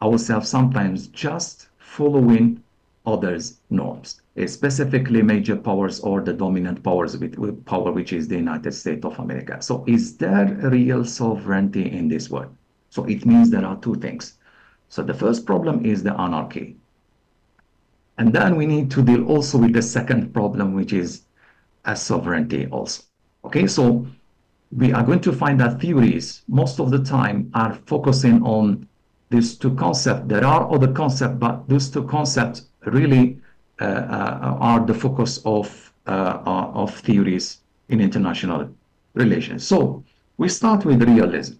ourselves sometimes just following others' norms, specifically major powers or the dominant powers with power, which is the United States of America. So is there real sovereignty in this world? So it means there are two things. So the first problem is the anarchy. And then we need to deal also with the second problem, which is a sovereignty also. Okay, so we are going to find that theories most of the time are focusing on these two concepts. There are other concepts, but those two concepts really are the focus of theories in international relations. So we start with realism.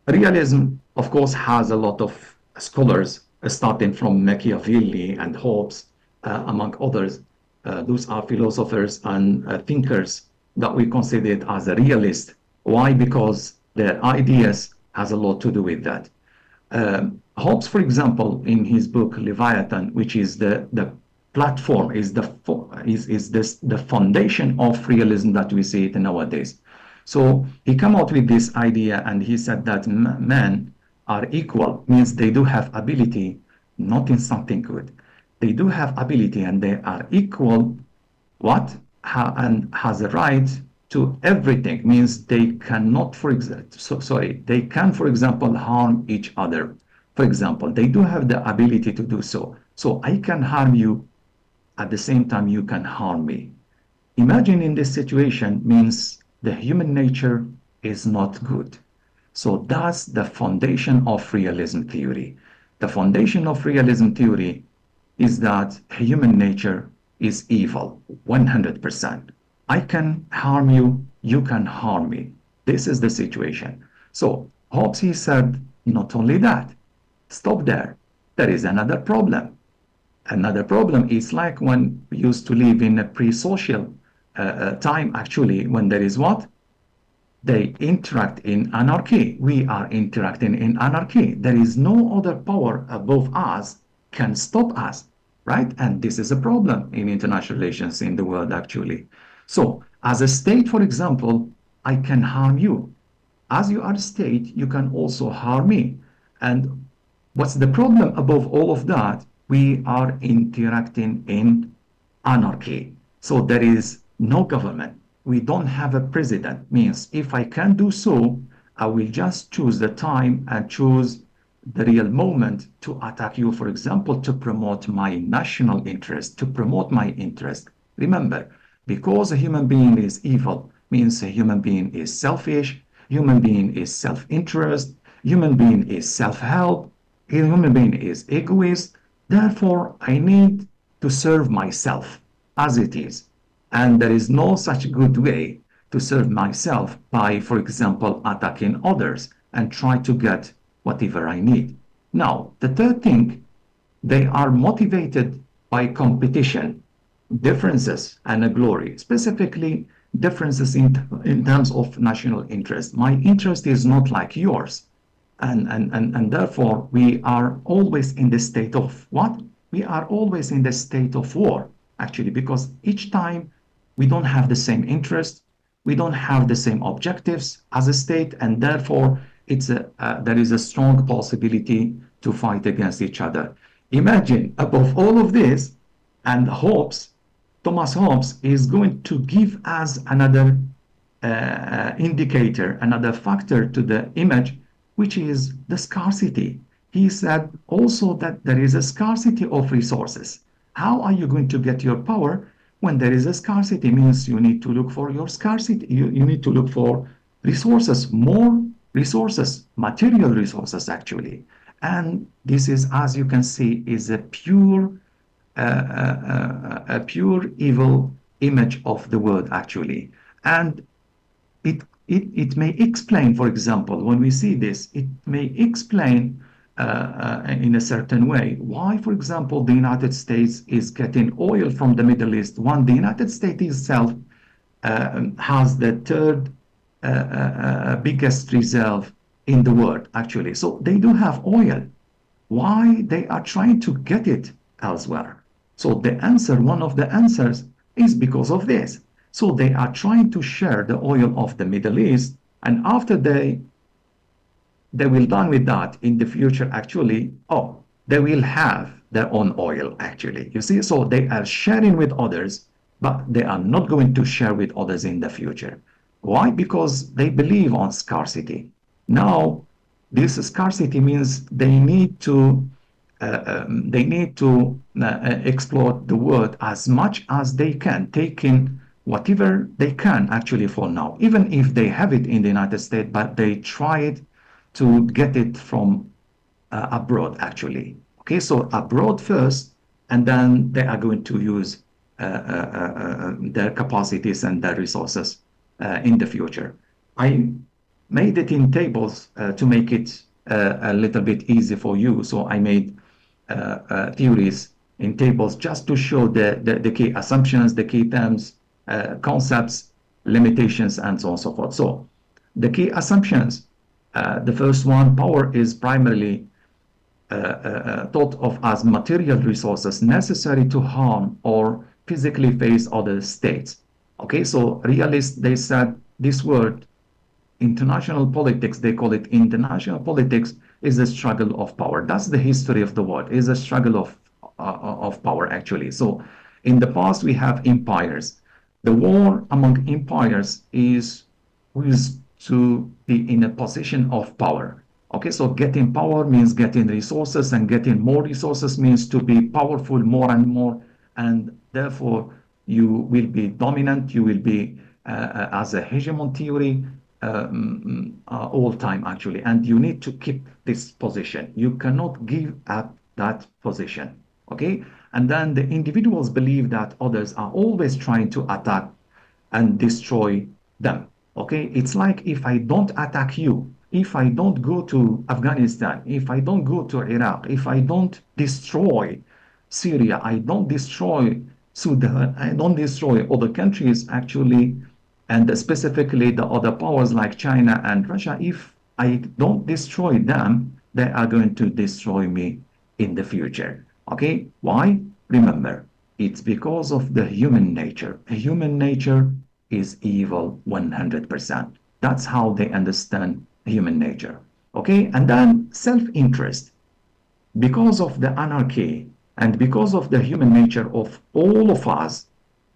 Realism, of course, has a lot of scholars, starting from Machiavelli and Hobbes, among others. Those are philosophers and thinkers that we consider as a realist. Why? Because their ideas has a lot to do with that. Hobbes, for example, in his book Leviathan, which is the platform, is the foundation of realism that we see it nowadays. So he came out with this idea, and he said that men are equal, means they do have ability, not in something good. They do have ability, and they are equal. And has a right to everything, means they cannot, they can, for example, harm each other. For example, they do have the ability to do so. So I can harm you, at the same time you can harm me. Imagine in this situation, means the human nature is not good. So that's the foundation of realism theory. The foundation of realism theory is that human nature is evil, 100%. I can harm you, you can harm me. This is the situation. So Hobbes, he said, not only that, stop there. There is another problem. Another problem is like when we used to live in a pre-social time, actually, when there is what? They interact in anarchy. We are interacting in anarchy. There is no other power above us can stop us, right? And this is a problem in international relations in the world, actually. So as a state, for example, I can harm you. As you are a state, you can also harm me. And what's the problem above all of that? We are interacting in anarchy. So there is no government. We don't have a president. Means if I can do so, I will just choose the time and choose the real moment to attack you, for example, to promote my national interest, to promote my interest. Remember, because a human being is evil, means a human being is selfish, human being is self-interest, human being is self-help, human being is egoist. Therefore, I need to serve myself as it is. And there is no such good way to serve myself by, for example, attacking others and try to get whatever I need. Now, the third thing, they are motivated by competition, differences, and a glory, specifically differences in terms of national interest. My interest is not like yours. And therefore, we are always in the state of what? We are always in the state of war, actually, because each time we don't have the same interest, we don't have the same objectives as a state, and therefore there is a strong possibility to fight against each other. Imagine, above all of this, and Thomas Hobbes is going to give us another indicator, another factor to the image, which is the scarcity. He said also that there is a scarcity of resources. How are you going to get your power when there is a scarcity? Means you need to look for your scarcity. You need to look for resources, more resources, material resources, actually. And this is, as you can see, is a pure evil image of the world, actually. And it may explain, for example, when we see this, it may explain in a certain way why, for example, the United States is getting oil from the Middle East when the United States itself has the third biggest reserve in the world, actually. So they do have oil. Why they are trying to get it elsewhere? So the answer, one of the answers, is because of this. So they are trying to share the oil of the Middle East, and after they will done with that in the future, actually, they will have their own oil, actually. You see, so they are sharing with others, but they are not going to share with others in the future. Why? Because they believe on scarcity. Now, this scarcity means they need to exploit the world as much as they can, taking whatever they can, actually, for now, even if they have it in the United States, but they try it to get it from abroad, actually. Okay, so abroad first, and then they are going to use their capacities and their resources in the future. I made it in tables to make it a little bit easy for you. So I made theories in tables just to show the key assumptions, the key terms, concepts, limitations, and so on and so forth. So the key assumptions, the first one, power is primarily thought of as material resources necessary to harm or physically face other states. Okay, so realists, they said this word, international politics, they call it international politics, is a struggle of power. That's the history of the world, is a struggle of power, actually. So in the past, we have empires. The war among empires is who is to be in a position of power. Okay, so getting power means getting resources, and getting more resources means to be powerful more and more, and therefore you will be dominant, you will be as a hegemon theory all time, actually, and you need to keep this position. You cannot give up that position. Okay, And then the individuals believe that others are always trying to attack and destroy them. Okay, it's like if I don't attack you, if I don't go to Afghanistan, if I don't go to Iraq, if I don't destroy Syria, I don't destroy Sudan, I don't destroy other countries actually, and specifically the other powers like China and Russia, if I don't destroy them, they are going to destroy me in the future. Okay, why? Remember, it's because of the human nature. Human nature is evil 100%. That's how they understand human nature. Okay, and then self-interest. Because of the anarchy and because of the human nature of all of us,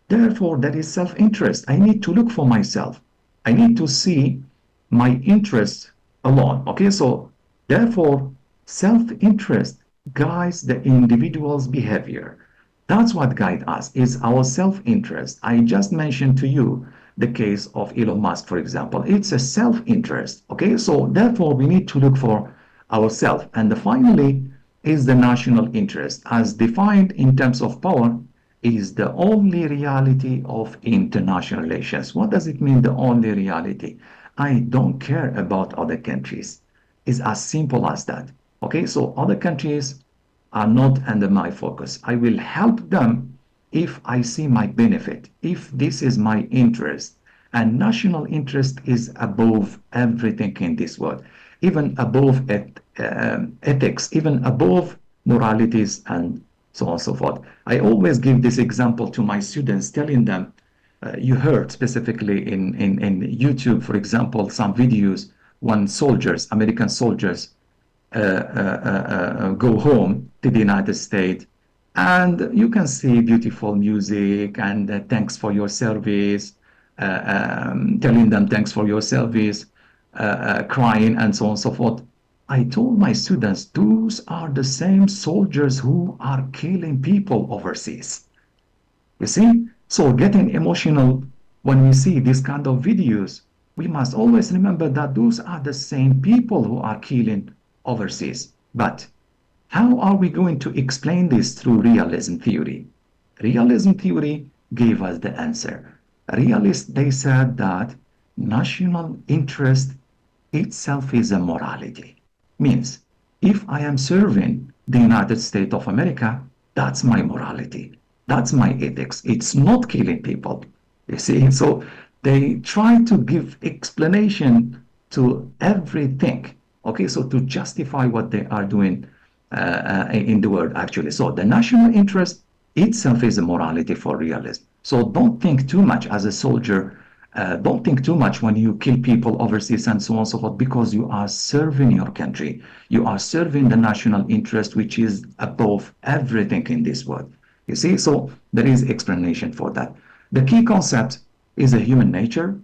therefore there is self-interest. I need to look for myself. I need to see my interest alone. Okay, so therefore self-interest guides the individual's behavior. That's what guides us, is our self-interest. I just mentioned to you the case of Elon Musk, for example. It's a self-interest, okay? So therefore, we need to look for ourselves. And finally, is the national interest, as defined in terms of power, is the only reality of international relations. What does it mean, the only reality? I don't care about other countries. It's as simple as that, okay? So other countries are not under my focus. I will help them if I see my benefit, if this is my interest. And national interest is above everything in this world, even above ethics, even above moralities, and so on and so forth. I always give this example to my students, telling them, you heard specifically in YouTube, for example, some videos when soldiers, American soldiers, go home to the United States, and you can see beautiful music and thanks for your service, telling them thanks for your service, crying and so on and so forth. I told my students, those are the same soldiers who are killing people overseas. You see? So getting emotional when we see this kind of videos, we must always remember that those are the same people who are killing overseas. But how are we going to explain this through realism theory? Realism theory gave us the answer. Realists, they said that national interest itself is a morality. Means, if I am serving the United States of America, that's my morality. That's my ethics. It's not killing people. You see, so they try to give explanation to everything. Okay, so to justify what they are doing in the world, actually. So the national interest itself is a morality for realism. So don't think too much as a soldier. Don't think too much when you kill people overseas and so on and so forth, because you are serving your country. You are serving the national interest, which is above everything in this world. You see, so there is explanation for that. The key concept is a human nature,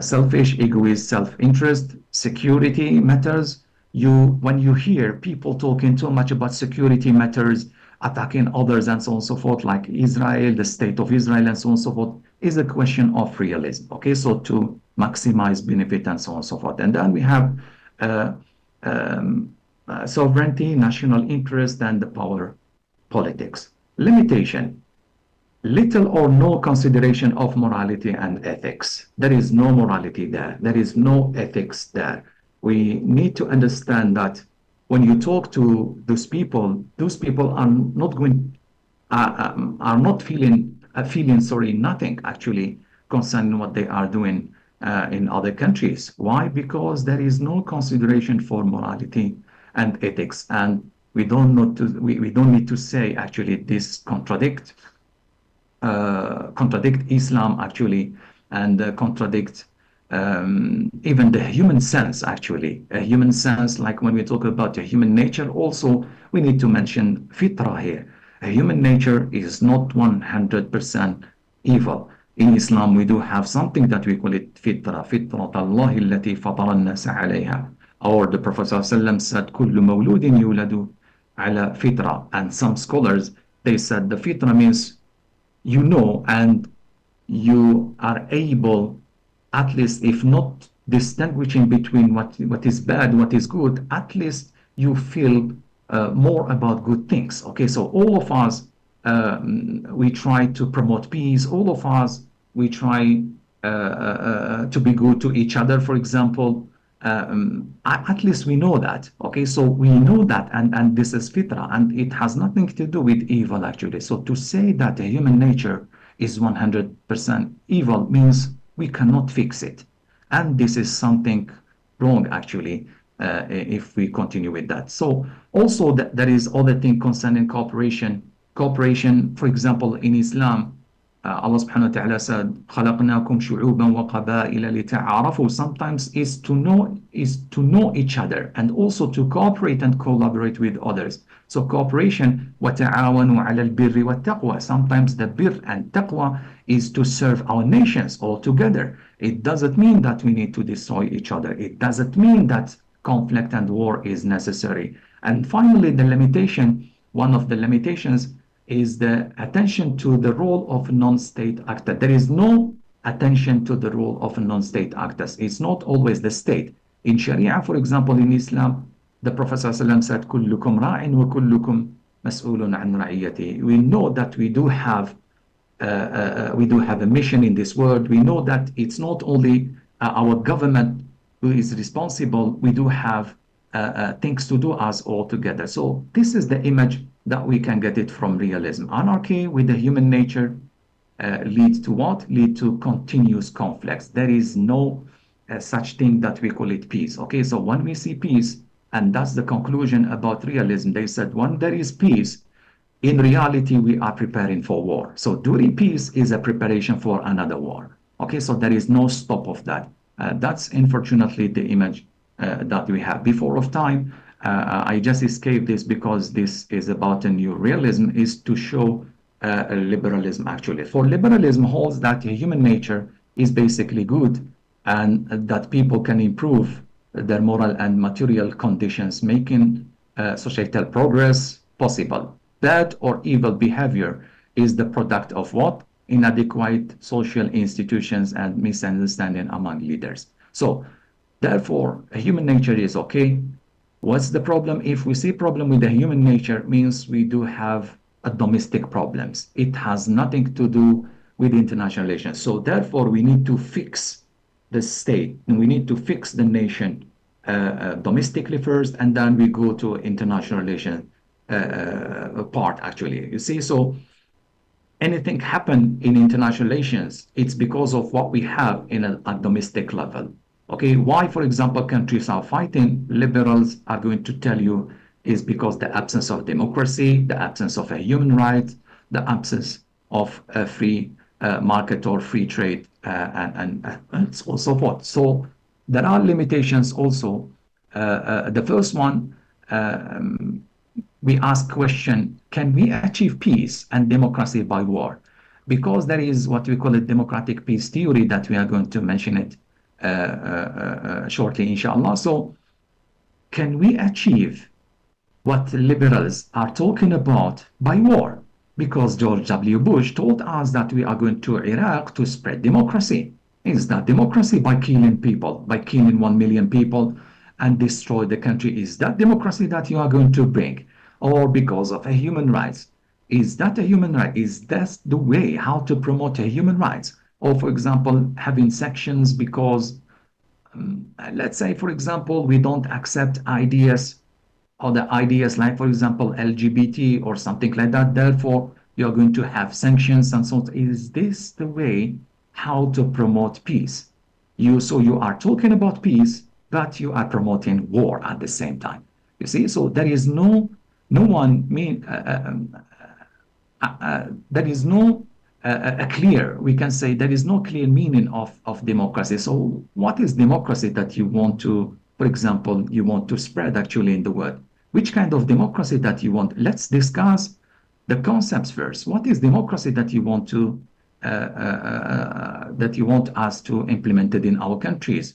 selfish, egoist, self-interest, security matters. When you hear people talking too much about security matters, attacking others and so on and so forth, like Israel, the state of Israel and so on and so forth, is a question of realism. Okay, so to maximize benefit and so on and so forth. And then we have sovereignty, national interest, and the power politics. Limitation. Little or no consideration of morality and ethics. There is no morality there. There is no ethics there. We need to understand that when you talk to those people are not going, are not feeling nothing actually concerning what they are doing in other countries. Why? Because there is no consideration for morality and ethics, and we don't need to say actually this contradict Islam actually, and contradict even the human sense actually. A human sense, like when we talk about a human nature, also we need to mention fitra here. A human nature is not 100% evil. In Islam, we do have something that we call it fitra, fitrat Allah allati fatara an-nas alayha. Or the Prophet ﷺ said, kullu mawludin yuladu ala fitra. And some scholars, they said the fitra means you know, and you are able, at least if not distinguishing between what is bad, what is good, at least you feel more about good things. Okay, so all of us we try to promote peace. All of us, we try to be good to each other, for example. At least we know that. Okay, so we know that, and this is fitra, and it has nothing to do with evil, actually. So to say that human nature is 100% evil means we cannot fix it. And this is something wrong, actually, if we continue with that. So also there is other thing concerning cooperation. Cooperation, for example, in Islam, Allah subhanahu wa ta'ala said, خَلَقْنَاكُمْ شُعُوبًا وَقَبَائِلَ لِتَعَارَفُوا. Sometimes is to know each other, and also to cooperate and collaborate with others. So cooperation, وَتَعَاوَنُوا عَلَى الْبِرِّ وَالتَّقْوَى. Sometimes the bir and taqwa is to serve our nations all together. It doesn't mean that we need to destroy each other. It doesn't mean that conflict and war is necessary. And finally, the limitation, one of the limitations is the attention to the role of non-state actor. There is no attention to the role of non-state actors. It's not always the state. In Sharia, for example, in Islam, the Prophet ﷺ said, كُلُّكُمْ رَاعٍ وَكُلُّكُمْ مَسْئُولٌ عَنْ رَعِيَّتِهِ. We know that we do have a mission in this world. We know that it's not only our government who is responsible. We do have things to do us all together. So this is the image that we can get it from realism. Anarchy with the human nature leads to what? Lead to continuous conflicts. There is no such thing that we call it peace. Okay, so when we see peace, and that's the conclusion about realism, they said when there is peace, in reality, we are preparing for war. So during peace is a preparation for another war. Okay, so there is no stop of that. That's unfortunately the image that we have. Before of time, I just escaped this because this is about a new realism, is to show liberalism, actually. For liberalism holds that human nature is basically good, and that people can improve their moral and material conditions, making societal progress possible. Bad or evil behavior is the product of what? Inadequate social institutions and misunderstanding among leaders. So therefore, human nature is okay. What's the problem? If we see problem with the human nature, means we do have domestic problems. It has nothing to do with international relations. So therefore, we need to fix the state, and we need to fix the nation domestically first, and then we go to international relations part, actually. You see, so anything happen in international relations, it's because of what we have in a domestic level. Okay, why, for example, countries are fighting, liberals are going to tell you is because the absence of democracy, the absence of a human rights, the absence of a free market or free trade, and so forth. So there are limitations also. The first one, we ask question, can we achieve peace and democracy by war? Because there is what we call a democratic peace theory that we are going to mention it shortly, inshallah. So can we achieve what liberals are talking about by war? Because George W. Bush told us that we are going to Iraq to spread democracy. Is that democracy by killing people, by killing 1 million people and destroy the country? Is that democracy that you are going to bring? Or because of a human rights? Is that a human right? Is that the way how to promote a human rights? Or, for example, having sections because, let's say, for example, we don't accept ideas, or the ideas like, for example, LGBT or something like that. Therefore, you're going to have sanctions and so on. Is this the way how to promote peace? So you are talking about peace, but you are promoting war at the same time. You see, so there is no clear, we can say there is no clear meaning of democracy. So what is democracy that you want to, for example, you want to spread actually in the world? Which kind of democracy that you want? Let's discuss the concepts first. What is democracy that you want to that you want us to implement it in our countries?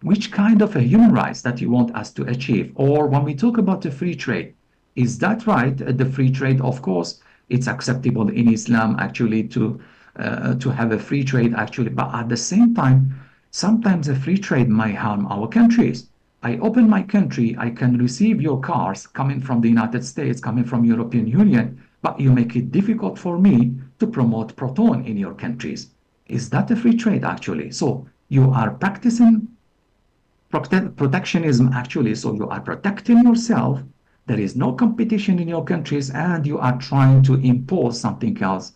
Which kind of a human rights that you want us to achieve? Or when we talk about the free trade, is that right? The free trade, of course, it's acceptable in Islam actually to have a free trade actually, but at the same time, sometimes a free trade might harm our countries. I open my country, I can receive your cars coming from the United States, coming from European Union, but you make it difficult for me to promote proton in your countries. Is that a free trade, actually? So you are practicing protectionism, actually. So you are protecting yourself. There is no competition in your countries, and you are trying to impose something else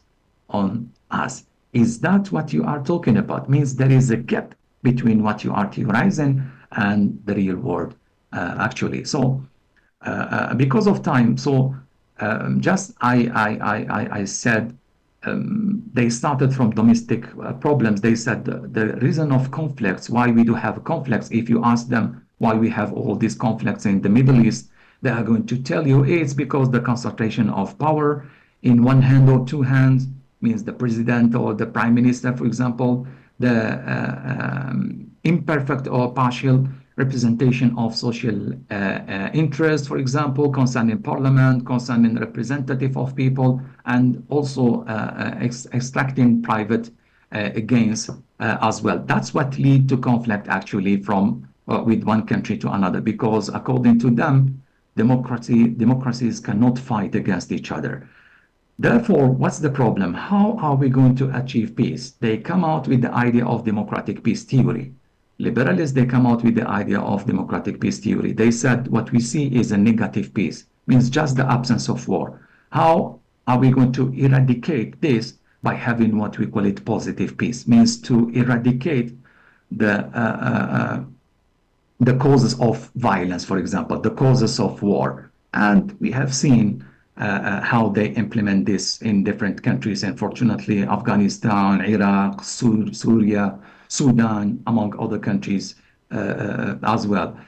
on us. Is that what you are talking about? Means there is a gap between what you are theorizing and the real world, actually. So because of time, so just I said they started from domestic problems. They said the reason of conflicts, why we do have conflicts, if you ask them why we have all these conflicts in the Middle East, they are going to tell you it's because the concentration of power in one hand or two hands, means the president or the prime minister, for example, the imperfect or partial representation of social interest, for example, concerning parliament, concerning representative of people, and also extracting private gains as well. That's what lead to conflict, actually, from with one country to another, because according to them, democracies cannot fight against each other. Therefore, what's the problem? How are we going to achieve peace? They come out with the idea of democratic peace theory. Liberals, they come out with the idea of democratic peace theory. They said what we see is a negative peace, means just the absence of war. How are we going to eradicate this? By having what we call it positive peace, means to eradicate the causes of violence, for example, the causes of war. And we have seen how they implement this in different countries. Unfortunately, Afghanistan, Iraq, Syria, Sudan, among other countries as well.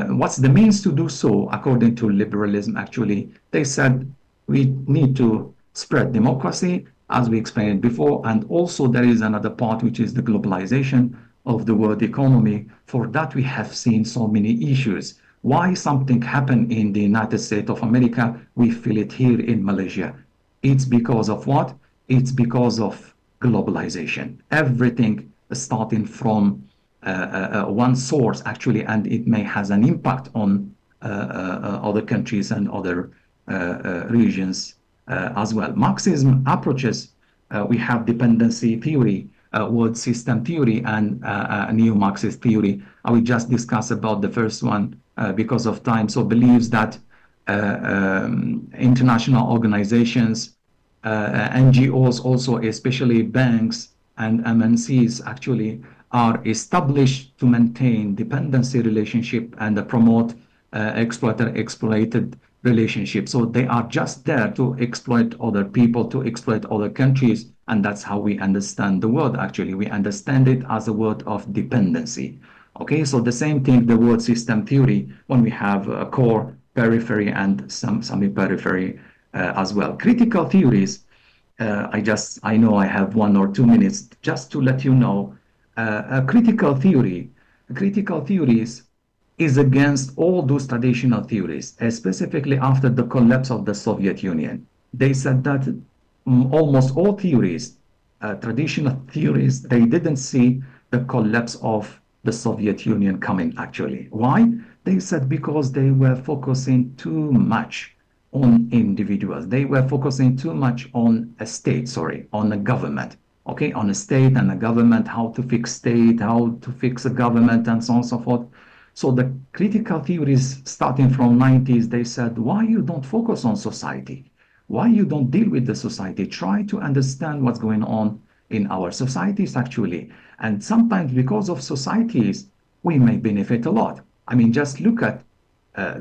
What's the means to do so? According to liberalism, actually, they said we need to spread democracy, as we explained before, and also there is another part, which is the globalization of the world economy. For that, we have seen so many issues. Why something happened in the United States of America, we feel it here in Malaysia. It's because of what? It's because of globalization. Everything starting from one source, actually, and it may has an impact on other countries and other regions as well. Marxism approaches, we have dependency theory, world system theory, and neo-Marxist theory. I will just discuss about the first one because of time. So believes that international organizations, NGOs also, especially banks and MNCs, actually are established to maintain dependency relationship and promote exploiter-exploited relationship. So they are just there to exploit other people, to exploit other countries, and that's how we understand the word. Actually, we understand it as a word of dependency. Okay, so the same thing, the word system theory, when we have a core, periphery, and some semi-periphery as well. Critical theories, I know I have 1 or 2 minutes just to let you know, critical theories is against all those traditional theories, specifically after the collapse of the Soviet Union. They said that almost all theories, traditional theories, they didn't see the collapse of the Soviet Union coming, actually. Why? They said because they were focusing too much on individuals. They were focusing too much on a state, on a government. Okay, on a state and a government, how to fix state, how to fix a government, and so on and so forth. So the critical theories starting from 90s, they said, why you don't focus on society? Why you don't deal with the society? Try to understand what's going on in our societies, actually. And sometimes because of societies, we may benefit a lot. I mean, just look at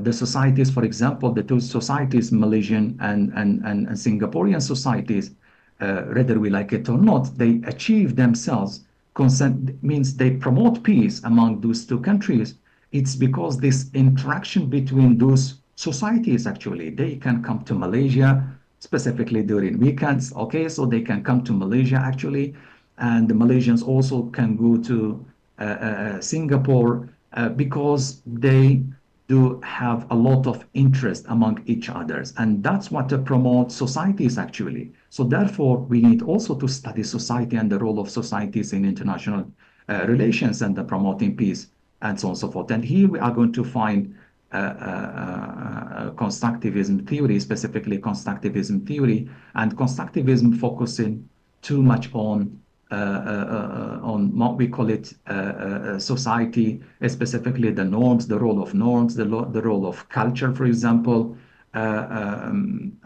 the societies, for example, the two societies, Malaysian and Singaporean societies, whether we like it or not, they achieve themselves. Consent means they promote peace among those two countries. It's because this interaction between those societies, actually, they can come to Malaysia, specifically during weekends, okay? So they can come to Malaysia, actually, and the Malaysians also can go to Singapore because they do have a lot of interest among each others, and that's what promotes societies, actually. So therefore, we need also to study society and the role of societies in international relations and the promoting peace, and so on and so forth. And here we are going to find constructivism theory, specifically constructivism theory, and constructivism focusing too much on what we call it society, specifically the norms, the role of norms, the role of culture, for example, and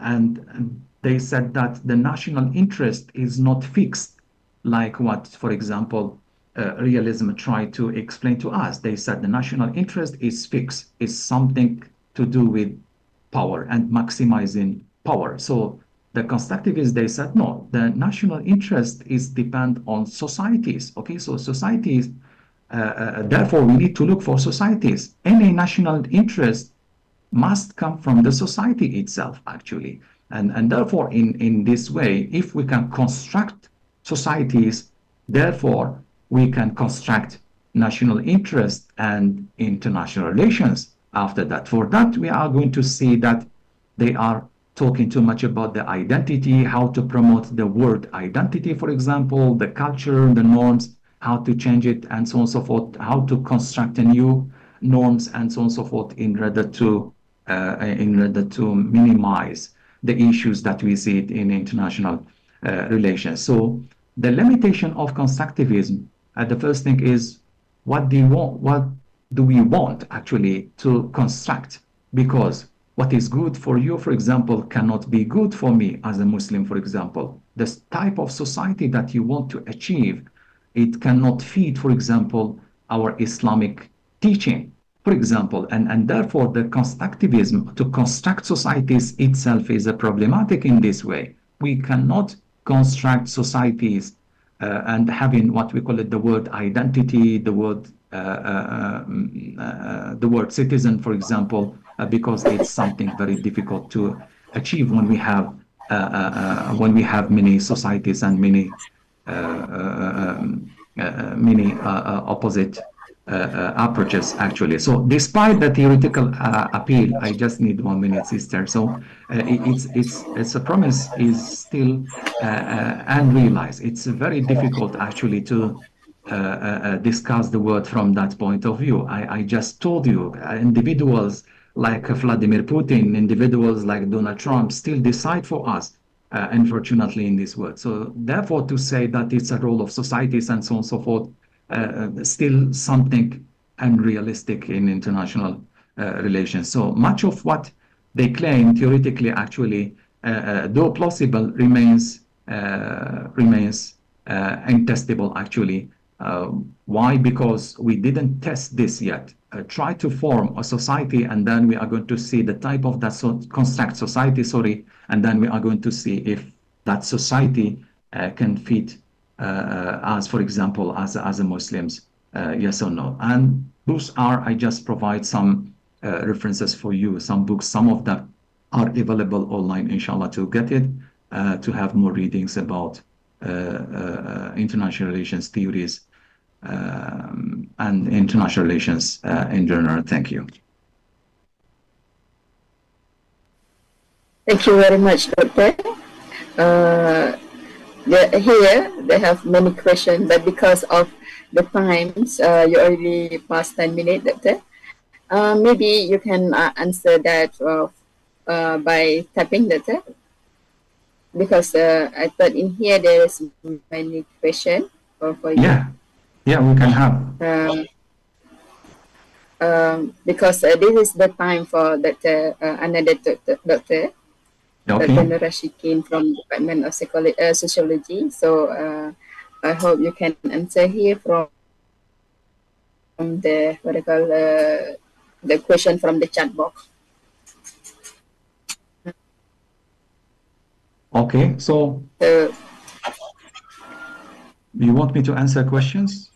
they said that the national interest is not fixed, like what, for example, realism tried to explain to us. They said the national interest is fixed, is something to do with power and maximizing power. So the constructivists, they said, no, the national interest is depend on societies. Okay, so societies, therefore we need to look for societies. Any national interest must come from the society itself, actually. And therefore, in this way, if we can construct societies, therefore, we can construct national interest and international relations after that. For that, we are going to see that they are talking too much about the identity, how to promote the word identity, for example, the culture, the norms, how to change it, and so on and so forth, how to construct a new norms, and so on and so forth, in order to minimize the issues that we see in international relations. So the limitation of constructivism, the first thing is, what do we want actually to construct? Because what is good for you, for example, cannot be good for me as a Muslim, for example. This type of society that you want to achieve, it cannot feed, for example, our Islamic teaching, for example, and therefore the constructivism to construct societies itself is a problematic in this way. We cannot construct societies and having what we call it the word identity, the word citizen, for example, because it's something very difficult to achieve when we have many societies and many opposite approaches, actually. So despite the theoretical appeal, I just need 1 minute, sister. So it's a promise is still unrealized. It's very difficult actually to discuss the word from that point of view. I just told you, individuals like Vladimir Putin, individuals like Donald Trump still decide for us, unfortunately, in this world. So therefore, to say that it's a role of societies and so on and so forth, still something unrealistic in international relations. So much of what they claim theoretically, actually, though plausible, remains untestable, actually. Why? Because we didn't test this yet. Try to form a society, and then we are going to see the type of that construct society, and then we are going to see if that society can fit as, for example, as a Muslims, yes or no. And those are, I just provide some references for you, some books, some of them are available online, inshallah, to get it, to have more readings about international relations theories and international relations in general. Thank you. Thank you very much, Doctor. Here they have many questions, but because of the times, you already passed 10 minutes, Doctor. Maybe you can answer that by typing, Doctor. Because I thought in here there is many questions for you. Yeah, we can have. Because this is the time for Dr. Another Doctor. Okay. Dr. Norasikin from Department of Sociology. So I hope you can answer here from the what I call the question from the chat box. Okay, so you want me to answer questions?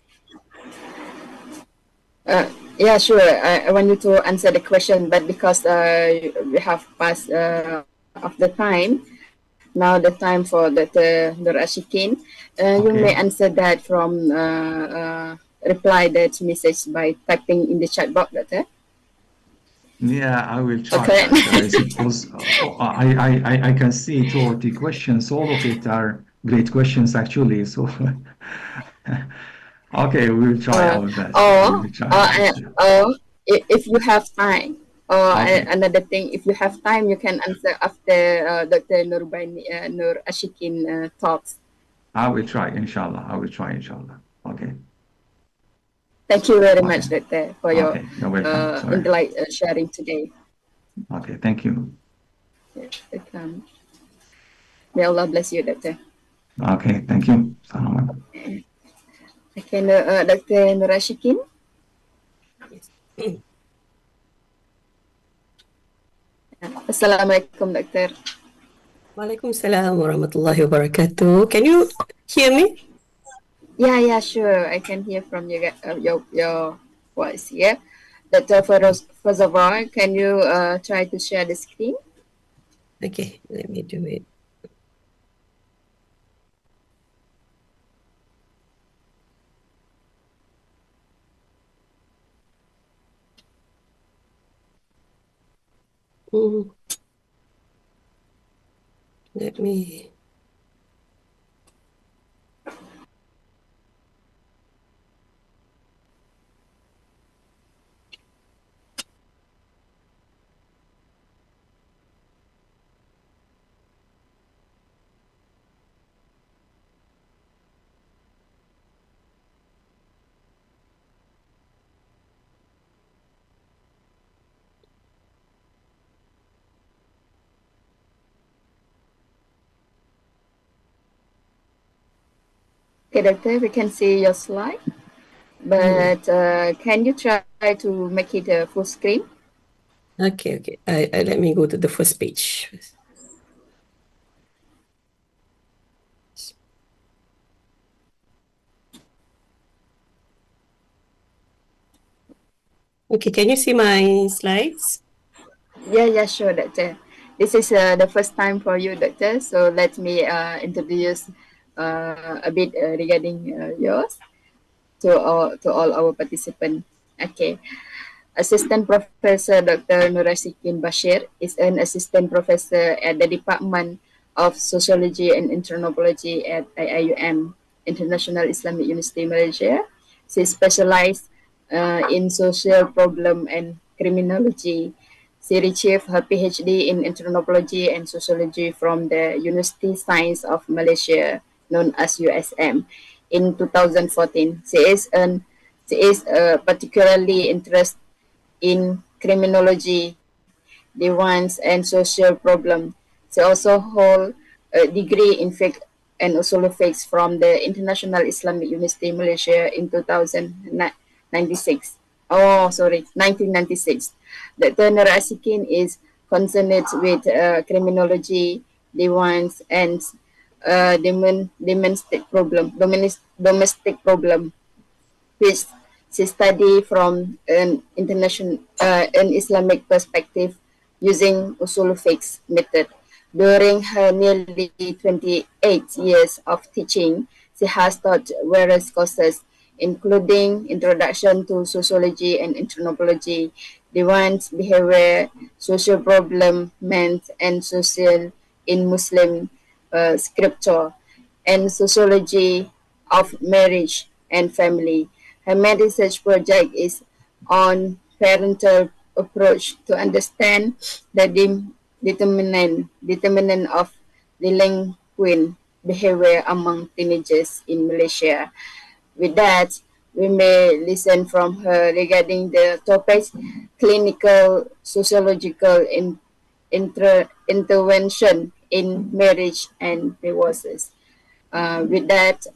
Yeah, sure. I want you to answer the question, but because we have passed of the time, now the time for the Norasikin, you may answer that from reply that message by typing in the chat box, Doctor. Yeah, I will try. Okay. I suppose I can see 20 questions. All of it are great questions, actually. So, okay, we'll try our best. Or if you have time, Okay. Another thing, if you have time, you can answer after Dr. Norasikin talks. I will try, inshallah. I will try, inshallah. Okay. Thank you very Okay. much, Doctor, for your Okay. You're welcome. Sorry. intellect sharing today. Okay. Thank you. Welcome. May Allah bless you, Doctor. Okay. Thank you. Assalamualaikum. Okay, Dr. Norasikin. Assalamualaikum, Doctor. Waalaikumsalam warahmatullahi wabarakatuh. Can you hear me? Yeah, sure. I can hear from you, your voice. Yeah, Doctor. First of all, can you try to share the screen? Okay, let me do it. Let me. Okay, Doctor, we can see your slide, but can you try to make it a full screen? Okay. I let me go to the first page. Okay, can you see my slides? Yeah, sure, Doctor. This is the first time for you, Doctor. So let me introduce a bit regarding yours to all our participants. Okay. Assistant Professor Dr. Norasikin Basir is an assistant professor at the Department of Sociology and Anthropology at IIUM, International Islamic University, Malaysia. She specialized in social problem and criminology. She received her PhD in anthropology and sociology from the University Science of Malaysia, known as USM, in 2014. She is particularly interested in criminology, deviance, and social problem. She also holds a degree in fiqh and usul fiqh from the International Islamic University Malaysia in 1996. Dr. Norasikin is concerned with criminology, deviance, and domestic problem, which she study from an Islamic perspective using usul fiqh method. During her nearly 28 years of teaching, she has taught various courses, including Introduction to Sociology and Anthropology, Deviance Behavior, Social Problem, Meant and Social in Muslim Scripture, and Sociology of Marriage and Family. Her main research project is on parental approach to understand the determinant of delinquent behavior among teenagers in Malaysia. With that, we may listen from her regarding the topics clinical, sociological intervention in marriage and divorces. With that,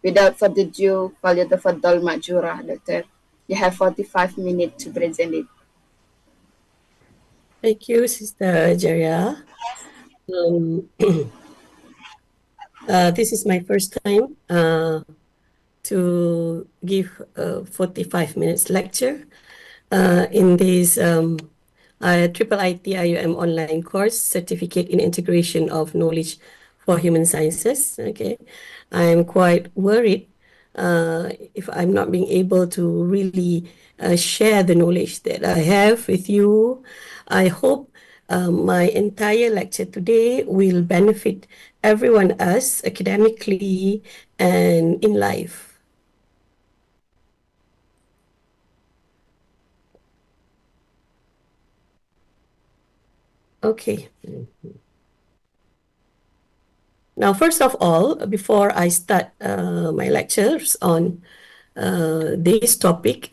without further ado, فليتفضل مأجورا, Doctor. You have 45 minutes to present it. Thank you, Sister Jaria. This is my first time to give a 45 minutes lecture in this IIIT IUM online course, Certificate in Integration of Knowledge for Human Sciences. Okay, I'm quite worried if I'm not being able to really share the knowledge that I have with you. I hope my entire lecture today will benefit everyone else academically and in life. Okay. Now, first of all, before I start my lectures on this topic,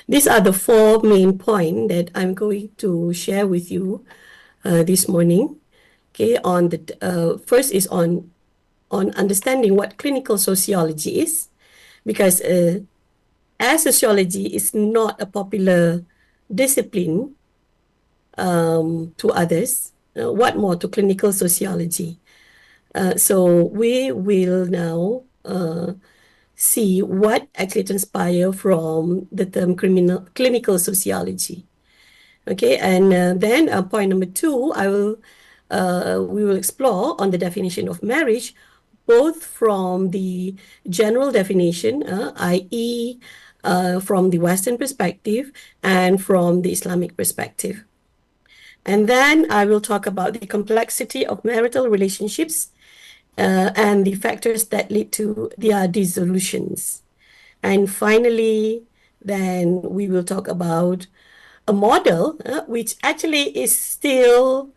these are the 4 main points that I'm going to share with you this morning. Okay, on the first is on understanding what clinical sociology is, because as sociology is not a popular discipline to others, what more to clinical sociology? So we will now see what actually transpire from the term clinical sociology. Okay, and then point number 2, we will explore on the definition of marriage, both from the general definition, i.e., from the Western perspective and from the Islamic perspective. And then I will talk about the complexity of marital relationships and the factors that lead to their dissolutions. And finally, then we will talk about a model which actually is still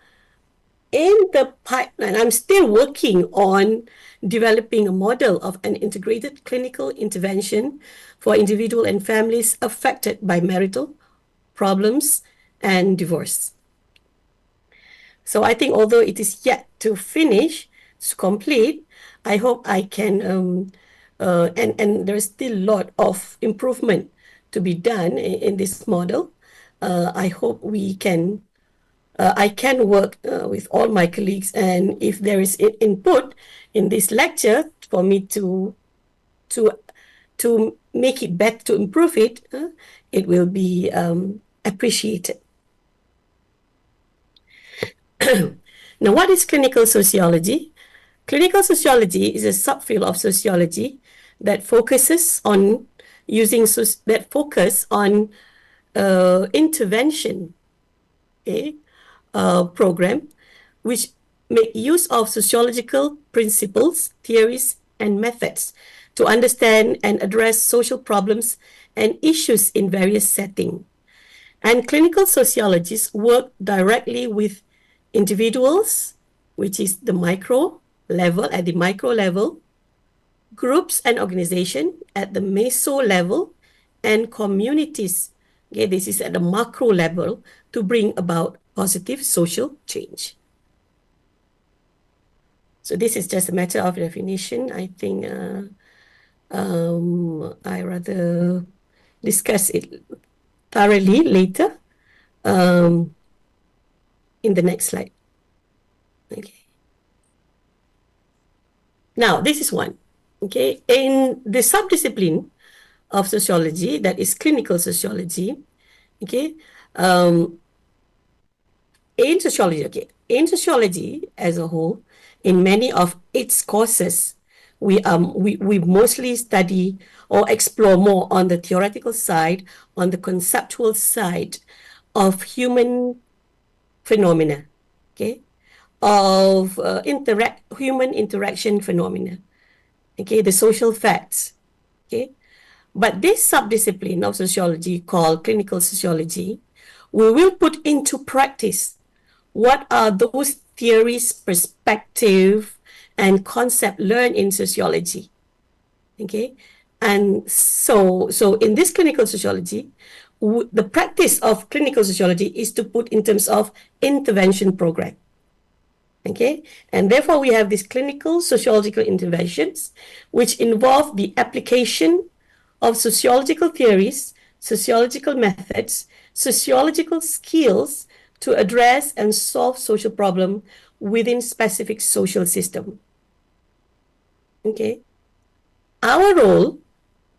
in the pipeline. I'm still working on developing a model of an integrated clinical intervention for individuals and families affected by marital problems and divorce. So I think although it is yet to finish, to complete, I hope I can, and there's still a lot of improvement to be done in this model. I hope we can, I can work with all my colleagues, and if there is input in this lecture for me to make it better, to improve it, it will be appreciated. Now, what is clinical sociology? Clinical sociology is a subfield of sociology that focuses on intervention, program, which make use of sociological principles, theories, and methods to understand and address social problems and issues in various settings. And clinical sociologists work directly with individuals, which is the micro level, at the micro level, groups and organizations at the meso level, and communities, okay, this is at the macro level, to bring about positive social change. So this is just a matter of definition. I think I rather discuss it thoroughly later in the next slide. Okay. Now, this is one. Okay, in the subdiscipline of sociology, that is clinical sociology. Okay, in sociology as a whole, in many of its courses, we mostly study or explore more on the theoretical side, on the conceptual side of human phenomena, okay, of human interaction phenomena, okay, the social facts, okay. But this subdiscipline of sociology called clinical sociology, we will put into practice what are those theories, perspective, and concept learned in sociology, okay. And so in this clinical sociology, the practice of clinical sociology is to put in terms of intervention program. Okay, and therefore we have these clinical sociological interventions, which involve the application of sociological theories, sociological methods, sociological skills to address and solve social problems within specific social system. Okay, our role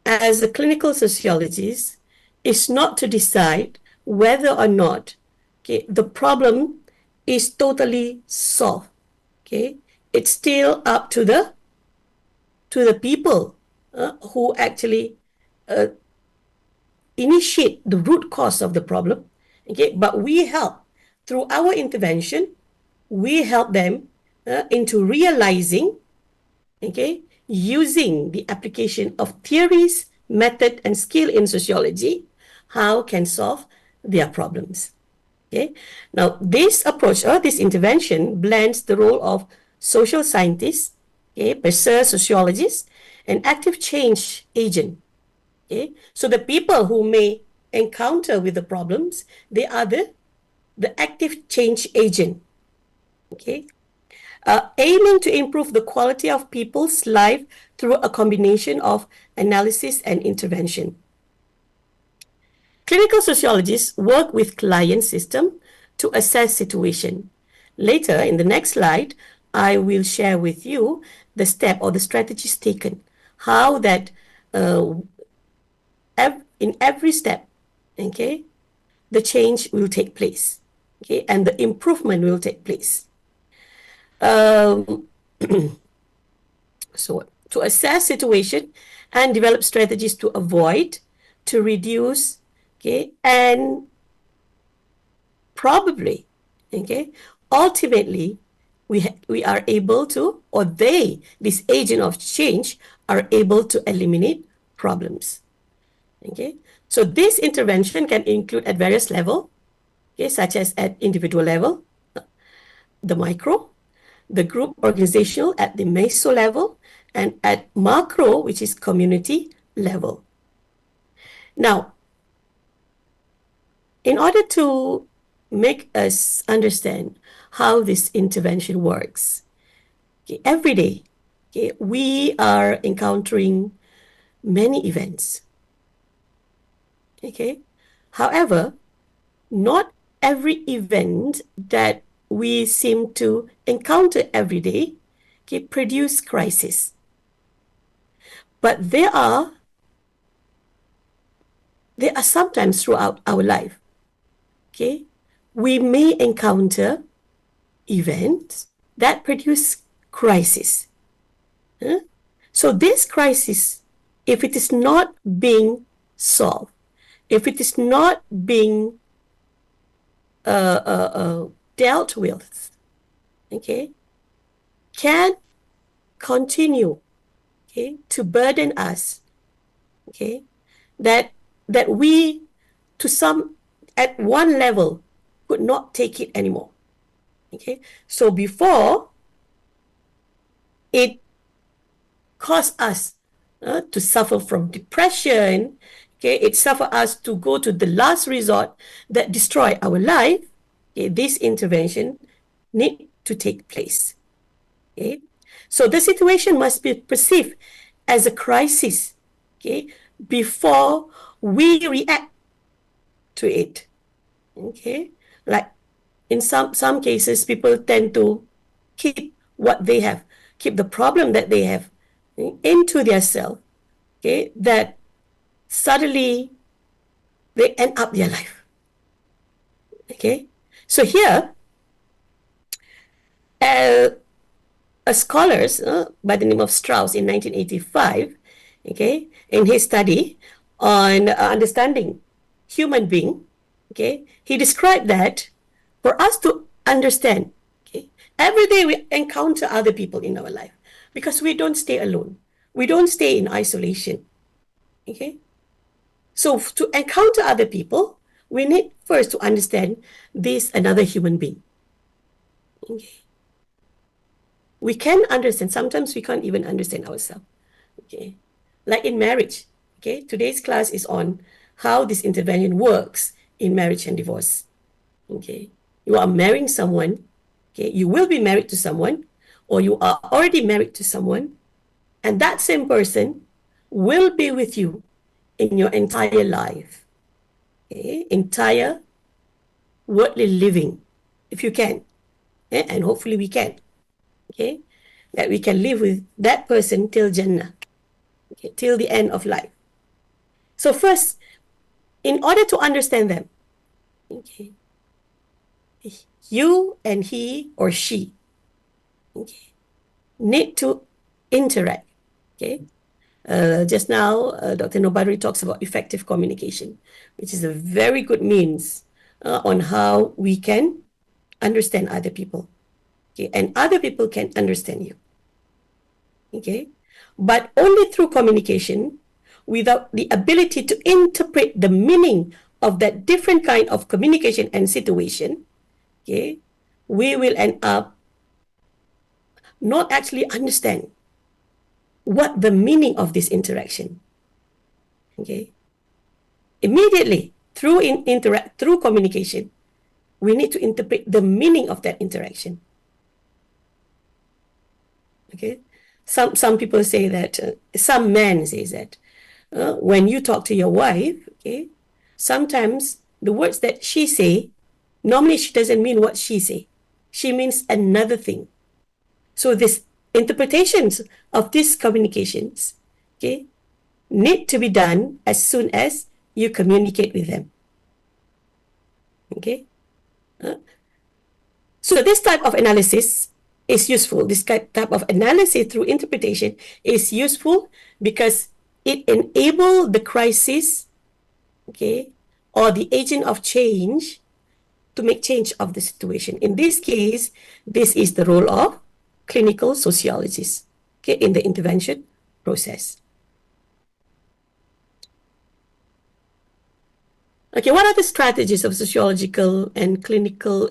as a clinical sociologist is not to decide whether or not, okay, the problem is totally solved. Okay, it's still up to the people who actually initiate the root cause of the problem. Okay, but we help through our intervention. We help them into realizing, okay, using the application of theories, method, and skill in sociology, how can solve their problems. Okay. Now, this approach or this intervention blends the role of social scientists, okay, research sociologists, and active change agent. Okay. So the people who may encounter with the problems, they are the active change agent. Okay. Aiming to improve the quality of people's life through a combination of analysis and intervention. Clinical sociologists work with client system to assess situation. Later, in the next slide, I will share with you the step or the strategies taken, how that in every step, okay, the change will take place, okay, and the improvement will take place. So to assess situation and develop strategies to avoid, to reduce, okay, and probably, okay, ultimately, we are able to, or they, this agent of change, are able to eliminate problems. Okay, so this intervention can include at various levels, okay, such as at individual level, the micro, the group organizational at the meso level, and at macro, which is community level. Now, in order to make us understand how this intervention works, okay, every day, okay, we are encountering many events. Okay, however, not every event that we seem to encounter every day, okay, produce crisis. But there are sometimes throughout our life, okay, we may encounter events that produce crisis. So this crisis, if it is not being solved, if it is not being dealt with, okay, can continue, okay, to burden us, okay, that we, to some, at one level, could not take it anymore. Okay, so before it caused us to suffer from depression, okay, it suffered us to go to the last resort that destroy our life, okay, this intervention need to take place. Okay, so the situation must be perceived as a crisis, okay, before we react to it. Okay, like in some cases, people tend to keep what they have, keep the problem that they have into their self, okay, that suddenly they end up their life. Okay, so here, a scholar by the name of Strauss in 1985, okay, in his study on understanding human being, okay, he described that for us to understand, okay, every day we encounter other people in our life because we don't stay alone. We don't stay in isolation, okay? So to encounter other people, we need first to understand this another human being, okay? We can understand, sometimes we can't even understand ourselves, okay? Like in marriage, okay? Today's class is on how this intervention works in marriage and divorce, okay? You are marrying someone, okay? You will be married to someone, or you are already married to someone, and that same person will be with you in your entire life, okay? Entire worldly living, if you can, okay? And hopefully we can, okay? That we can live with that person till Jannah, okay? Till the end of life. So first, in order to understand them, okay, you and he or she, okay, need to interact, okay? Just now, Dr. Norbaiduri talks about effective communication, which is a very good means on how we can understand other people, okay? And other people can understand you, okay? But only through communication, without the ability to interpret the meaning of that different kind of communication and situation, okay, we will end up not actually understand what the meaning of this interaction. Okay. Immediately through through communication, we need to interpret the meaning of that interaction. Okay. Some people say that, some men say that, when you talk to your wife, okay, sometimes the words that she say, normally she doesn't mean what she say. She means another thing. So this interpretations of these communications, okay, need to be done as soon as you communicate with them. Okay. So this type of analysis is useful. This type of analysis through interpretation is useful because it enables the crisis, okay, or the agent of change to make change of the situation. In this case, this is the role of clinical sociologists, okay, in the intervention process. Okay, what are the strategies of sociological and clinical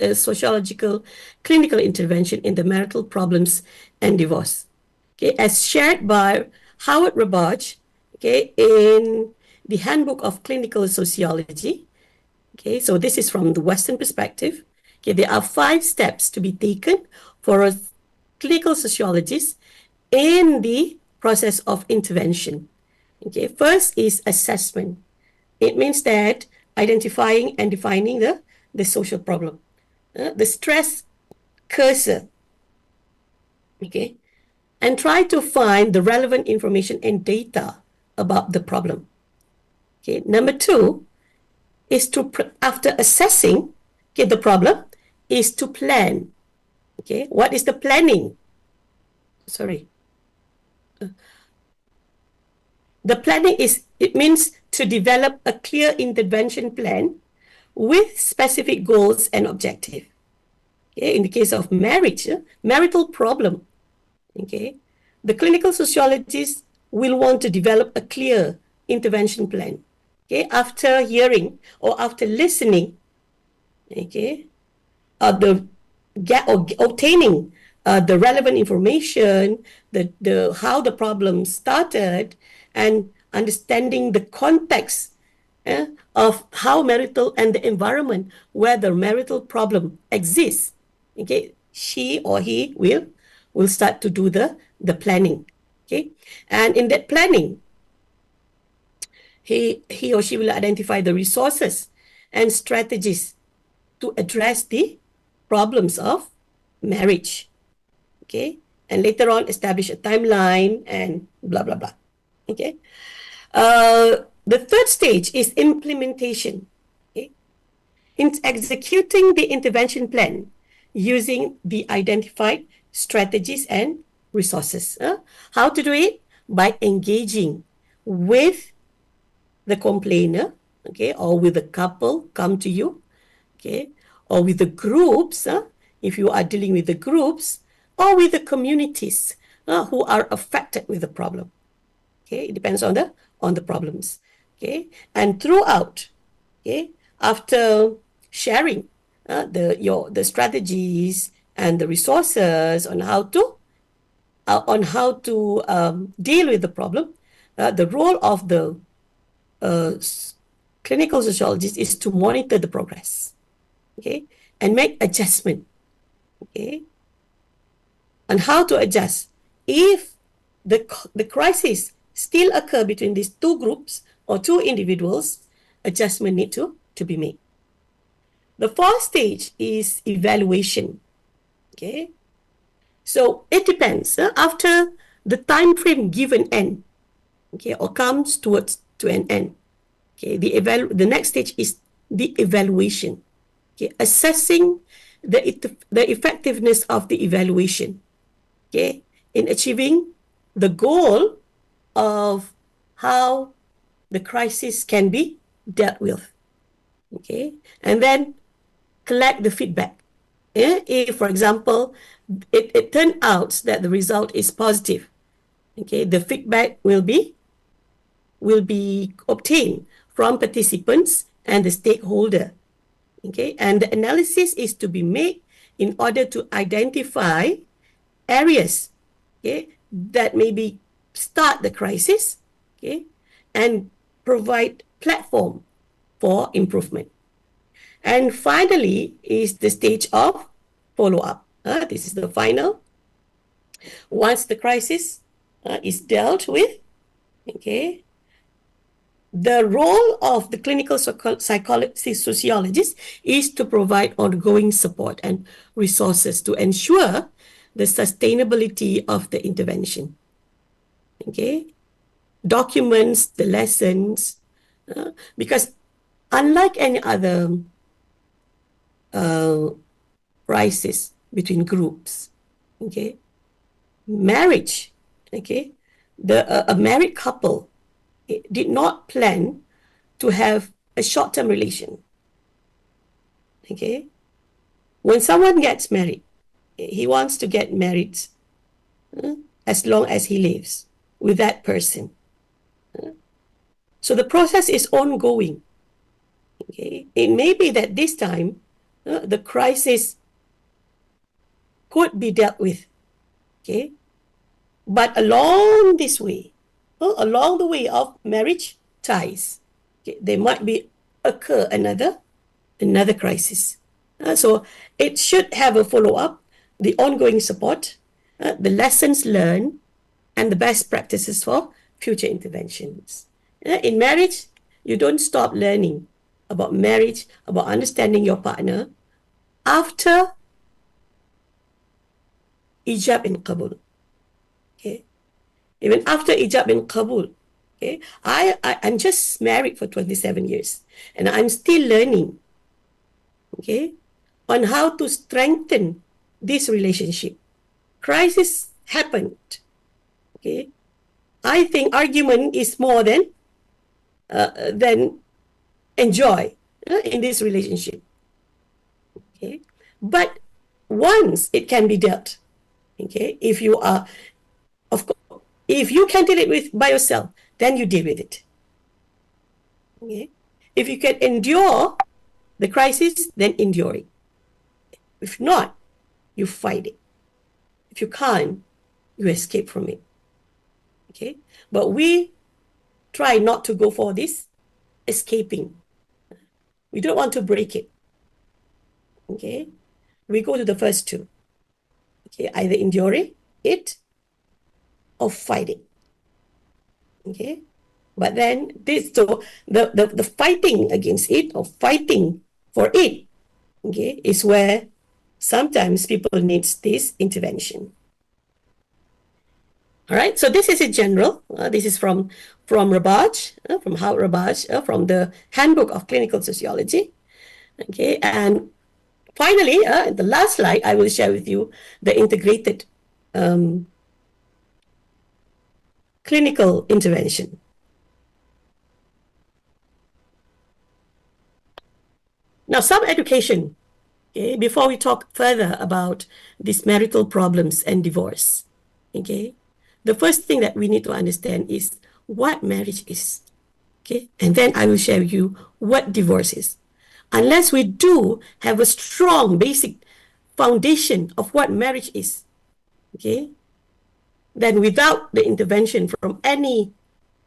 clinical intervention in the marital problems and divorce? Okay, as shared by Howard Rabach, okay, in the Handbook of Clinical Sociology. Okay, so this is from the Western perspective. Okay, there are 5 steps to be taken for a clinical sociologist in the process of intervention. Okay, first is assessment. It means that identifying and defining the social problem. The stress cursor. Okay, and try to find the relevant information and data about the problem. Okay, number 2 is to, after assessing, okay, the problem, is to plan. Okay, what is the planning? Sorry. The planning is, it means to develop a clear intervention plan with specific goals and objective. Okay, in the case of marriage, marital problem, okay, the clinical sociologist will want to develop a clear intervention plan. Okay, after hearing or after listening, okay, obtaining the relevant information, the how the problem started, and understanding the context of how marital and the environment where the marital problem exists. Okay, she or he will start to do the planning. Okay, and in that planning, he or she will identify the resources and strategies to address the problems of marriage. Okay, and later on establish a timeline and blah blah blah. Okay, the third stage is implementation. Okay, in executing the intervention plan using the identified strategies and resources. How to do it? By engaging with the complainer, okay, or with the couple come to you, okay, or with the groups, if you are dealing with the groups, or with the communities who are affected with the problem. Okay, it depends on the problems. Okay, and throughout, okay, after sharing the strategies and the resources on how to deal with the problem, the role of the clinical sociologist is to monitor the progress, okay, and make adjustment, okay, and how to adjust if the crisis still occur between these two groups or two individuals. Adjustment need to be made. The fourth stage is evaluation. Okay, so it depends. After the time frame given end, okay, or comes to an end. Okay, the next stage is the evaluation. Okay, assessing the effectiveness of the evaluation. Okay, in achieving the goal of how the crisis can be dealt with. Okay, and then collect the feedback. If, for example, it turned out that the result is positive, okay, the feedback will be obtained from participants and the stakeholder. Okay, and the analysis is to be made in order to identify areas, okay, that maybe start the crisis, okay, and provide platform for improvement. And finally is the stage of follow-up. This is the final. Once the crisis is dealt with, okay, the role of the clinical sociologist is to provide ongoing support and resources to ensure the sustainability of the intervention. Okay, documents the lessons, because unlike any other crisis between groups, okay, marriage, okay, a married couple did not plan to have a short-term relation. Okay, when someone gets married, he wants to get married as long as he lives with that person. So the process is ongoing. Okay, it may be that this time the crisis could be dealt with. Okay, but along this way, along the way of marriage ties, okay, there might be occur another crisis. So it should have a follow-up, the ongoing support, the lessons learned, and the best practices for future interventions. In marriage, you don't stop learning about marriage, about understanding your partner after ijab and qabul. Okay, even after ijab and qabul. Okay, I'm just married for 27 years and I'm still learning, okay, on how to strengthen this relationship. Crisis happened. Okay, I think argument is more than enjoy in this relationship. Okay, but once it can be dealt, okay, if you are, of course, if you can deal it with by yourself, then you deal with it. Okay, if you can endure the crisis, then endure it. If not, you fight it. If you can't, you escape from it. Okay, but we try not to go for this escaping. We don't want to break it. Okay, we go to the first two. Okay, either endure it or fight it. Okay, but then this, so the fighting against it or fighting for it, okay, is where sometimes people need this intervention. All right, so this is in general. This is from Rabaj, from Howard Rabaj, from the Handbook of Clinical Sociology. Okay, and finally, the last slide, I will share with you the integrated clinical intervention. Now, some education, okay, before we talk further about these marital problems and divorce. Okay, the first thing that we need to understand is what marriage is. Okay, and then I will share with you what divorce is. Unless we do have a strong basic foundation of what marriage is, okay, then without the intervention from any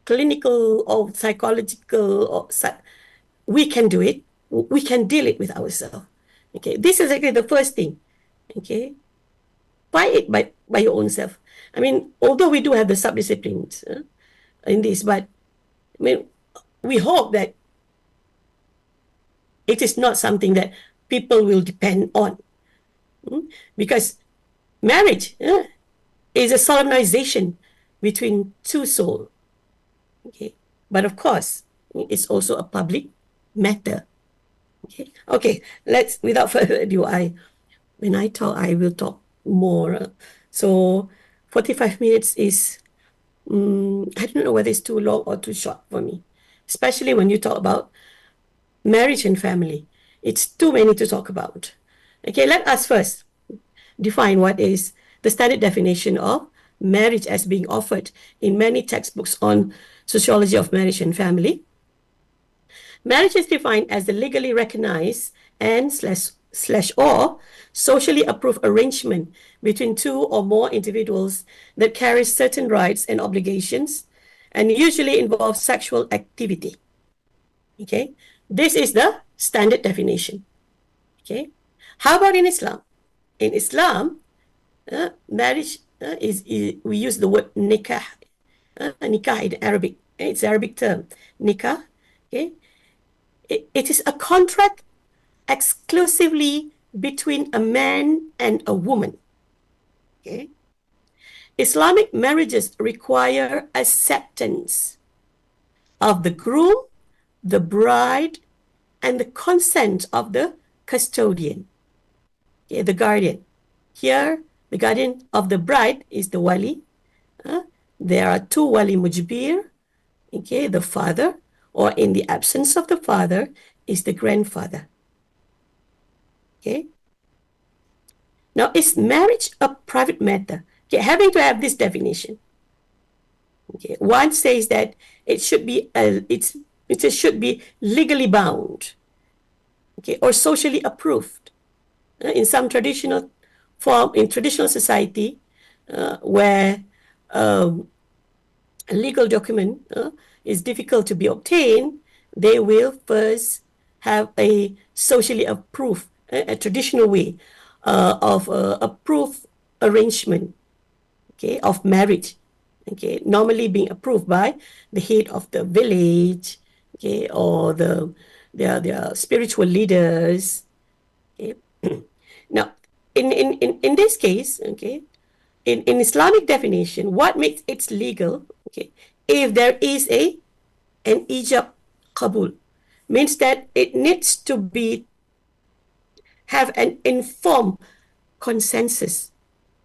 clinical or psychological, or we can do it. We can deal it with ourselves. Okay, this is actually the first thing. Okay, fight it by your own self. I mean, although we do have the subdisciplines in this, but I mean, we hope that it is not something that people will depend on, because marriage is a solemnization between two souls. Okay, but of course, it's also a public matter. Okay, let's, without further ado, when I talk, I will talk more. So 45 minutes is, I don't know whether it's too long or too short for me, especially when you talk about marriage and family. It's too many to talk about. Okay, let us first define what is the standard definition of marriage as being offered in many textbooks on sociology of marriage and family. Marriage is defined as the legally recognized and slash or socially approved arrangement between two or more individuals that carries certain rights and obligations and usually involves sexual activity. Okay, this is the standard definition. Okay, how about in Islam? In Islam, marriage we use the word nikah. Nikah in Arabic. It's an Arabic term. Nikah. Okay, it is a contract exclusively between a man and a woman. Okay, Islamic marriages require acceptance of the groom, the bride, and the consent of the custodian, okay, the guardian. Here, the guardian of the bride is the wali. There are two wali mujbir, okay, the father, or in the absence of the father, is the grandfather. Okay. Now, is marriage a private matter? Okay, having to have this definition. Okay, one says that it should be it should be legally bound, okay, or socially approved. In some traditional form, in traditional society, where a legal document is difficult to be obtained, they will first have a socially approved, a traditional way of approved arrangement, okay, of marriage, okay, normally being approved by the head of the village, okay, or their spiritual leaders. Okay. Now, in this case, okay, in Islamic definition, what makes it legal, okay, if there is an ijab qabul, means that it needs to have an informed consensus,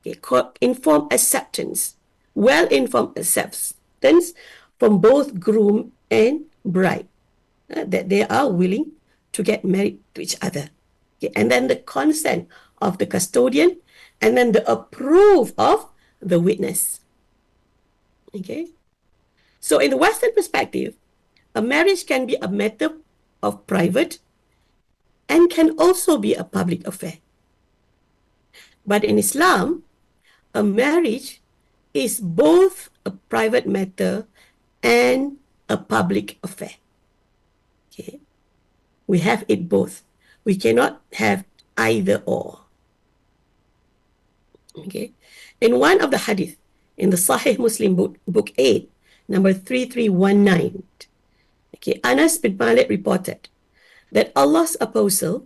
okay, informed acceptance, well-informed acceptance from both groom and bride, that they are willing to get married to each other. Okay, and then the consent of the custodian, and then the approve of the witness. Okay, so in the Western perspective, a marriage can be a matter of private and can also be a public affair. But in Islam, a marriage is both a private matter and a public affair. Okay, we have it both. We cannot have either or. Okay, in one of the hadith in the Sahih Muslim book 8, number 3319, okay, Anas bin Malik reported that Allah's apostle,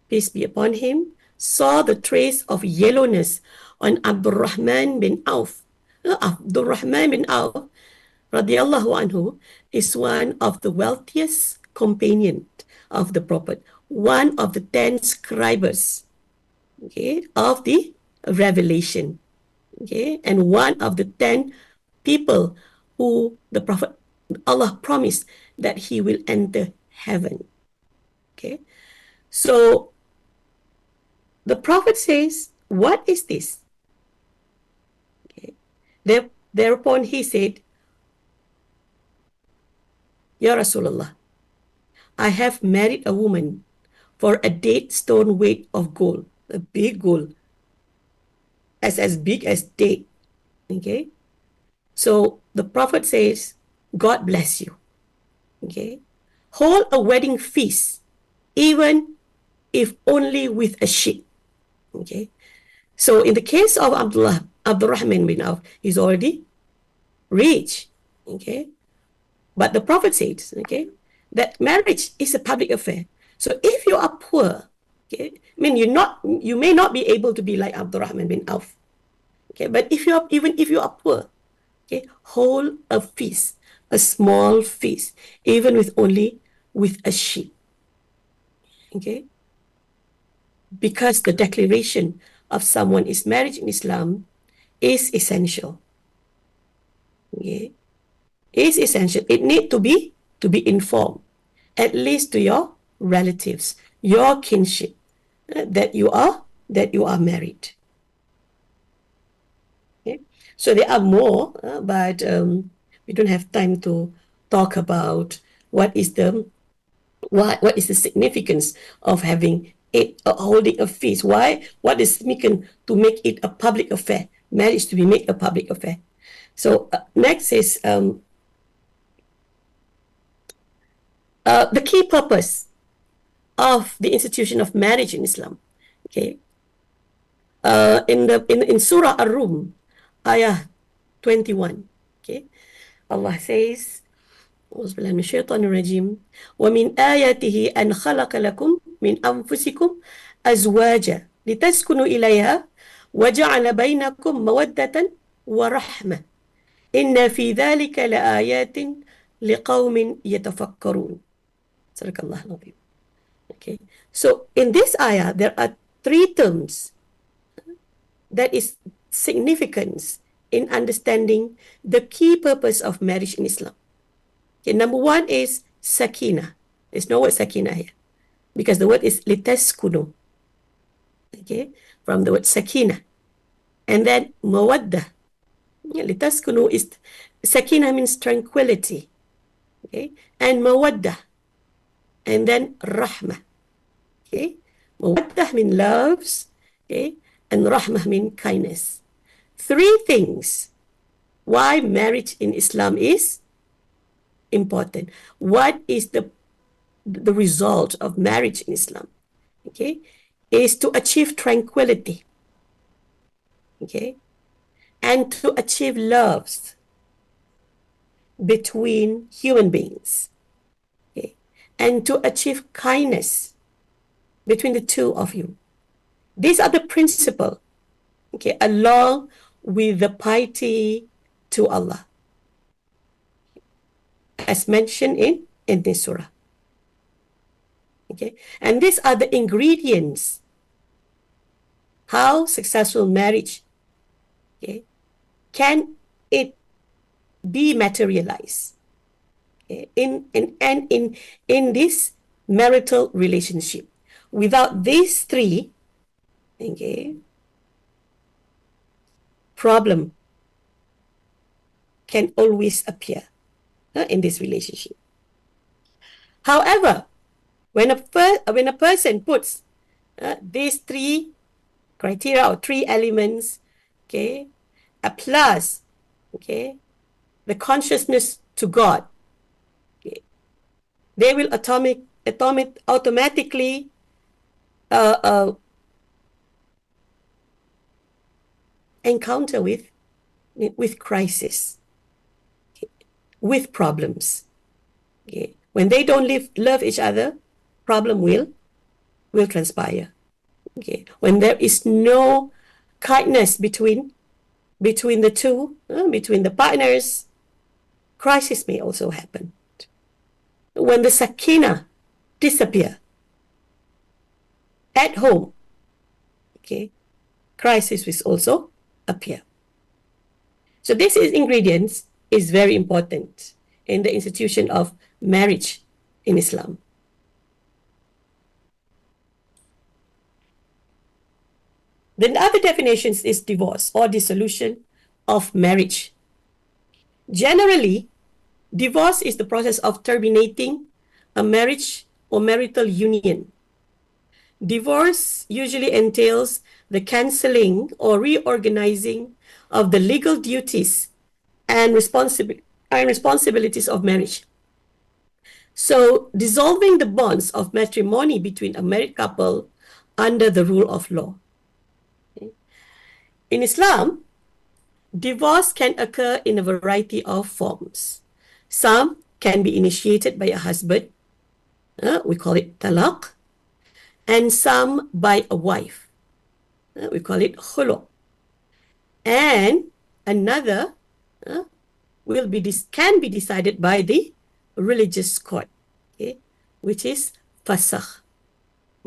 peace be upon him, saw the trace of yellowness on Abdurrahman bin Auf. Abdurrahman bin Auf, radiallahu anhu, is one of the wealthiest companions of the Prophet, one of the 10 scribes, okay, of the revelation, okay, and one of the 10 people who the Prophet, Allah promised that he will enter heaven. Okay, so the Prophet says, what is this? Okay, thereupon he said, Ya Rasulullah, I have married a woman for a date stone weight of gold, a big gold, as big as date. Okay, so the Prophet says, God bless you. Okay, hold a wedding feast, even if only with a sheep. Okay, so in the case of Abdurrahman bin Auf, he's already rich. Okay, but the Prophet says, okay, that marriage is a public affair. So if you are poor, okay, I mean you may not be able to be like Abdurrahman bin Auf. Okay, but even if you are poor, okay, hold a feast, a small feast, even with a sheep. Okay, because the declaration of someone is marriage in Islam is essential. Okay, is essential. It need to be informed, at least to your relatives, your kinship, that you are married. Okay, so there are more, but we don't have time to talk about what is the What is the significance of having it holding a feast? What is significant to make it a public affair? Marriage to be made a public affair. So next is the key purpose of the institution of marriage in Islam. Okay. In Surah Ar-Rum, ayah 21. Okay. Allah says, أعوذ بالله من الشيطان الرجيم ومن آياته أن خلق لكم من أنفسكم أزواجا لتسكنوا إليها وجعل بينكم مودة ورحمة إن في ذلك لآيات لقوم يتفكرون. صدق الله العظيم. Okay. So in this ayah, there are three terms that is significance in understanding the key purpose of marriage in Islam. Okay, number one is sakina. There's no word sakina here because the word is litaskunu. Okay, from the word sakina. And then mawadda. Litaskunu is sakina means tranquility. Okay, and mawadda. And then rahmah. Okay, mawadda means loves. Okay, and rahmah means kindness. Three things why marriage in Islam is important. What is the result of marriage in Islam? Okay, is to achieve tranquility. Okay, and to achieve love between human beings. Okay, and to achieve kindness between the two of you. These are the principles. Okay, along with the piety to Allah, as mentioned in this surah. Okay, and these are the ingredients how successful marriage, okay, can it be materialized, okay, in this marital relationship. Without these three, okay, problem can always appear in this relationship. However, when a person puts these three criteria or three elements, okay, a plus, okay, the consciousness to God, okay, they will automatically encounter with crisis, okay, with problems. Okay. When they don't love each other, problem will transpire. Okay. When there is no kindness between the two, between the partners, crisis may also happen. When the sakina disappear at home, okay, crisis will also appear. So this ingredients is very important in the institution of marriage in Islam. Then the other definitions is divorce or dissolution of marriage. Generally, divorce is the process of terminating a marriage or marital union. Divorce usually entails the cancelling or reorganizing of the legal duties and responsibilities of marriage. So, dissolving the bonds of matrimony between a married couple under the rule of law. Okay. In Islam, divorce can occur in a variety of forms. Some can be initiated by a husband, we call it talaq, and some by a wife, we call it khulu. And another can be decided by the religious court, okay, which is fasakh.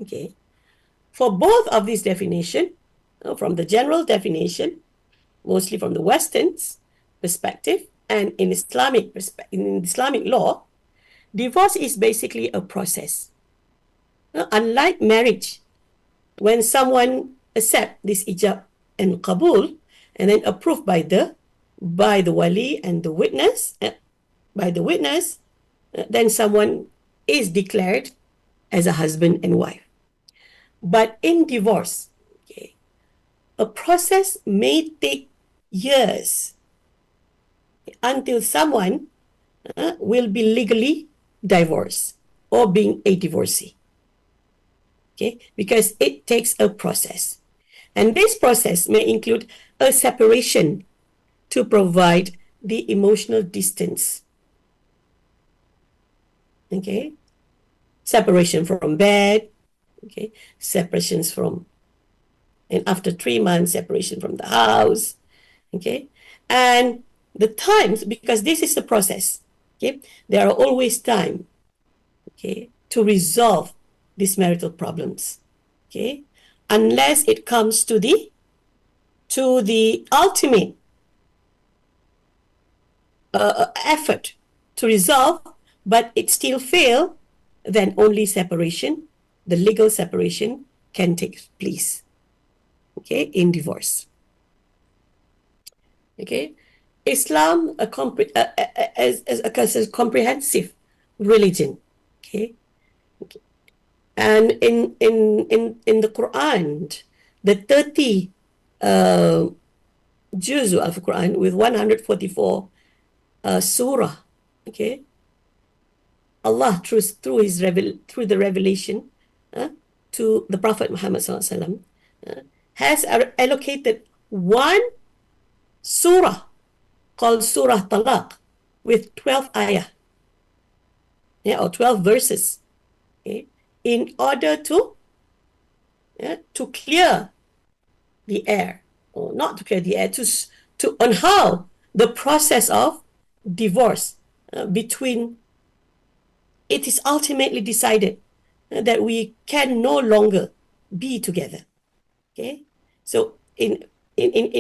Okay. For both of these definition, from the general definition, mostly from the Western perspective, and in Islamic law, divorce is basically a process. Unlike marriage, when someone accept this ijab and qabul, and then approved by the wali and the witness, then someone is declared as a husband and wife. But in divorce, okay, a process may take years until someone will be legally divorced or being a divorcee. Okay, because it takes a process. And this process may include a separation to provide the emotional distance. Okay, separation from bed, okay, separations from, and after 3 months, separation from the house, okay, and the times, because this is the process, okay, there are always time, okay, to resolve these marital problems, okay, unless it comes to the ultimate effort to resolve, but it still fail, then only separation, the legal separation, can take place, okay, in divorce. Okay, Islam as a comprehensive religion, okay, and in the Quran, the 30 juz of the Quran with 144 surah, okay, Allah through the revelation to the Prophet Muhammad SAW, has allocated one surah called Surah Talaq with 12 ayah, or 12 verses, okay, in order to clear the air, or not to clear the air, to on how the process of divorce between, it is ultimately decided that we can no longer be together. Okay, so in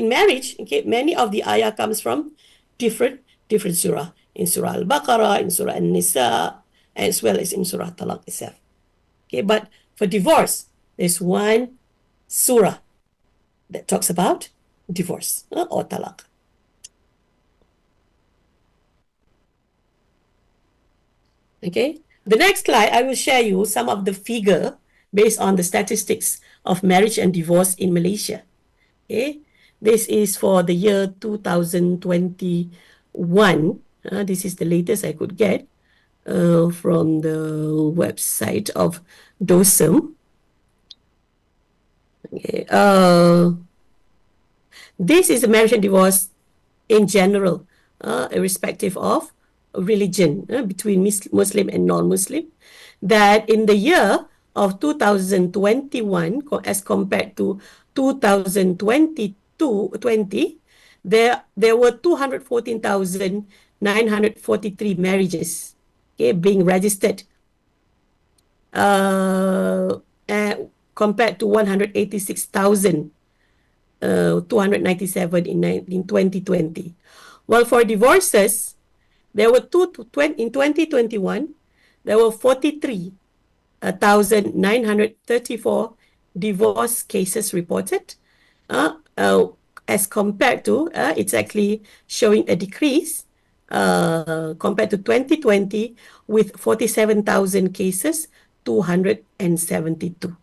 marriage, okay, many of the ayah comes from different surah. In Surah Al-Baqarah, in Surah An-Nisa, as well as in Surah Talaq itself. Okay, but for divorce, there's one surah that talks about divorce or talaq. Okay, the next slide, I will share you some of the figure based on the statistics of marriage and divorce in Malaysia. Okay, this is for the year 2021. This is the latest I could get from the website of DOSM. Okay, this is the marriage and divorce in general, irrespective of religion, between Muslim and non-Muslim, that in the year of 2021 as compared to 2020, there were 214,943 marriages, okay, being registered, compared to 186,297 in 2020. While for divorces, there were in 2021, there were 43,934 divorce cases reported, as compared to, it's actually showing a decrease compared to 2020 with 47,000 cases, 272.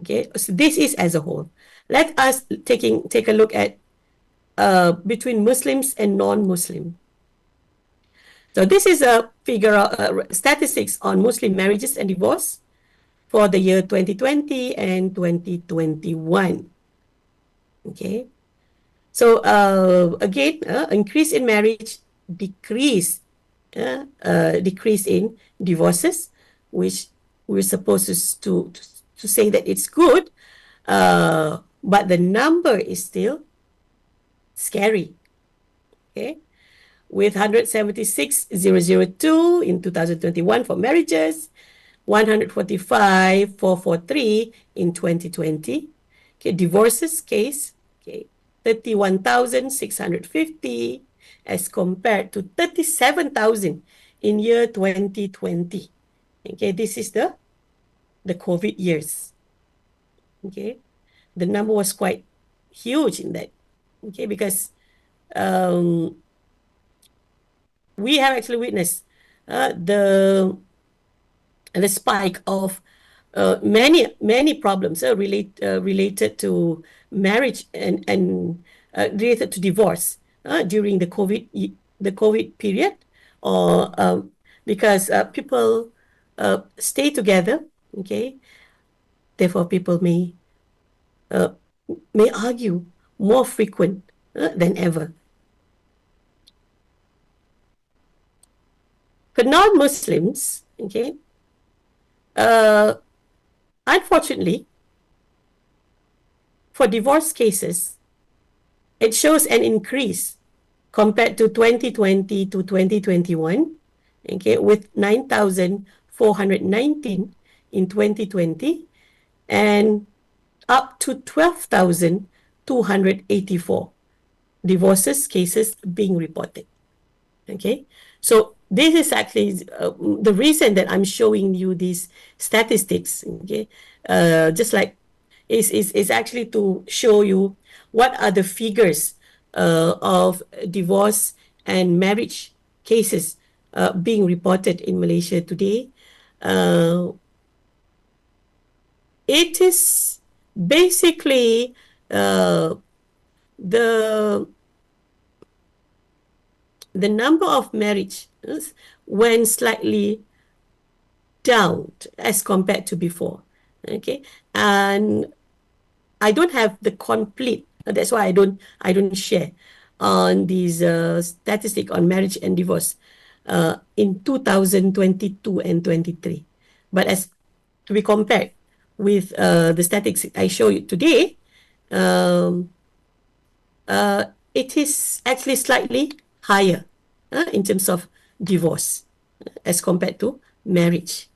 Okay, so this is as a whole. Let us take a look at between Muslims and non-Muslim. So this is a figure of statistics on Muslim marriages and divorce for the year 2020 and 2021. Okay, so again, increase in marriage, decrease in divorces, which we're supposed to say that it's good, but the number is still scary. Okay, with 176,002 in 2021 for marriages, 145,443 in 2020. Okay, divorces case, okay, 31,650 as compared to 37,000 in year 2020. Okay, this is the COVID years. Okay, the number was quite huge in that. Okay, because we have actually witnessed the the spike of many problems related to marriage and related to divorce during the COVID period, or because people stay together, okay. Therefore, people may argue more frequent than ever. For non-Muslims, okay, unfortunately, for divorce cases, it shows an increase compared to 2020 to 2021, okay, with 9,419 in 2020 and up to 12,284 divorces cases being reported. Okay, so this is actually the reason that I'm showing you these statistics. Okay, just like is actually to show you what are the figures of divorce and marriage cases being reported in Malaysia today. It is basically the number of marriages went slightly down as compared to before. Okay, and I don't have the complete. That's why I don't share on these statistic on marriage and divorce in 2022 and 23. But as to be compared with the statistics I show you today, it is actually slightly higher in terms of divorce as compared to marriage.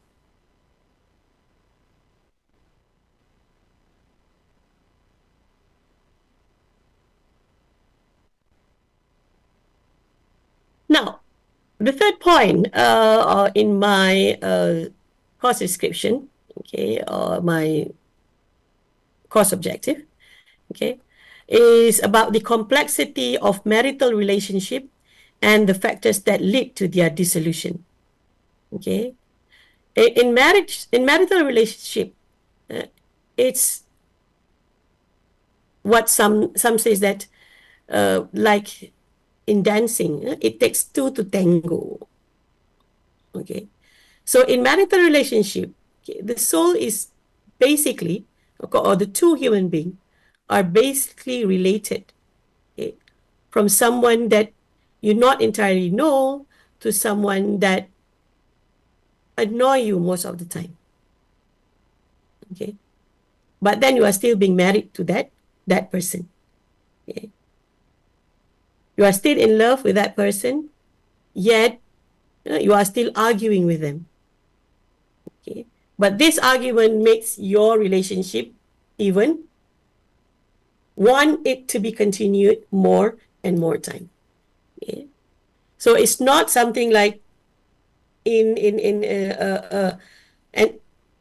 Now, the third point in my course description, okay, or my course objective, okay, is about the complexity of marital relationship and the factors that lead to their dissolution. Okay, in marital relationship, it's what some says that like in dancing, it takes two to tango. Okay, so in marital relationship, okay, the soul is basically, or the two human beings are basically related, okay, from someone that you not entirely know to someone that annoy you most of the time. Okay, but then you are still being married to that person. Okay, you are still in love with that person, yet you are still arguing with them. Okay, but this argument makes your relationship even want it to be continued more and more time. Okay, so it's not something like and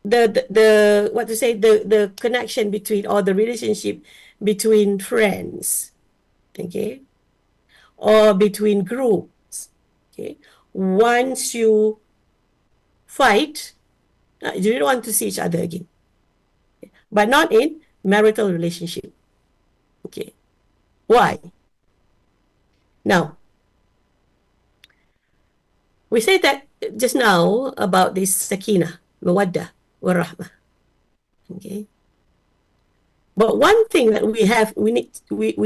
the what to say, the connection between, or the relationship between friends, okay, or between groups, okay. Once you fight, you don't want to see each other again, okay? But not in marital relationship. Okay, why? Now, we say that just now about this sakina, mawaddah, warahmah. Okay, but one thing that we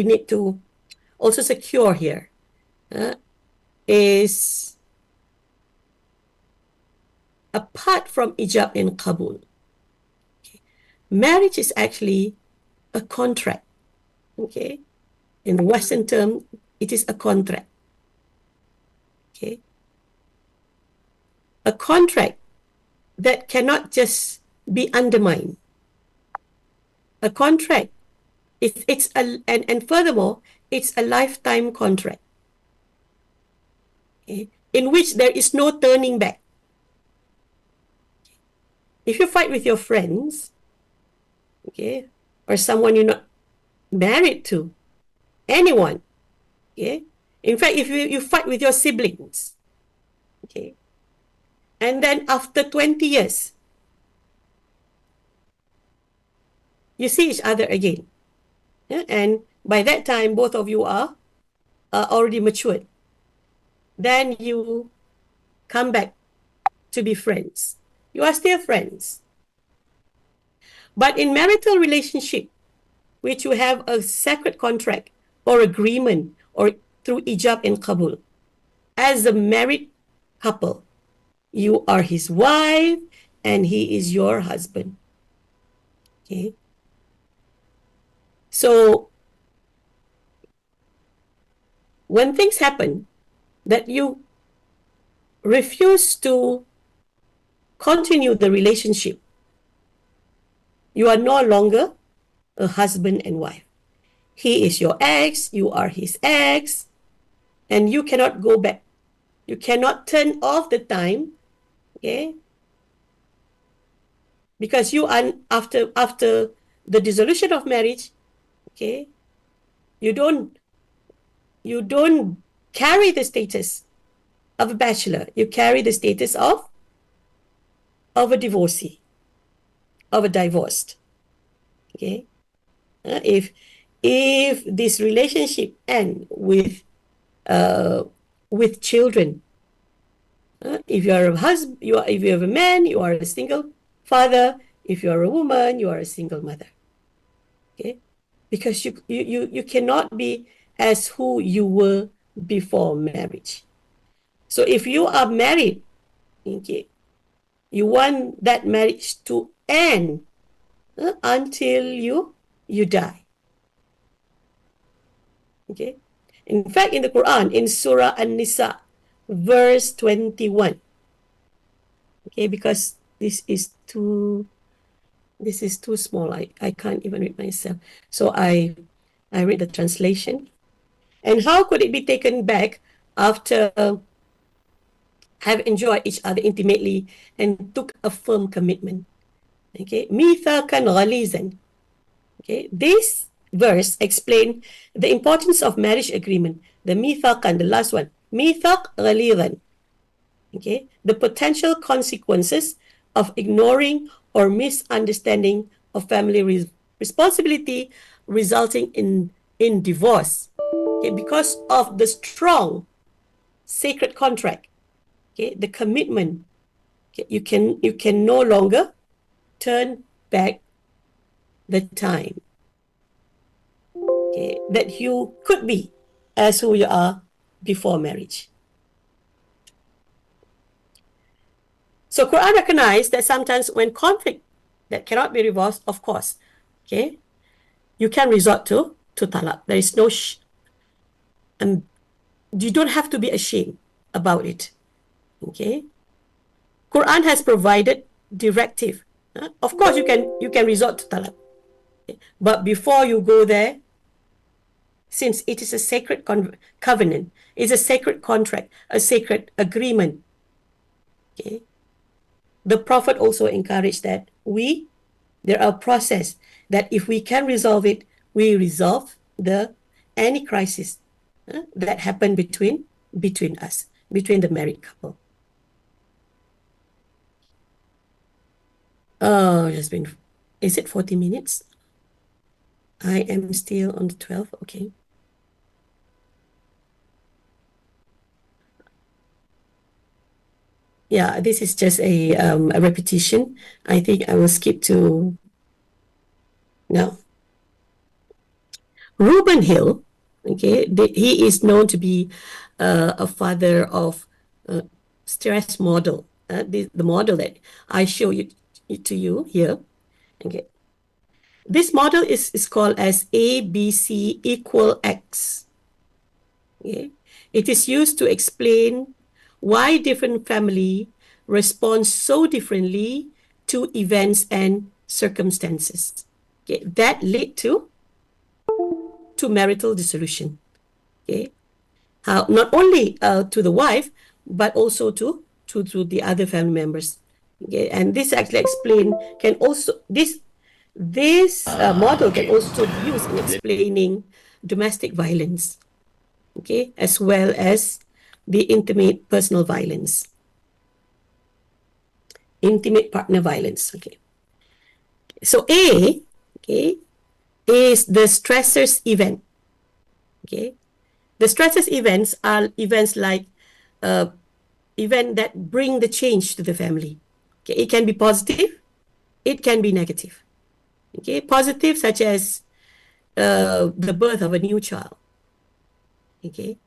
need to also secure here is, apart from ijab and qabul, okay, marriage is actually a contract. Okay, in the Western term, it is a contract. Okay, a contract that cannot just be undermined. A contract, and furthermore, it's a lifetime contract, okay, in which there is no turning back. If you fight with your friends, okay, or someone you're not married to, anyone, okay, in fact, if you fight with your siblings, okay, And then after 20 years, you see each other again. Yeah? And by that time, both of you are already matured. Then you come back to be friends. You are still friends. But in marital relationship, which you have a sacred contract or agreement or through ijab and qabul, as a married couple, you are his wife and he is your husband. Okay. So when things happen that you refuse to continue the relationship, you are no longer a husband and wife. He is your ex, you are his ex, and you cannot go back. You cannot turn off the time, okay? Because you are after the dissolution of marriage, okay, you don't carry the status of a bachelor. You carry the status of a divorcee, of a divorced. Okay, if this relationship ends with children, if you are a husband, if you have a man, you are a single father. If you are a woman, you are a single mother. Okay, because you cannot be as who you were before marriage. So if you are married, okay, you want that marriage to end until you die. Okay. In fact, in the Quran, in Surah An-Nisa, verse 21. Okay, because this is too small. I can't even read myself. So I read the translation. And how could it be taken back after have enjoyed each other intimately and took a firm commitment? Okay, mithaqan ghalizan. Okay, this verse explains the importance of marriage agreement. The mithaqan, the last one, mithaq ghalizan. Okay, the potential consequences of ignoring or misunderstanding of family responsibility resulting in divorce. Okay, because of the strong sacred contract, okay, the commitment, okay, you can no longer turn back the time, okay, that you could be as who you are before marriage. So Quran recognized that sometimes when conflict that cannot be resolved, of course, okay, you can resort to talaq. There is no and you don't have to be ashamed about it. Okay, Quran has provided directive. Of course, you can resort to talaq, okay? But before you go there, since it is a sacred covenant, it's a sacred contract, a sacred agreement. Okay, the Prophet also encouraged that there are process that if we can resolve it, we resolve any crisis that happened between us, between the married couple. Oh, it has been, is it 40 minutes? I am still on the 12, okay. Yeah, this is just a repetition. I think I will skip to now. Reuben Hill, okay, he is known to be a father of stress model. The model that I show to you here. Okay, this model is called as ABC equal X. Okay, it is used to explain why different family respond so differently to events and circumstances. Okay, that lead to marital dissolution. Okay, not only to the wife, but also to the other family members. Okay, and this actually explain can also this model can also be used in explaining domestic violence. Okay, as well as the intimate personal violence. intimate partner violence. Okay. So A, okay, is the stressors event. Okay. The stressors events are events like event that bring the change to the family. Okay. It can be positive, it can be negative. Okay. Positive, such as the birth of a new child. Okay.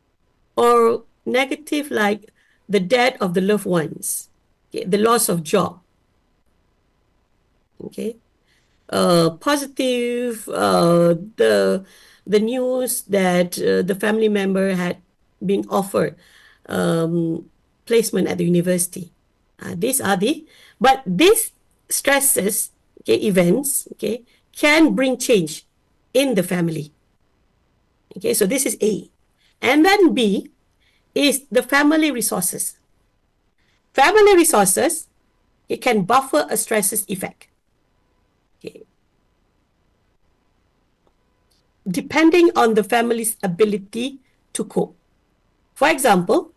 Or negative, like the death of the loved ones, okay, the loss of job. Okay. Positive, the news that the family member had been offered placement at the university. These are but these stresses, okay, events, okay, can bring change in the family. Okay, so this is A. And then B is the family resources. Family resources, it can buffer a stresses effect. Okay. Depending on the family's ability to cope. For example,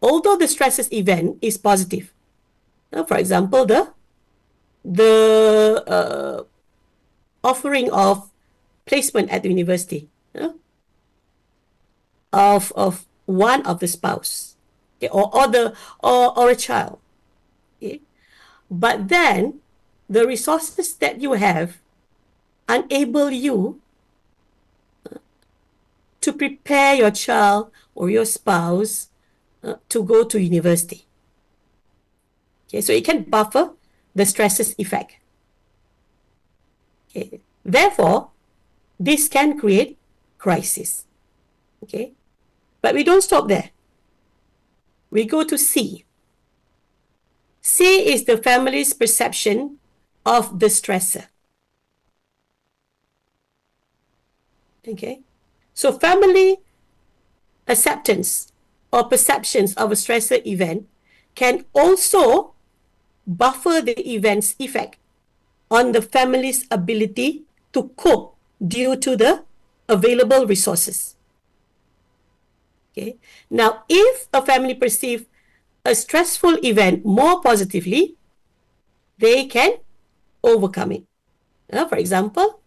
although the stresses event is positive, for example, the offering of placement at the university of one of the spouse, okay, or a child. Okay. But then the resources that you have enable you to prepare your child or your spouse to go to university. Okay, so it can buffer the stresses effect. Okay. Therefore, this can create crisis. Okay, but we don't stop there. We go to C. C is the family's perception of the stressor. Okay, so family acceptance or perceptions of a stressor event can also buffer the event's effect on the family's ability to cope due to the available resources. Okay. Now, if a family perceives a stressful event more positively, they can overcome it. For example,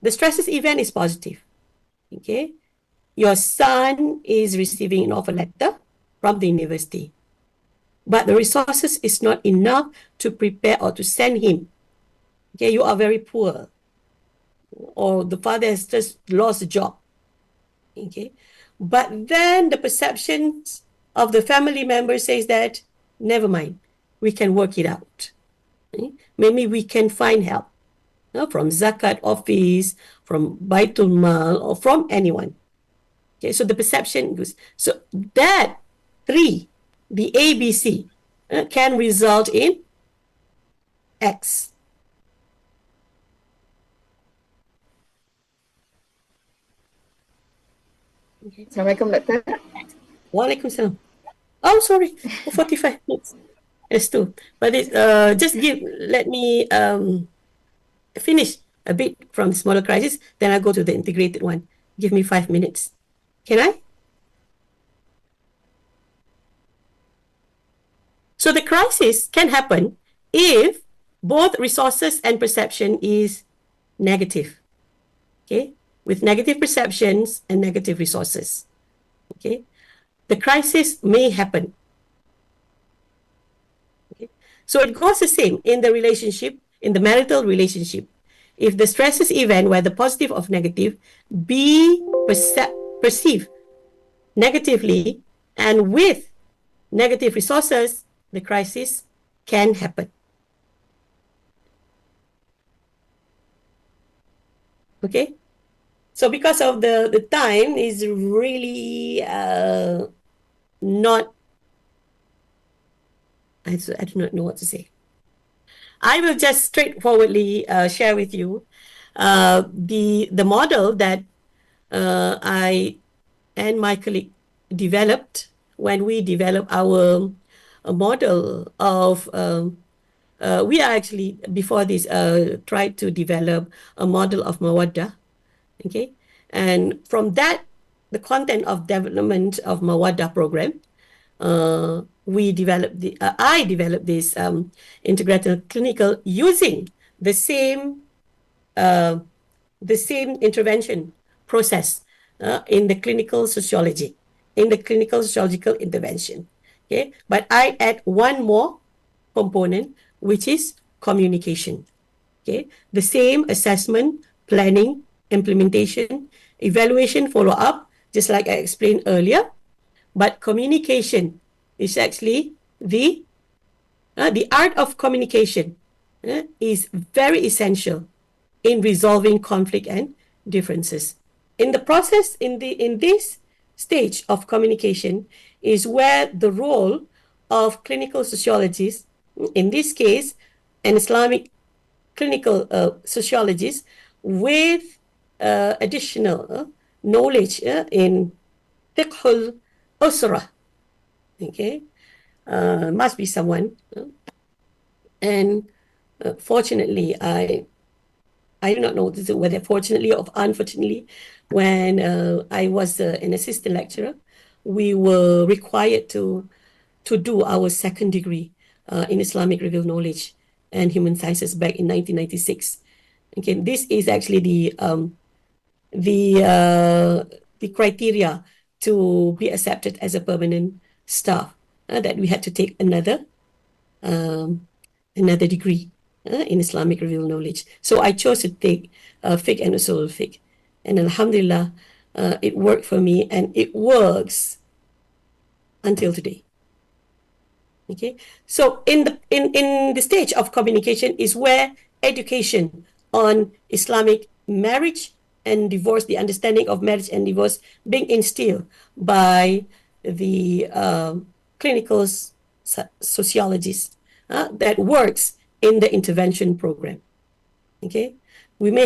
the stresses event is positive. Okay. Your son is receiving an offer letter from the university, but the resources is not enough to prepare or to send him. Okay, you are very poor, or the father has just lost a job. Okay, but then the perceptions of the family member says that, never mind, we can work it out. Okay? Maybe we can find help from Zakat office, from Baitul Mal, or from anyone. Okay, so the perception goes. So that three, the ABC, can result in X. Okay. Assalamualaikum, Doktor. Waalaikumsalam. Oh, sorry, 45 minutes. It's two. But let me finish a bit from smaller crisis, then I'll go to the integrated one. Give me 5 minutes. Can I? So the crisis can happen if both resources and perception is negative. Okay? With negative perceptions and negative resources. Okay? The crisis may happen. Okay? So it goes the same in the relationship, in the marital relationship. If the stresses event, whether positive or negative, be perceived negatively and with negative resources, the crisis can happen. Okay? So because of the time is really not, I do not know what to say. I will just straightforwardly share with you the model that I and my colleague developed when we developed our model of, we are actually, before this, tried to develop a model of Mawaddah. Okay, and from that, the content of development of Mawaddah program, I developed this integrated clinical using the same intervention process in the clinical sociology, in the clinical sociological intervention. Okay, but I add one more component, which is communication. Okay, the same assessment, planning, implementation, evaluation, follow up, just like I explained earlier. But communication is actually the art of communication is very essential in resolving conflict and differences. In the process, in this stage of communication is where the role of clinical sociologists, in this case, an Islamic clinical sociologist with additional knowledge in fiqhul usra, okay, must be someone. And fortunately, I do not know whether fortunately or unfortunately, when I was an assistant lecturer, we were required to do our second degree in Islamic Revealed Knowledge and Human Sciences back in 1996. Okay, this is actually the criteria to be accepted as a permanent staff, that we had to take another degree in Islamic Revealed Knowledge. So I chose to take fiqh and usul fiqh, and alhamdulillah, it worked for me, and it works until today. Okay, so in the stage of communication is where education on Islamic marriage and divorce, the understanding of marriage and divorce, being instilled by the clinical sociologist that works in the intervention program. Okay, I may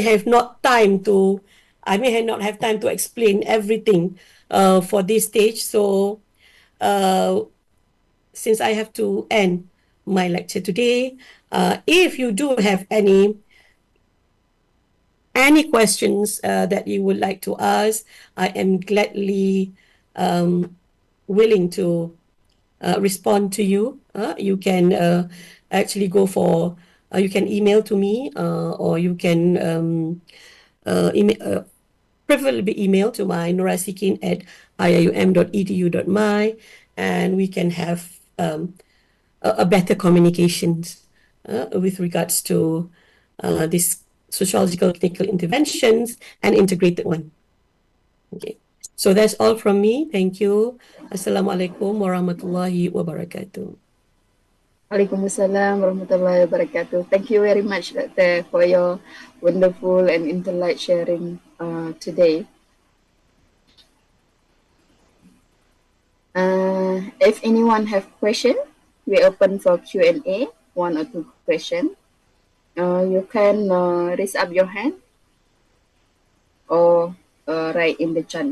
not have time to explain everything for this stage. So since I have to end my lecture today, if you do have any questions that you would like to ask, I am gladly willing to respond to you. You can actually go for, you can email to me, or you can preferably email to my Norasikin at iium.edu.my, and we can have a better communications with regards to this sociological clinical interventions and integrated one. Okay, so that's all from me. Thank you. Assalamualaikum warahmatullahi wabarakatuh. Waalaikumsalam warahmatullahi wabarakatuh. Thank you very much, Dr. for your wonderful and intelligent sharing today. If anyone have question, we open for Q&A, 1 or 2 question. You can raise up your hand or write in the chat.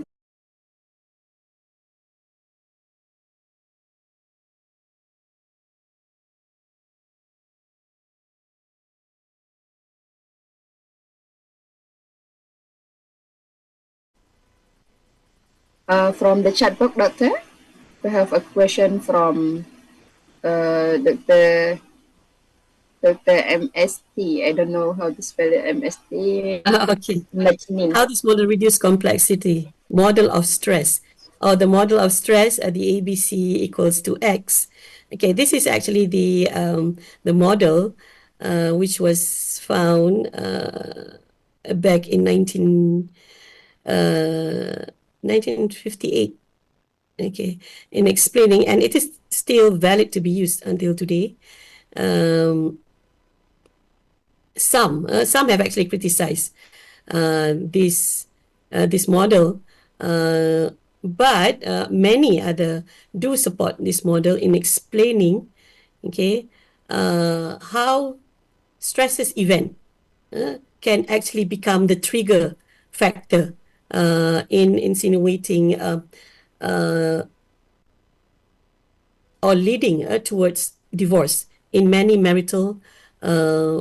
From the chat box, Doctor, we have a question from Dr. MST. I don't know how to spell it. MST. Okay. How does model reduce complexity? Model of stress. Or the model of stress at the ABC equals to X. Okay, this is actually the model which was found back in 1958. Okay, in explaining, and it is still valid to be used until today. Some have actually criticized this model, but many other do support this model in explaining, okay, how stresses event can actually become the trigger factor in insinuating or leading towards divorce in many marital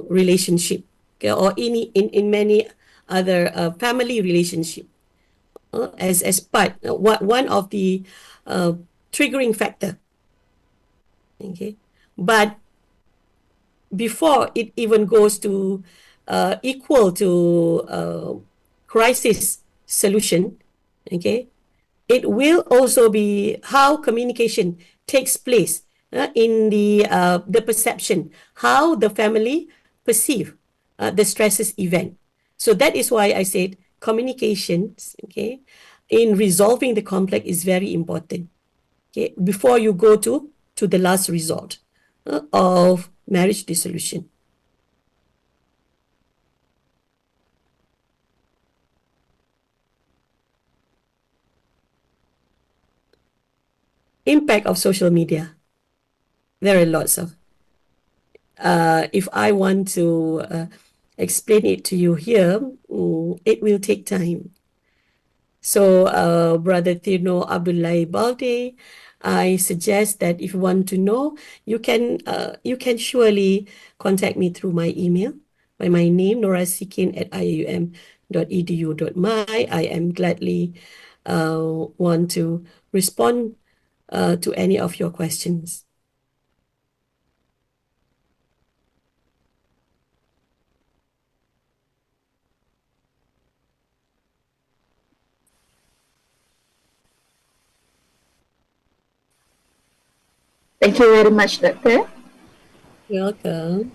relationship, okay, or in many other family relationship, as part one of the triggering factor Okay, but before it even goes to equal to crisis solution, okay, it will also be how communication takes place in the perception, how the family perceive the stresses event. So that is why I said communications, okay, in resolving the conflict is very important. Okay, before you go to the last resort of marriage dissolution. Impact of social media. There are lots of. If I want to explain it to you here, it will take time. So, Brother Tino Abdullah Balde, I suggest that if you want to know, you can surely contact me through my email by my name, norasikin@ium.edu.my. I am gladly want to respond to any of your questions. Thank you very much, Doctor. Welcome.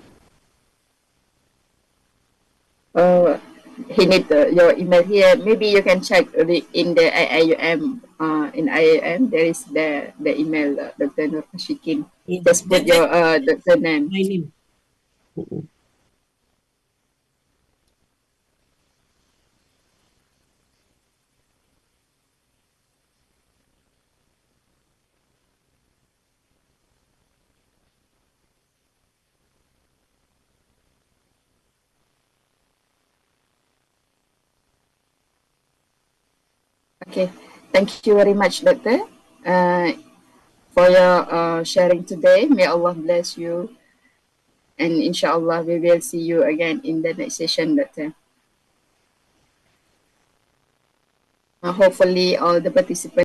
He need your email here. Maybe you can check in the IIUM. In IIUM, there is the email, Dr. Norasikin. Yeah, Just put your doctor name. my name. Okay. Thank you very much, Doctor, for your sharing today. May Allah bless you. And inshallah, we will see you again in the next session, Doctor. Hopefully, all the participants